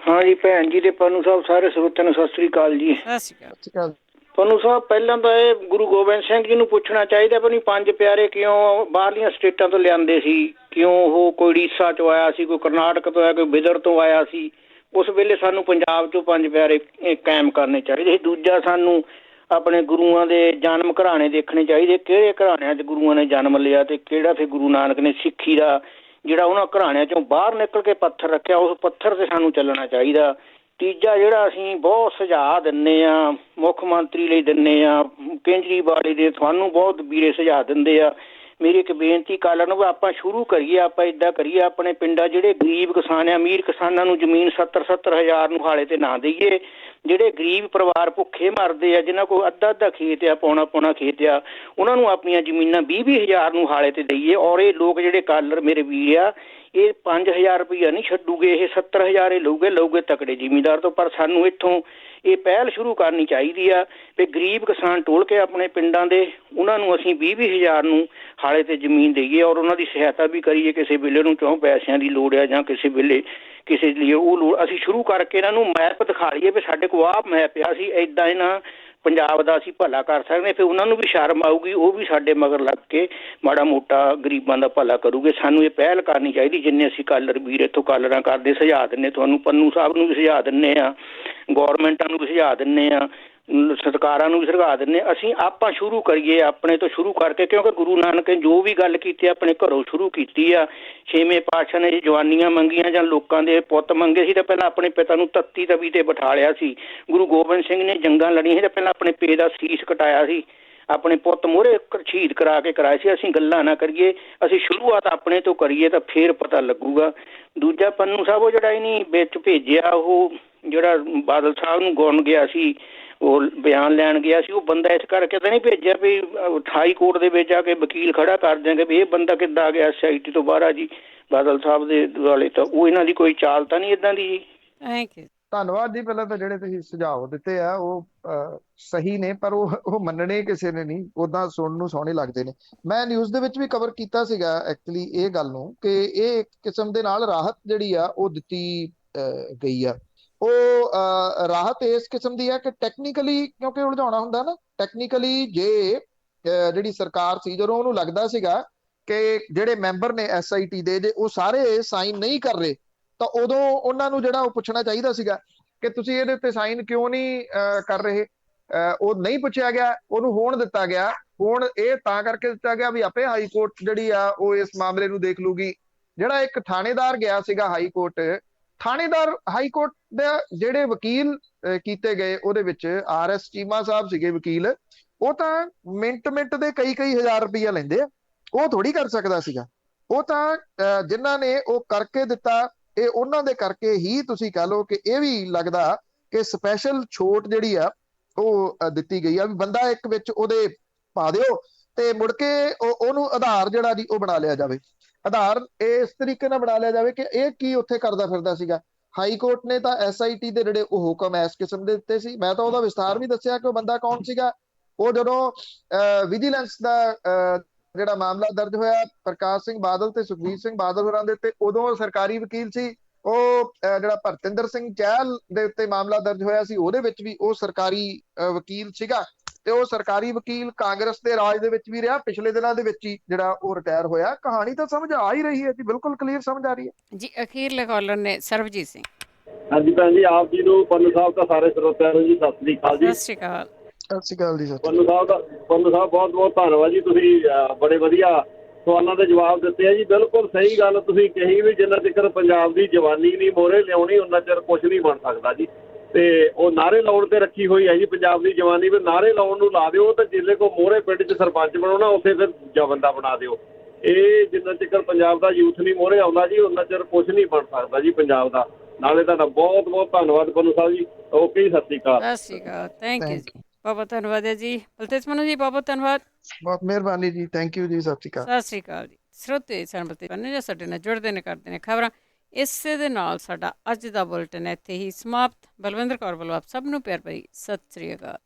ਹਾਂ ਜੀ, ਭੈਣ ਜੀ ਤੇ ਪੰਨੂ ਸਾਹਿਬ, ਸਾਰੇ ਸਰੋਤਿਆਂ ਨੂੰ ਸਤਿ ਸ੍ਰੀ ਅਕਾਲ ਜੀ। ਸਤਿ ਸ਼੍ਰੀ ਅਕਾਲ। ਪੰਨੂ ਸਾਹਿਬ, ਪਹਿਲਾਂ ਤਾਂ ਇਹ ਗੁਰੂ ਗੋਬਿੰਦ ਸਿੰਘ ਜੀ ਨੂੰ ਪੁੱਛਣਾ ਚਾਹੀਦਾ ਵੀ ਪੰਜ ਪਿਆਰੇ ਕਿਉਂ ਬਾਹਰਲੀਆਂ ਸਟੇਟਾਂ ਤੋਂ ਲਿਆਂਦੇ ਸੀ? ਕਿਉਂ ਉਹ ਕੋਈ ਉੜੀਸਾ ਚੋਂ ਆਇਆ ਸੀ, ਕੋਈ ਕਰਨਾਟਕ ਤੋਂ ਆਇਆ, ਕੋਈ ਬਿਦਰ ਤੋਂ ਆਇਆ ਸੀ? ਉਸ ਵੇਲੇ ਸਾਨੂੰ ਪੰਜਾਬ ਚੋਂ ਪੰਜ ਪਿਆਰੇ ਕਾਇਮ ਕਰਨੇ ਚਾਹੀਦੇ। ਦੂਜਾ, ਸਾਨੂੰ ਆਪਣੇ ਗੁਰੂਆਂ ਦੇ ਜਨਮ ਘਰਾਣੇ ਦੇਖਣੇ ਚਾਹੀਦੇ, ਕਿਹੜੇ ਘਰਾਣਿਆਂ 'ਚ ਗੁਰੂਆਂ ਨੇ ਜਨਮ ਲਿਆ ਤੇ ਕਿਹੜਾ ਫਿਰ ਗੁਰੂ ਨਾਨਕ ਨੇ ਸਿੱਖੀ ਦਾ ਜਿਹੜਾ ਉਹਨਾਂ ਘਰਾਣਿਆਂ ਚੋਂ ਬਾਹਰ ਨਿਕਲ ਕੇ ਪੱਥਰ ਰੱਖਿਆ, ਉਸ ਪੱਥਰ ਤੇ ਸਾਨੂੰ ਚੱਲਣਾ ਚਾਹੀਦਾ। ਤੀਜਾ, ਜਿਹੜਾ ਅਸੀਂ ਬਹੁਤ ਸੁਝਾਅ ਦਿੰਦੇ ਆ, ਮੁੱਖ ਮੰਤਰੀ ਲਈ ਦਿੰਦੇ ਆ, ਕੇਜਰੀਵਾਲ ਦੇ ਤੁਹਾਨੂੰ ਬਹੁਤ ਵੀਰੇ ਸੁਝਾਅ ਦਿੰਦੇ ਆ। ਮੇਰੀ ਇੱਕ ਬੇਨਤੀ ਕੱਲ੍ਹ ਨੂੰ ਆਪਾਂ ਸ਼ੁਰੂ ਕਰੀਏ, ਆਪਾਂ ਇੱਦਾਂ ਕਰੀਏ, ਆਪਣੇ ਪਿੰਡਾਂ ਜਿਹੜੇ ਗਰੀਬ ਕਿਸਾਨ ਆ, ਅਮੀਰ ਕਿਸਾਨਾਂ ਨੂੰ ਜ਼ਮੀਨ 70-70 ਹਜ਼ਾਰ ਨੂੰ ਹਾਲੇ ਤੇ ਨਾ ਦੇਈਏ। ਜਿਹੜੇ ਗਰੀਬ ਪਰਿਵਾਰ ਭੁੱਖੇ ਮਰਦੇ ਆ, ਜਿਹਨਾਂ ਕੋਲ ਅੱਧਾ ਖੇਤ ਆ, ਪੌਣਾ ਖੇਤ ਆ, ਉਹਨਾਂ ਨੂੰ ਆਪਣੀਆਂ ਜ਼ਮੀਨਾਂ 20-20 ਹਜ਼ਾਰ ਨੂੰ ਹਾਲੇ ਤੇ ਦਈਏ। ਔਰ ਇਹ ਲੋਕ ਜਿਹੜੇ ਕਾਲਰ ਮੇਰੇ ਵੀਰ ਆ, ਇਹ 5000 ਰੁਪਈਆ ਨਹੀਂ ਛੱਡੂਗੇ, ਇਹ 70,000 ਇਹ ਲਊਗੇ ਤਕੜੇ ਜ਼ਿਮੀਂਦਾਰ ਤੋਂ। ਪਰ ਸਾਨੂੰ ਇੱਥੋਂ ਇਹ ਪਹਿਲ ਸ਼ੁਰੂ ਕਰਨੀ ਚਾਹੀਦੀ ਆ ਵੀ ਗਰੀਬ ਕਿਸਾਨ ਟੋਲ ਕੇ ਆਪਣੇ ਪਿੰਡਾਂ ਦੇ, ਉਹਨਾਂ ਨੂੰ ਅਸੀਂ 20-20 ਹਜ਼ਾਰ ਨੂੰ ਹਾਲੇ ਤੇ ਜ਼ਮੀਨ ਦੇਈਏ ਔਰ ਉਹਨਾਂ ਦੀ ਸਹਾਇਤਾ ਵੀ ਕਰੀਏ। ਕਿਸੇ ਵੇਲੇ ਨੂੰ ਚੋਂ ਪੈਸਿਆਂ ਦੀ ਲੋੜ ਆ ਜਾਂ ਕਿਸੇ ਵੇਲੇ ਕਿਸੇ ਲਈ ਉਹ ਲੋੜ, ਅਸੀਂ ਸ਼ੁਰੂ ਕਰਕੇ ਇਹਨਾਂ ਨੂੰ ਮੈਪ ਦਿਖਾ ਲਈਏ ਵੀ ਸਾਡੇ ਕੋਲ ਆਹ ਮੈਪ ਆ, ਅਸੀਂ ਇੱਦਾਂ ਇਹਨਾਂ ਪੰਜਾਬ ਦਾ ਅਸੀਂ ਭਲਾ ਕਰ ਸਕਦੇ। ਫਿਰ ਉਹਨਾਂ ਨੂੰ ਵੀ ਸ਼ਰਮ ਆਊਗੀ, ਉਹ ਵੀ ਸਾਡੇ ਮਗਰ ਲੱਗ ਕੇ ਮਾੜਾ ਮੋਟਾ ਗਰੀਬਾਂ ਦਾ ਭਲਾ ਕਰੂਗੇ। ਸਾਨੂੰ ਇਹ ਪਹਿਲ ਕਰਨੀ ਚਾਹੀਦੀ। ਜਿੰਨੇ ਅਸੀਂ ਕਾਲਰ ਵੀਰ ਇੱਥੋਂ ਕਾਲਰਾਂ ਕਰਦੇ ਸੁਝਾਅ ਦਿੰਦੇ, ਤੁਹਾਨੂੰ ਪੰਨੂ ਸਾਹਿਬ ਨੂੰ ਵੀ ਸੁਝਾਅ ਦਿੰਦੇ ਆ, ਗੌਰਮੈਂਟਾਂ ਨੂੰ ਵੀ ਸੁਝਾਅ ਦਿੰਦੇ ਆ, ਸਰਕਾਰਾਂ ਨੂੰ ਵੀ ਸੁਝਾਅ ਦਿੰਦੇ। ਅਸੀਂ ਆਪਾਂ ਸ਼ੁਰੂ ਕਰੀਏ ਆਪਣੇ ਤੋਂ ਸ਼ੁਰੂ ਕਰਕੇ, ਕਿਉਂਕਿ ਗੁਰੂ ਨਾਨਕ ਨੇ ਜੋ ਵੀ ਗੱਲ ਕੀਤੀ ਆਪਣੇ ਘਰੋਂ ਸ਼ੁਰੂ ਕੀਤੀ ਆ। 6ਵੇਂ ਪਾਤਸ਼ਾਹ ਨੇ ਜਵਾਨੀਆਂ ਮੰਗੀਆਂ ਜਾਂ ਲੋਕਾਂ ਦੇ ਪੁੱਤ ਮੰਗੇ ਸੀ ਤਾਂ ਪਹਿਲਾਂ ਆਪਣੇ ਪਿਤਾ ਨੂੰ ਤੱਤੀ ਤਵੀ ਤੇ ਬਿਠਾ ਲਿਆ ਸੀ। ਗੁਰੂ ਗੋਬਿੰਦ ਸਿੰਘ ਨੇ ਜੰਗਾਂ ਲੜੀਆਂ ਸੀ ਤਾਂ ਪਹਿਲਾਂ ਆਪਣੇ ਪਿਤਾ ਦਾ ਸੀਸ ਕਟਾਇਆ ਸੀ, ਆਪਣੇ ਪੁੱਤ ਮੋਹਰੇ ਸ਼ਹੀਦ ਕਰਾ ਕੇ ਕਰਾਏ ਸੀ। ਅਸੀਂ ਗੱਲਾਂ ਨਾ ਕਰੀਏ, ਅਸੀਂ ਸ਼ੁਰੂਆਤ ਆਪਣੇ ਤੋਂ ਕਰੀਏ ਤਾਂ ਫੇਰ ਪਤਾ ਲੱਗੂਗਾ। ਦੂਜਾ, ਪੰਨੂ ਸਾਹਿਬ ਉਹ ਜਿਹੜਾ ਇਹਨੀ ਵਿੱਚ ਭੇਜਿਆ, ਉਹ ਜਿਹੜਾ ਬਾਦਲ ਸਾਹਿਬ ਨੂੰ ਗੁਣ ਗਿਆ ਸੀ, ਉਹ ਬਿਆਨ ਲੈਣ ਗਿਆ ਸੀ, ਉਹ ਬੰਦਾ ਇਸ ਕਰਕੇ ਤਾਂ ਨਹੀਂ ਭੇਜਿਆ ਵੀ ਹਾਈ ਕੋਰਟ ਦੇ ਵਿੱਚ ਆ ਕੇ ਵਕੀਲ ਖੜਾ ਕਰ ਦਿਆਂਗੇ ਵੀ ਇਹ ਬੰਦਾ ਕਿੱਦਾਂ ਆ ਗਿਆ SIT ਤੋਂ ਬਾਹਰ ਆ ਜੀ ਬਾਦਲ ਸਾਹਿਬ ਦੇ ਦੁਆਲੇ। ਤਾਂ ਉਹ ਇਹਨਾਂ ਦੀ ਕੋਈ ਚਾਲ ਤਾਂ ਨਹੀਂ ਇੱਦਾਂ ਦੀ ਜੀ? ਥੈਂਕ ਯੂ, ਧੰਨਵਾਦ ਜੀ। ਪਹਿਲਾਂ ਤਾਂ ਜਿਹੜੇ ਤੁਸੀਂ ਸੁਝਾਅ ਦਿੱਤੇ ਆ ਉਹ ਸਹੀ ਨੇ, ਪਰ ਉਹ ਮੰਨਣੇ ਕਿਸੇ ਨੇ ਨਹੀਂ, ਉਦਾਂ ਸੁਣਨ ਨੂੰ ਸੋਹਣੇ ਲੱਗਦੇ ਨੇ। ਮੈਂ ਨਿਊਜ਼ ਦੇ ਵਿੱਚ ਵੀ ਕਵਰ ਕੀਤਾ ਸੀਗਾ ਐਕਚੁਅਲੀ ਇਹ ਗੱਲ ਨੂੰ ਕਿ ਇਹ ਇੱਕ ਕਿਸਮ ਦੇ ਨਾਲ ਰਾਹਤ ਜਿਹੜੀ ਆ ਉਹ ਦਿੱਤੀ ਗਈ ਆ। ਉਹ ਰਾਹਤ ਇਸ ਕਿਸਮ ਦੀ ਹੈ ਕਿ ਟੈਕਨੀਕਲੀ, ਕਿਉਂਕਿ ਉਲਝਾਉਣਾ ਹੁੰਦਾ ਨਾ ਟੈਕਨੀਕਲੀ, ਜੇ ਜਿਹੜੀ ਸਰਕਾਰ ਸੀ ਜਦੋਂ ਉਹਨੂੰ ਲੱਗਦਾ ਸੀਗਾ ਕਿ ਜਿਹੜੇ ਮੈਂਬਰ ਨੇ SIT ਦੇ ਜੇ ਉਹ ਸਾਰੇ ਸਾਈਨ ਨਹੀਂ ਕਰ ਰਹੇ, ਤਾਂ ਉਦੋਂ ਉਹਨਾਂ ਨੂੰ ਜਿਹੜਾ ਉਹ ਪੁੱਛਣਾ ਚਾਹੀਦਾ ਸੀਗਾ ਕਿ ਤੁਸੀਂ ਇਹਦੇ ਉੱਤੇ ਸਾਈਨ ਕਿਉਂ ਨਹੀਂ ਕਰ ਰਹੇ। ਉਹ ਨਹੀਂ ਪੁੱਛਿਆ ਗਿਆ, ਉਹਨੂੰ ਹੋਣ ਦਿੱਤਾ ਗਿਆ। ਹੁਣ ਇਹ ਤਾਂ ਕਰਕੇ ਦਿੱਤਾ ਗਿਆ ਵੀ ਆਪੇ ਹਾਈ ਕੋਰਟ ਜਿਹੜੀ ਆ ਉਹ ਇਸ ਮਾਮਲੇ ਨੂੰ ਦੇਖ ਲੂਗੀ। ਜਿਹੜਾ ਇੱਕ ਥਾਣੇਦਾਰ ਗਿਆ ਸੀਗਾ ਹਾਈ ਕੋਰਟ, ਥਾਣੇਦਾਰ ਹਾਈ ਕੋਰਟ ਦੇ ਜਿਹੜੇ ਵਕੀਲ ਕੀਤੇ ਗਏ ਉਹਦੇ ਵਿੱਚ RS ਚੀਮਾ ਸਾਹਿਬ ਸੀਗੇ ਵਕੀਲ, ਉਹ ਤਾਂ ਮਿੰਟ ਦੇ ਕਈ ਹਜ਼ਾਰ ਰੁਪਈਆ ਲੈਂਦੇ ਆ। ਉਹ ਥੋੜੀ ਕਰ ਸਕਦਾ ਸੀਗਾ। ਉਹ ਤਾਂ ਜਿਨ੍ਹਾਂ ਨੇ ਉਹ ਕਰਕੇ ਦਿੱਤਾ, ਇਹ ਉਹਨਾਂ ਦੇ ਕਰਕੇ ਹੀ ਤੁਸੀਂ ਕਹਿ ਲਓ ਕਿ ਇਹ ਵੀ ਲੱਗਦਾ ਕਿ ਸਪੈਸ਼ਲ ਛੋਟ ਜਿਹੜੀ ਆ ਉਹ ਦਿੱਤੀ ਗਈ ਆ ਵੀ ਬੰਦਾ ਇੱਕ ਵਿੱਚ ਉਹਦੇ ਪਾ ਦਿਓ ਤੇ ਮੁੜ ਕੇ ਉਹਨੂੰ ਆਧਾਰ ਜਿਹੜਾ ਜੀ ਉਹ ਬਣਾ ਲਿਆ ਜਾਵੇ। ਆਧਾਰ ਇਸ ਤਰੀਕੇ ਨਾਲ ਬਣਾ ਲਿਆ ਜਾਵੇ ਕਿ ਇਹ ਕੀ ਉੱਥੇ ਕਰਦਾ ਫਿਰਦਾ ਸੀਗਾ। ਹਾਈ ਕੋਰਟ ਨੇ ਤਾਂ SIT ਦੇ ਜਿਹੜੇ ਉਹ ਹੁਕਮ ਇਸ ਕਿਸਮ ਦੇ ਦਿੱਤੇ ਸੀ। ਮੈਂ ਤਾਂ ਉਹਦਾ ਵਿਸਥਾਰ ਵੀ ਦੱਸਿਆ ਕਿ ਉਹ ਬੰਦਾ ਕੌਣ ਸੀਗਾ। ਉਹ ਜਦੋਂ ਵਿਜੀਲੈਂਸ ਦਾ ਜਿਹੜਾ ਮਾਮਲਾ ਦਰਜ ਹੋਇਆ ਪ੍ਰਕਾਸ਼ ਸਿੰਘ ਬਾਦਲ ਤੇ ਸੁਖਬੀਰ ਸਿੰਘ ਬਾਦਲ ਹੋਰਾਂ ਦੇ ਉੱਤੇ, ਉਦੋਂ ਸਰਕਾਰੀ ਵਕੀਲ ਸੀ। ਉਹ ਜਿਹੜਾ ਭਰਤਿੰਦਰ ਸਿੰਘ ਚਹਿਲ ਦੇ ਉੱਤੇ ਮਾਮਲਾ ਦਰਜ ਹੋਇਆ ਸੀ, ਉਹਦੇ ਵਿੱਚ ਵੀ ਉਹ ਸਰਕਾਰੀ ਵਕੀਲ ਸੀਗਾ ਤੇ ਉਹ ਸਰਕਾਰੀ ਵਕੀਲ ਕਾਂਗਰਸ ਦੇ ਰਾਜ ਦੇ ਵਿੱਚ ਵੀ ਰਿਹਾ। ਪਿਛਲੇ ਦਿਨਾਂ ਦੇ ਵਿੱਚ ਹੀ ਜਿਹੜਾ ਉਹ ਰਿਟਾਇਰ ਹੋਇਆ। ਕਹਾਣੀ ਤਾਂ ਸਮਝ ਆ ਹੀ ਰਹੀ ਹੈ ਜੀ, ਬਿਲਕੁਲ ਕਲੀਅਰ ਸਮਝ ਆ ਰਹੀ ਹੈ ਜੀ। ਅਖੀਰਲੇ ਕਾਲਰ ਨੇ ਸਰਬਜੀਤ ਸਿੰਘ। ਹਾਂਜੀ ਭੈਣ ਜੀ, ਆਪ ਜੀ ਨੂੰ, ਪੰਨੂ ਸਾਹਿਬ ਤਾਂ ਸਾਰੇ ਸਰੋਤਿਆਂ ਨੂੰ ਜੀ ਸਤਿ ਸ੍ਰੀ ਅਕਾਲ ਜੀ। ਸਤਿ ਸ਼੍ਰੀ ਅਕਾਲ। ਸਤਿ ਸ਼੍ਰੀ ਅਕਾਲ ਜੀ। ਪੰਨੂ ਸਾਹਿਬ ਬਹੁਤ ਬਹੁਤ ਧੰਨਵਾਦ ਜੀ, ਤੁਸੀਂ ਬੜੇ ਵਧੀਆ ਸਵਾਲਾਂ ਦੇ ਜਵਾਬ ਦਿੱਤੇ ਆ ਜੀ। ਬਿਲਕੁਲ ਸਹੀ ਗੱਲ ਤੁਸੀਂ ਕਹੀ ਵੀ ਜਿੰਨਾ ਚਿਰ ਪੰਜਾਬ ਦੀ ਜਵਾਨੀ ਨਹੀਂ ਮੋਹਰੇ ਲਿਆਉਣੀ ਉਹਨਾਂ ਚਿਰ ਕੁਛ ਨਹੀਂ ਬਣ ਸਕਦਾ ਜੀ। ਤੇ ਉਹ ਨਾਅਰੇ ਲਾਉਣ ਤੇ ਰੱਖੀ ਹੋਈ ਹੈ ਜੀ ਪੰਜਾਬ ਦੀ ਜਵਾਨੀ, ਵੀ ਨਾਅਰੇ ਲਾਉਣ ਨੂੰ ਲਾ ਦਿਓ ਤੇ ਜਿਲੇ ਕੋ ਮੋਹਰੇ ਪਿੰਡ 'ਚ ਸਰਪੰਚ ਬਣਾਉਣਾ ਉੱਥੇ ਫਿਰ ਜਵੰਦਾ ਬਣਾ ਦਿਓ। ਇਹ ਜਿੰਨਾ ਚਿਰ ਪੰਜਾਬ ਦਾ ਯੂਥ ਨਹੀਂ ਮੋਹਰੇ ਆਉਂਦਾ ਜੀ ਉਹਨਾਂ ਚਿਰ ਕੁਛ ਨਹੀਂ ਬਣ ਸਕਦਾ ਜੀ ਪੰਜਾਬ ਦਾ। ਨਾਲੇ ਤੁਹਾਡਾ ਬਹੁਤ ਬਹੁਤ ਧੰਨਵਾਦ ਪੰਨੂ ਸਾਹਿਬ ਜੀ। ਓਕੇ ਜੀ, ਸਤਿ ਸ਼੍ਰੀ ਅਕਾਲ। ਸਤਿ ਸ਼੍ਰੀ ਅਕਾਲ। ਥੈਂਕ ਯੂ ਜੀ, ਬਹੁਤ ਧੰਨਵਾਦ ਹੈ ਜੀ। ਬਲਤੇਜ ਮਨੂ ਜੀ, ਬਹੁਤ ਧੰਨਵਾਦ, ਬਹੁਤ ਮਿਹਰਬਾਨੀ ਜੀ। ਥੈਂਕ ਯੂ ਜੀ। ਸਤਿ ਸ਼੍ਰੀ ਅਕਾਲ। ਸਤਿ ਸ਼੍ਰੀ ਅਕਾਲ ਜੀ। ਸਰੋਤੇ ਬਲਤੇਜ ਮਨੂ ਜੀ ਸਾਡੇ ਨਾਲ ਜੁੜਦੇ ਨੇ, ਕਰਦੇ ਨੇ ਖਬਰਾਂ। ਇਸੇ ਦੇ ਨਾਲ ਸਾਡਾ ਅੱਜ ਦਾ ਬੁਲਟਨ ਇੱਥੇ ਹੀ ਸਮਾਪਤ। ਬਲਵਿੰਦਰ ਕੌਰ ਵੱਲੋਂ ਆਪ ਸਭ ਨੂੰ ਪਿਆਰ ਭਰੀ ਸਤਿ ਸ਼੍ਰੀ ਅਕਾਲ।